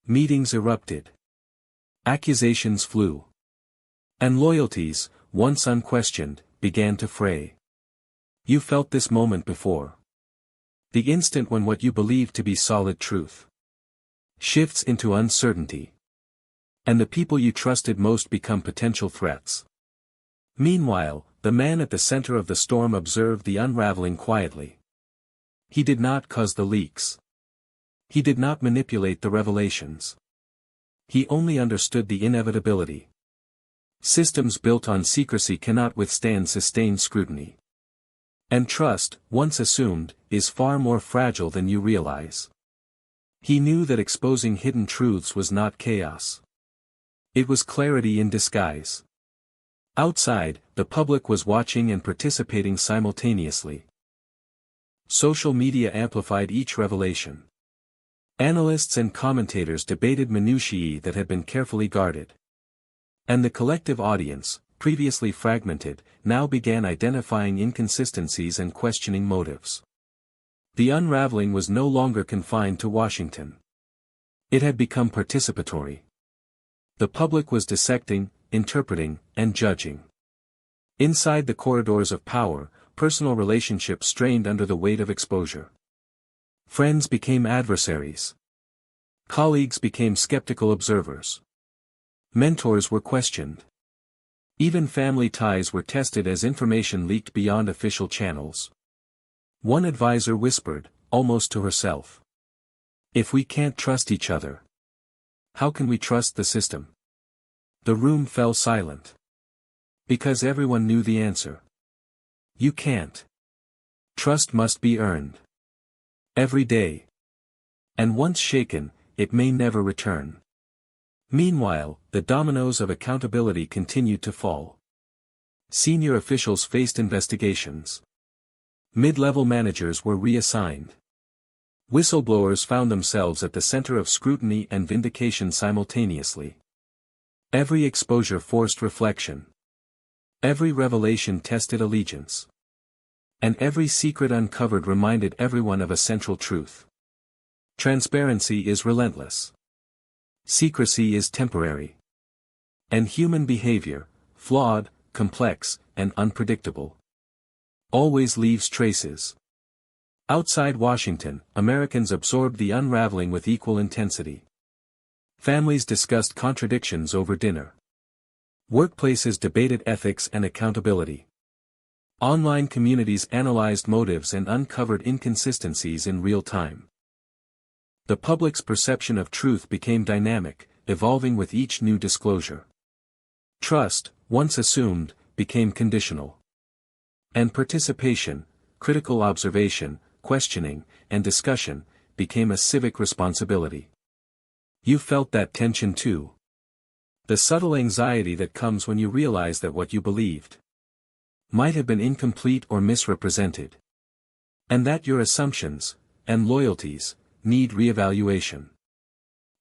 Meetings erupted. Accusations flew. And loyalties, once unquestioned, began to fray. You felt this moment before. The instant when what you believed to be solid truth shifts into uncertainty. And the people you trusted most become potential threats. Meanwhile, the man at the center of the storm observed the unraveling quietly. He did not cause the leaks. He did not manipulate the revelations. He only understood the inevitability. Systems built on secrecy cannot withstand sustained scrutiny. And trust, once assumed, is far more fragile than you realize. He knew that exposing hidden truths was not chaos. It was clarity in disguise. Outside, the public was watching and participating simultaneously. social media amplified each revelation. Analysts and commentators debated minutiae that had been carefully guarded. And the collective audience, previously fragmented, now began identifying inconsistencies and questioning motives. The unraveling was no longer confined to Washington. It had become participatory. The public was dissecting, interpreting, and judging. Inside the corridors of power, personal relationships strained under the weight of exposure. Friends became adversaries. Colleagues became skeptical observers. Mentors were questioned. Even family ties were tested as information leaked beyond official channels. One advisor whispered, almost to herself, "If we can't trust each other, how can we trust the system?" The room fell silent. Because everyone knew the answer. You can't. Trust must be earned. Every day. And once shaken, it may never return. Meanwhile, the dominoes of accountability continued to fall. Senior officials faced investigations. Mid-level managers were reassigned. Whistleblowers found themselves at the center of scrutiny and vindication simultaneously. Every exposure forced reflection. Every revelation tested allegiance. And every secret uncovered reminded everyone of a central truth. Transparency is relentless. Secrecy is temporary. And human behavior, flawed, complex, and unpredictable, always leaves traces. Outside Washington, Americans absorbed the unraveling with equal intensity. Families discussed contradictions over dinner. Workplaces debated ethics and accountability. Online communities analyzed motives and uncovered inconsistencies in real time. The public's perception of truth became dynamic, evolving with each new disclosure. Trust, once assumed, became conditional. And participation, critical observation, questioning, and discussion, became a civic responsibility. You felt that tension too. The subtle anxiety that comes when you realize that what you believed might have been incomplete or misrepresented. And that your assumptions, and loyalties, need reevaluation.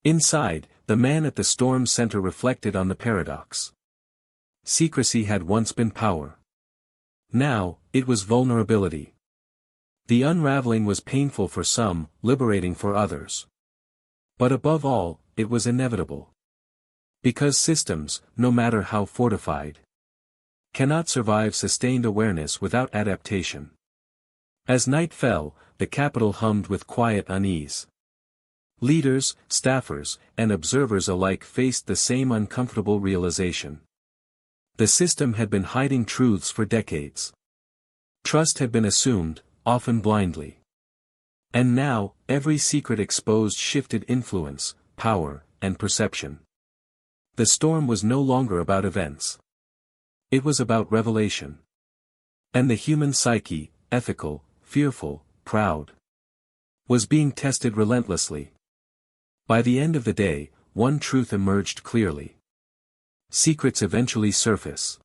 Inside, the man at the storm center reflected on the paradox. Secrecy had once been power. Now, it was vulnerability. The unraveling was painful for some, liberating for others. But above all, it was inevitable. Because systems, no matter how fortified, cannot survive sustained awareness without adaptation. As night fell, the Capitol hummed with quiet unease. Leaders, staffers, and observers alike faced the same uncomfortable realization. The system had been hiding truths for decades. Trust had been assumed, often blindly. And now, every secret exposed shifted influence, power, and perception. The storm was no longer about events. It was about revelation. And the human psyche, ethical, fearful, proud, was being tested relentlessly. By the end of the day, one truth emerged clearly. Secrets eventually surface.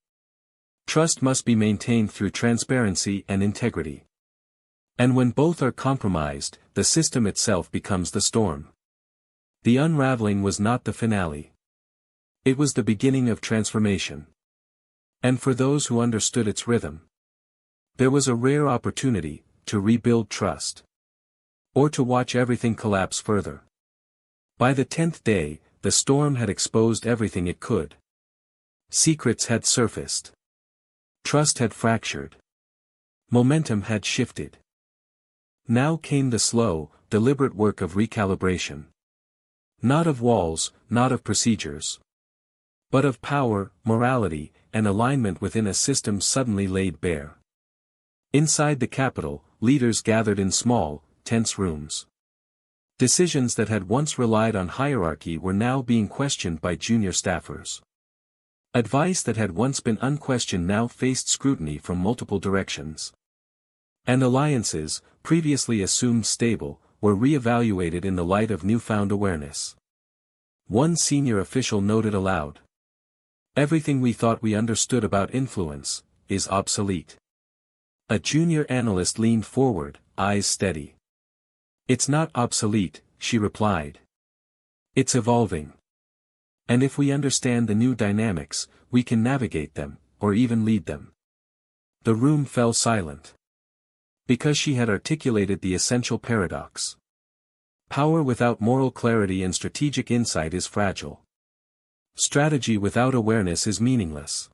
Trust must be maintained through transparency and integrity. And when both are compromised, the system itself becomes the storm. The unraveling was not the finale. It was the beginning of transformation. And for those who understood its rhythm, there was a rare opportunity to rebuild trust. Or to watch everything collapse further. By the 10th day, the storm had exposed everything it could. Secrets had surfaced. Trust had fractured. Momentum had shifted. Now came the slow, deliberate work of recalibration. Not of walls, not of procedures, but of power, morality, and alignment within a system suddenly laid bare. Inside the Capitol, leaders gathered in small, tense rooms. Decisions that had once relied on hierarchy were now being questioned by junior staffers. Advice that had once been unquestioned now faced scrutiny from multiple directions. And alliances, previously assumed stable, were re-evaluated in the light of newfound awareness. One senior official noted aloud, "Everything we thought we understood about influence is obsolete." A junior analyst leaned forward, eyes steady. "It's not obsolete," she replied. "It's evolving. And if we understand the new dynamics, we can navigate them, or even lead them." The room fell silent. Because she had articulated the essential paradox. Power without moral clarity and strategic insight is fragile. Strategy without awareness is meaningless.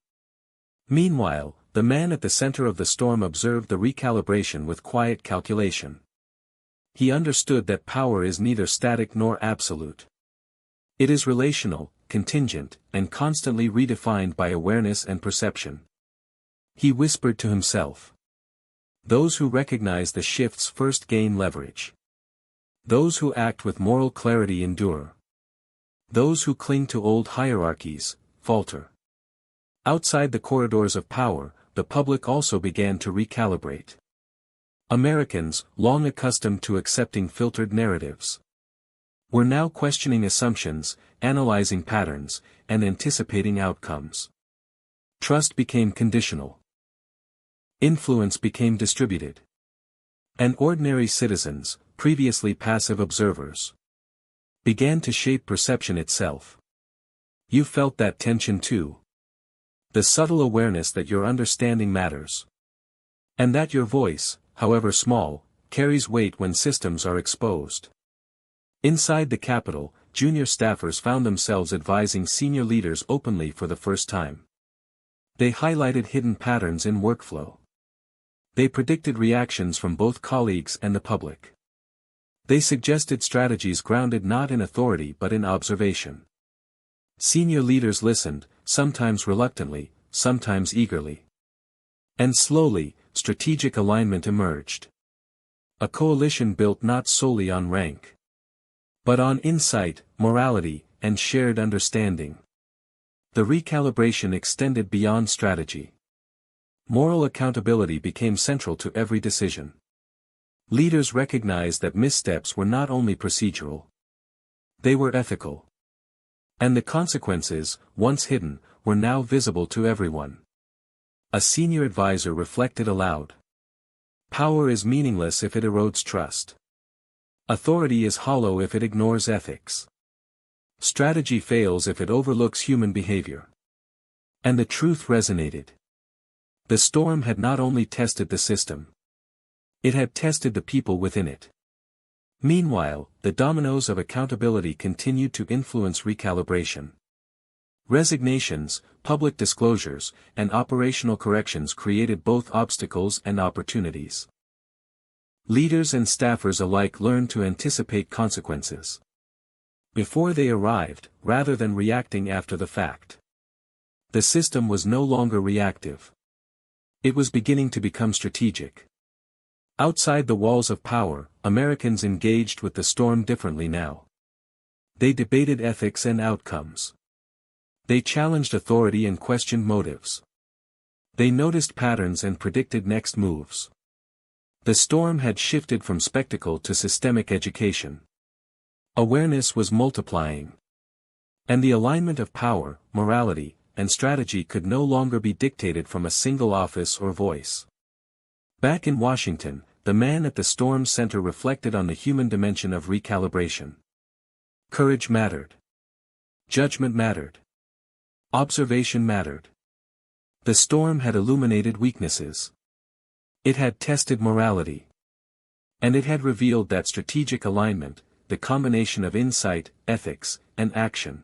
Meanwhile, the man at the center of the storm observed the recalibration with quiet calculation. He understood that power is neither static nor absolute. It is relational, contingent, and constantly redefined by awareness and perception. He whispered to himself. Those who recognize the shifts first gain leverage. Those who act with moral clarity endure. Those who cling to old hierarchies, falter. Outside the corridors of power, the public also began to recalibrate. Americans, long accustomed to accepting filtered narratives, were now questioning assumptions, analyzing patterns, and anticipating outcomes. Trust became conditional. Influence became distributed. And ordinary citizens, previously passive observers, began to shape perception itself. You felt that tension too. The subtle awareness that your understanding matters. And that your voice, however small, carries weight when systems are exposed. Inside the Capitol, junior staffers found themselves advising senior leaders openly for the first time. They highlighted hidden patterns in workflow. They predicted reactions from both colleagues and the public. They suggested strategies grounded not in authority but in observation. Senior leaders listened, sometimes reluctantly, sometimes eagerly. And slowly, strategic alignment emerged. A coalition built not solely on rank, but on insight, morality, and shared understanding. The recalibration extended beyond strategy. Moral accountability became central to every decision. Leaders recognized that missteps were not only procedural. They were ethical. And the consequences, once hidden, were now visible to everyone. A senior advisor reflected aloud. Power is meaningless if it erodes trust. Authority is hollow if it ignores ethics. Strategy fails if it overlooks human behavior. And the truth resonated. The storm had not only tested the system. It had tested the people within it. Meanwhile, the dominoes of accountability continued to influence recalibration. Resignations, public disclosures, and operational corrections created both obstacles and opportunities. Leaders and staffers alike learned to anticipate consequences before they arrived, rather than reacting after the fact. The system was no longer reactive. It was beginning to become strategic. Outside the walls of power, Americans engaged with the storm differently now. They debated ethics and outcomes. They challenged authority and questioned motives. They noticed patterns and predicted next moves. The storm had shifted from spectacle to systemic education. Awareness was multiplying. And the alignment of power, morality, and strategy could no longer be dictated from a single office or voice. Back in Washington, the man at the storm center reflected on the human dimension of recalibration. Courage mattered. Judgment mattered. Observation mattered. The storm had illuminated weaknesses. It had tested morality. And it had revealed that strategic alignment, the combination of insight, ethics, and action,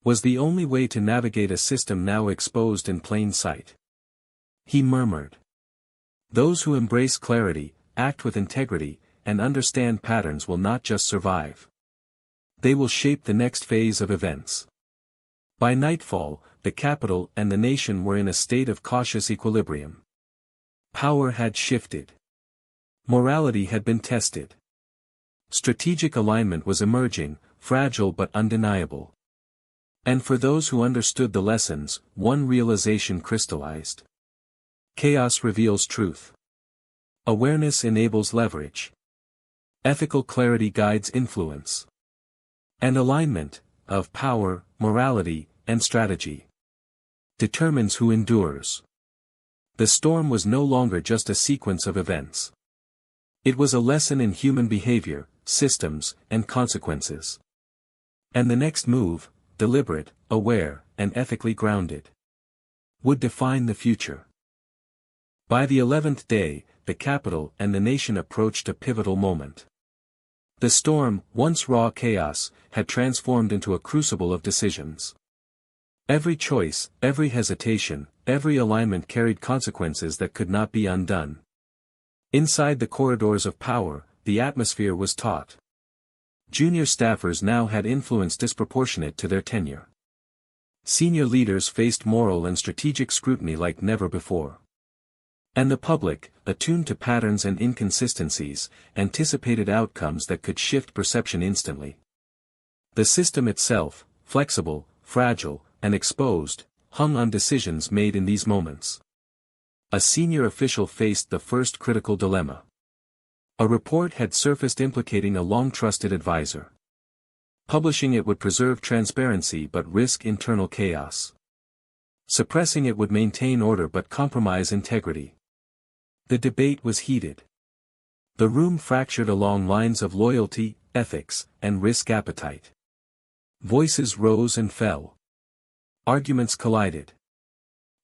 was the only way to navigate a system now exposed in plain sight. He murmured. Those who embrace clarity, act with integrity, and understand patterns will not just survive. They will shape the next phase of events. By nightfall, the Capitol and the nation were in a state of cautious equilibrium. Power had shifted. Morality had been tested. Strategic alignment was emerging, fragile but undeniable. And for those who understood the lessons, one realization crystallized. Chaos reveals truth. Awareness enables leverage. Ethical clarity guides influence. And alignment, of power, morality, and strategy, determines who endures. The storm was no longer just a sequence of events. It was a lesson in human behavior, systems, and consequences. And the next move, deliberate, aware, and ethically grounded, would define the future. By the 11th day, the capital and the nation approached a pivotal moment. The storm, once raw chaos, had transformed into a crucible of decisions. Every choice, every hesitation, every alignment carried consequences that could not be undone. Inside the corridors of power, the atmosphere was taut. Junior staffers now had influence disproportionate to their tenure. Senior leaders faced moral and strategic scrutiny like never before. And the public, attuned to patterns and inconsistencies, anticipated outcomes that could shift perception instantly. The system itself, flexible, fragile, and exposed, hung on decisions made in these moments. A senior official faced the first critical dilemma. A report had surfaced implicating a long-trusted advisor. Publishing it would preserve transparency but risk internal chaos. Suppressing it would maintain order but compromise integrity. The debate was heated. The room fractured along lines of loyalty, ethics, and risk appetite. Voices rose and fell. Arguments collided.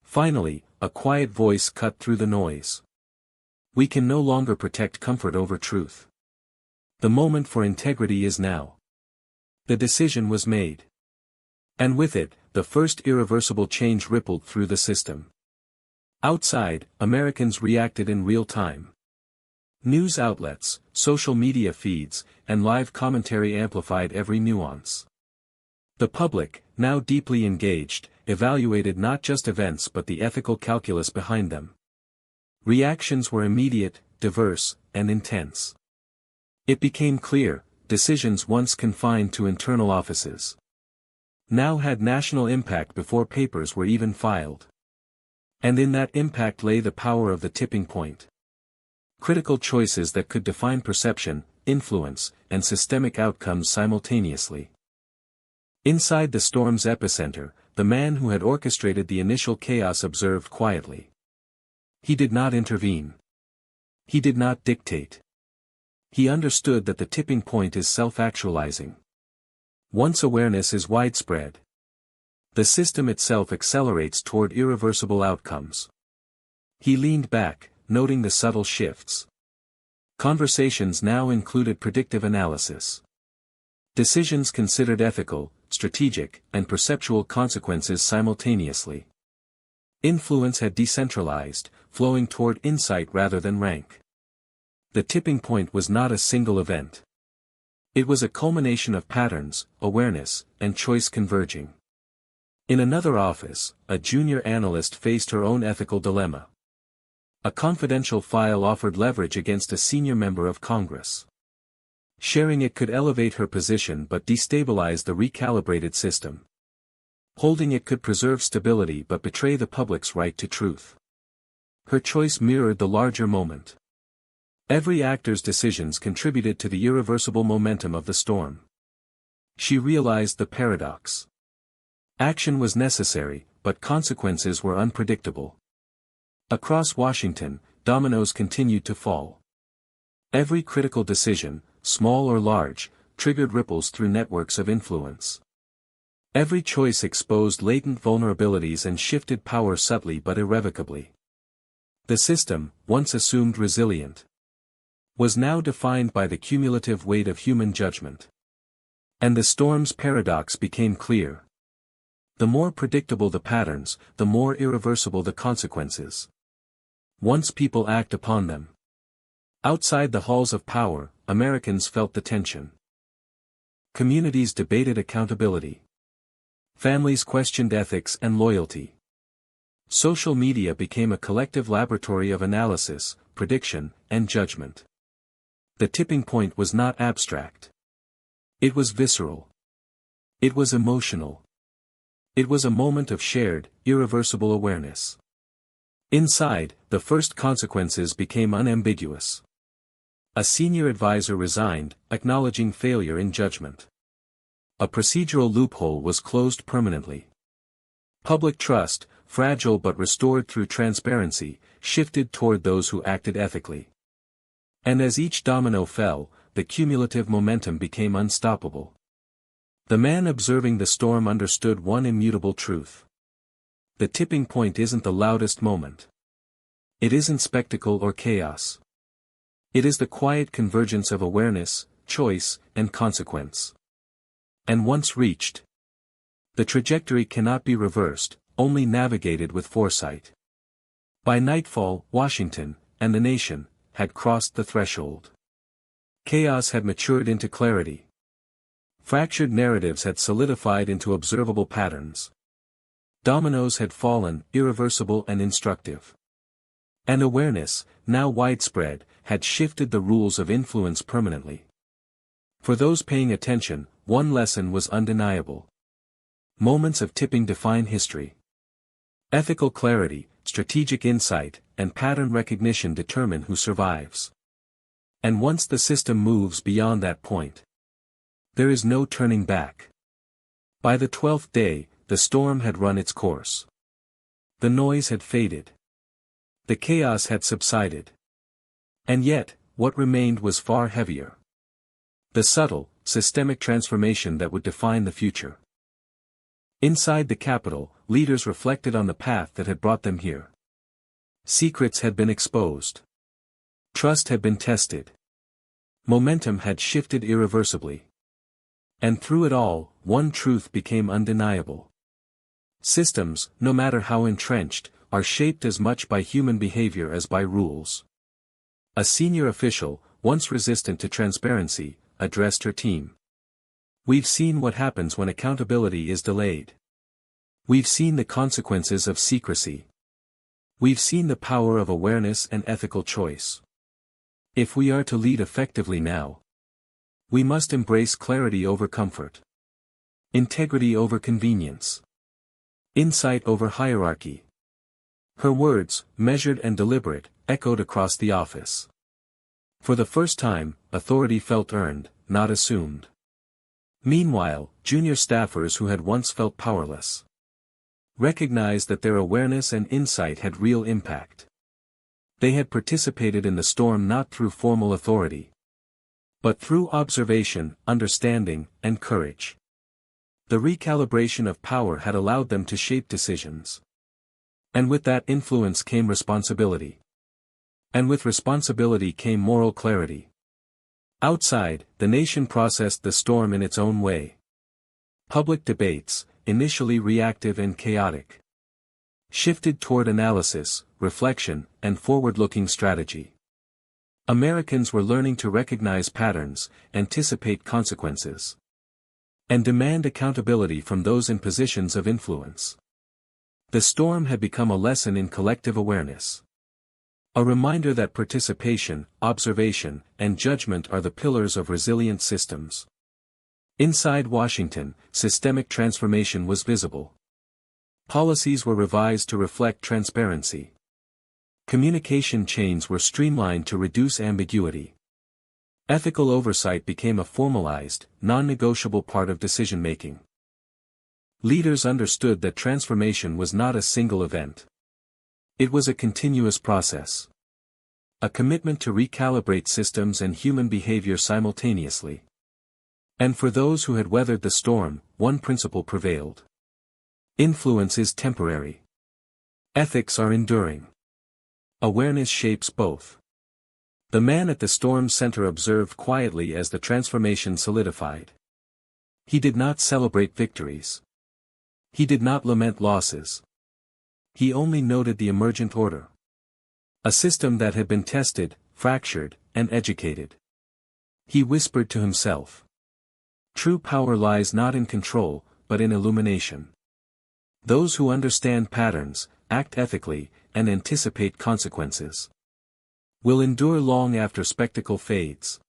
Finally, a quiet voice cut through the noise. We can no longer protect comfort over truth. The moment for integrity is now. The decision was made. And with it, the first irreversible change rippled through the system. Outside, Americans reacted in real time. News outlets, social media feeds, and live commentary amplified every nuance. The public, now deeply engaged, evaluated not just events but the ethical calculus behind them. Reactions were immediate, diverse, and intense. It became clear, decisions once confined to internal offices now had national impact before papers were even filed. And in that impact lay the power of the tipping point. Critical choices that could define perception, influence, and systemic outcomes simultaneously. Inside the storm's epicenter, the man who had orchestrated the initial chaos observed quietly. He did not intervene. He did not dictate. He understood that the tipping point is self-actualizing. Once awareness is widespread, the system itself accelerates toward irreversible outcomes. He leaned back, noting the subtle shifts. Conversations now included predictive analysis. Decisions considered ethical, strategic, and perceptual consequences simultaneously. Influence had decentralized, flowing toward insight rather than rank. The tipping point was not a single event. It was a culmination of patterns, awareness, and choice converging. In another office, a junior analyst faced her own ethical dilemma. A confidential file offered leverage against a senior member of Congress. Sharing it could elevate her position but destabilize the recalibrated system. Holding it could preserve stability but betray the public's right to truth. Her choice mirrored the larger moment. Every actor's decisions contributed to the irreversible momentum of the storm. She realized the paradox. Action was necessary, but consequences were unpredictable. Across Washington, dominoes continued to fall. Every critical decision, small or large, triggered ripples through networks of influence. Every choice exposed latent vulnerabilities and shifted power subtly but irrevocably. The system, once assumed resilient, was now defined by the cumulative weight of human judgment. And the storm's paradox became clear. The more predictable the patterns, the more irreversible the consequences. Once people act upon them. Outside the halls of power, Americans felt the tension. Communities debated accountability. Families questioned ethics and loyalty. Social media became a collective laboratory of analysis, prediction, and judgment. The tipping point was not abstract. It was visceral. It was emotional. It was a moment of shared, irreversible awareness. Inside, the first consequences became unambiguous. A senior advisor resigned, acknowledging failure in judgment. A procedural loophole was closed permanently. Public trust, fragile but restored through transparency, shifted toward those who acted ethically. And as each domino fell, the cumulative momentum became unstoppable. The man observing the storm understood one immutable truth. The tipping point isn't the loudest moment. It isn't spectacle or chaos. It is the quiet convergence of awareness, choice, and consequence. And once reached, the trajectory cannot be reversed, only navigated with foresight. By nightfall, Washington, and the nation, had crossed the threshold. Chaos had matured into clarity. Fractured narratives had solidified into observable patterns. Dominoes had fallen, irreversible and instructive. And awareness, now widespread, had shifted the rules of influence permanently. For those paying attention, one lesson was undeniable. Moments of tipping define history. Ethical clarity, strategic insight, and pattern recognition determine who survives. And once the system moves beyond that point, there is no turning back. By the 12th day, the storm had run its course. The noise had faded. The chaos had subsided. And yet, what remained was far heavier. The subtle, systemic transformation that would define the future. Inside the Capitol, leaders reflected on the path that had brought them here. Secrets had been exposed. Trust had been tested. Momentum had shifted irreversibly. And through it all, one truth became undeniable. Systems, no matter how entrenched, are shaped as much by human behavior as by rules. A senior official, once resistant to transparency, addressed her team. We've seen what happens when accountability is delayed. We've seen the consequences of secrecy. We've seen the power of awareness and ethical choice. If we are to lead effectively now, we must embrace clarity over comfort. Integrity over convenience. Insight over hierarchy. Her words, measured and deliberate, echoed across the office. For the first time, authority felt earned, not assumed. Meanwhile, junior staffers who had once felt powerless recognized that their awareness and insight had real impact. They had participated in the storm not through formal authority, but through observation, understanding, and courage. The recalibration of power had allowed them to shape decisions. And with that influence came responsibility. And with responsibility came moral clarity. Outside, the nation processed the storm in its own way. Public debates, initially reactive and chaotic, shifted toward analysis, reflection, and forward-looking strategy. Americans were learning to recognize patterns, anticipate consequences, and demand accountability from those in positions of influence. The storm had become a lesson in collective awareness. A reminder that participation, observation, and judgment are the pillars of resilient systems. Inside Washington, systemic transformation was visible. Policies were revised to reflect transparency. Communication chains were streamlined to reduce ambiguity. Ethical oversight became a formalized, non-negotiable part of decision-making. Leaders understood that transformation was not a single event. It was a continuous process. A commitment to recalibrate systems and human behavior simultaneously. And for those who had weathered the storm, one principle prevailed. Influence is temporary. Ethics are enduring. Awareness shapes both. The man at the storm's center observed quietly as the transformation solidified. He did not celebrate victories. He did not lament losses. He only noted the emergent order. A system that had been tested, fractured, and educated. He whispered to himself. True power lies not in control, but in illumination. Those who understand patterns, act ethically, and anticipate consequences will endure long after spectacle fades.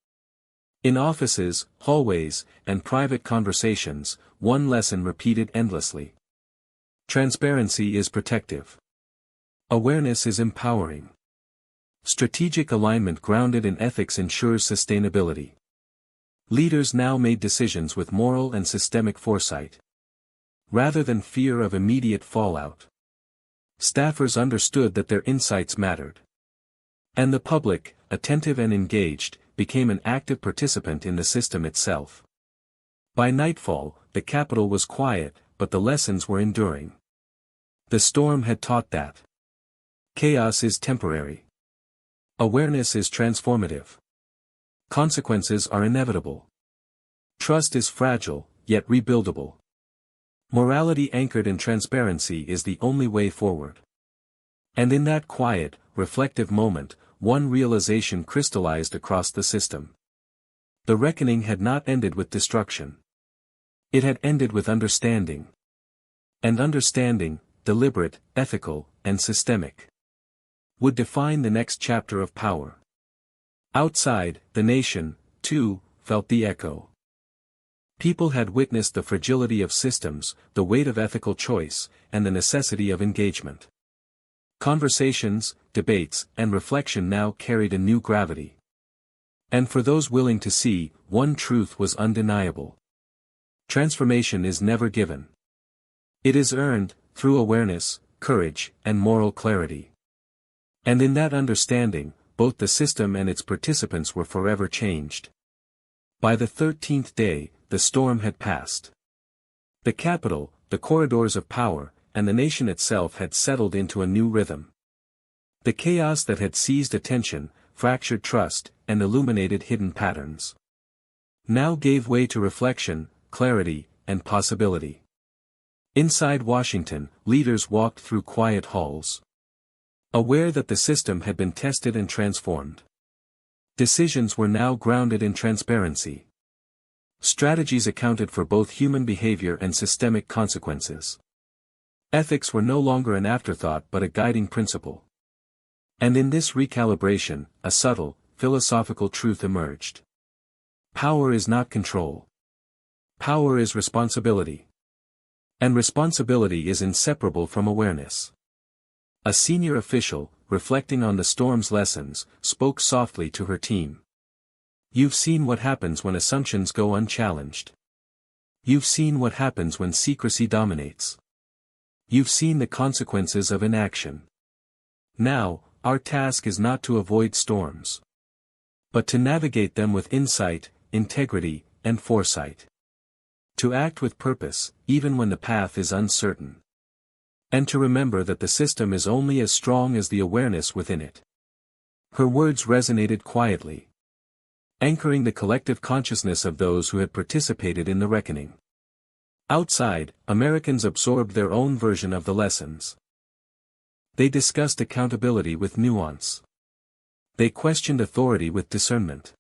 In offices, hallways, and private conversations, one lesson repeated endlessly. Transparency is protective. Awareness is empowering. Strategic alignment grounded in ethics ensures sustainability. Leaders now made decisions with moral and systemic foresight, rather than fear of immediate fallout. Staffers understood that their insights mattered. And the public, attentive and engaged, became an active participant in the system itself. By nightfall, the capital was quiet, but the lessons were enduring. The storm had taught that chaos is temporary. Awareness is transformative. Consequences are inevitable. Trust is fragile, yet rebuildable. Morality anchored in transparency is the only way forward. And in that quiet, reflective moment, one realization crystallized across the system. The reckoning had not ended with destruction. It had ended with understanding. And understanding, deliberate, ethical, and systemic, would define the next chapter of power. Outside, the nation, too, felt the echo. People had witnessed the fragility of systems, the weight of ethical choice, and the necessity of engagement. Conversations, debates, and reflection now carried a new gravity. And for those willing to see, one truth was undeniable. Transformation is never given. It is earned, through awareness, courage, and moral clarity. And in that understanding, both the system and its participants were forever changed. By the 13th day, the storm had passed. The capital, the corridors of power, and the nation itself had settled into a new rhythm. The chaos that had seized attention, fractured trust, and illuminated hidden patterns, now gave way to reflection, clarity, and possibility. Inside Washington, leaders walked through quiet halls, aware that the system had been tested and transformed. Decisions were now grounded in transparency. Strategies accounted for both human behavior and systemic consequences. Ethics were no longer an afterthought but a guiding principle. And in this recalibration, a subtle, philosophical truth emerged. Power is not control. Power is responsibility. And responsibility is inseparable from awareness. A senior official, reflecting on the storm's lessons, spoke softly to her team. You've seen what happens when assumptions go unchallenged. You've seen what happens when secrecy dominates. You've seen the consequences of inaction. Now, our task is not to avoid storms, but to navigate them with insight, integrity, and foresight. To act with purpose, even when the path is uncertain. And to remember that the system is only as strong as the awareness within it. Her words resonated quietly, anchoring the collective consciousness of those who had participated in the reckoning. Outside, Americans absorbed their own version of the lessons. They discussed accountability with nuance. They questioned authority with discernment.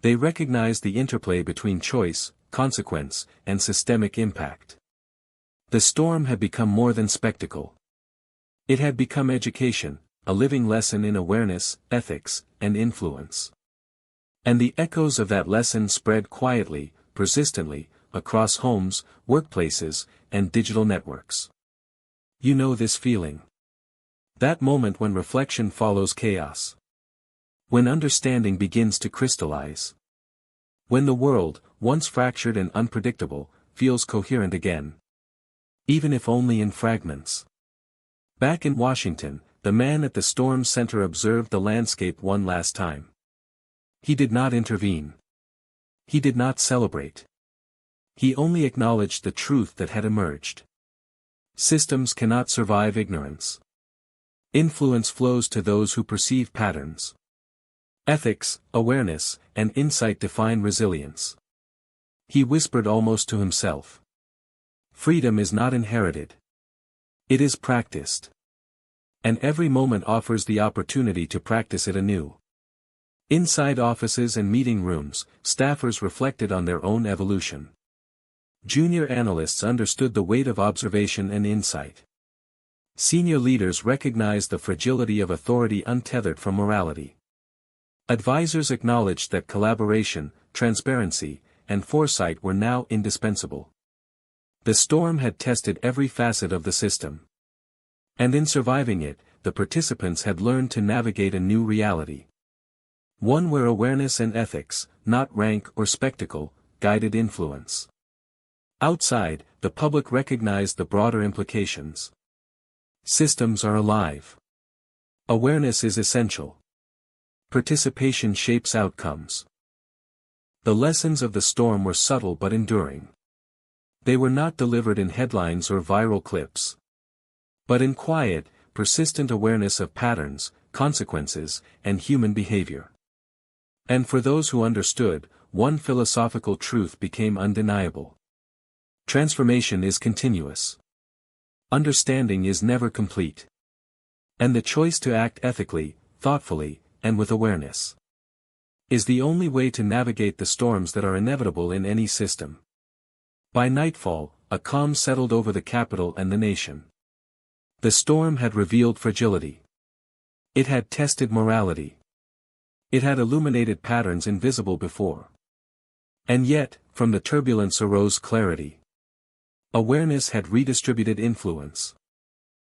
They recognized the interplay between choice, consequence, and systemic impact. The storm had become more than spectacle. It had become education, a living lesson in awareness, ethics, and influence. And the echoes of that lesson spread quietly, persistently, across homes, workplaces, and digital networks. You know this feeling. That moment when reflection follows chaos. When understanding begins to crystallize. When the world, once fractured and unpredictable, feels coherent again. Even if only in fragments. Back in Washington, the man at the storm center observed the landscape one last time. He did not intervene. He did not celebrate. He only acknowledged the truth that had emerged. Systems cannot survive ignorance. Influence flows to those who perceive patterns. Ethics, awareness, and insight define resilience. He whispered almost to himself. Freedom is not inherited. It is practiced. And every moment offers the opportunity to practice it anew. Inside offices and meeting rooms, staffers reflected on their own evolution. Junior analysts understood the weight of observation and insight. Senior leaders recognized the fragility of authority untethered from morality. Advisors acknowledged that collaboration, transparency, and foresight were now indispensable. The storm had tested every facet of the system. And in surviving it, the participants had learned to navigate a new reality. One where awareness and ethics, not rank or spectacle, guided influence. Outside, the public recognized the broader implications. Systems are alive. Awareness is essential. Participation shapes outcomes. The lessons of the storm were subtle but enduring. They were not delivered in headlines or viral clips, but in quiet, persistent awareness of patterns, consequences, and human behavior. And for those who understood, one philosophical truth became undeniable. Transformation is continuous. Understanding is never complete. And the choice to act ethically, thoughtfully, and with awareness is the only way to navigate the storms that are inevitable in any system. By nightfall, a calm settled over the capital and the nation. The storm had revealed fragility. It had tested morality. It had illuminated patterns invisible before. And yet, from the turbulence arose clarity. Awareness had redistributed influence.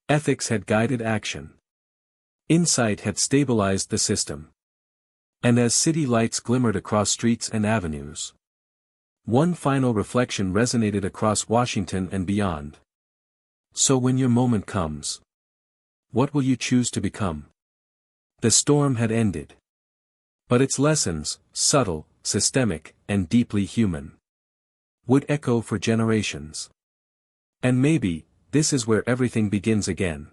Ethics had guided action. Insight had stabilized the system. And as city lights glimmered across streets and avenues, one final reflection resonated across Washington and beyond. So when your moment comes, what will you choose to become? The storm had ended. But its lessons, subtle, systemic, and deeply human, would echo for generations. And maybe, this is where everything begins again.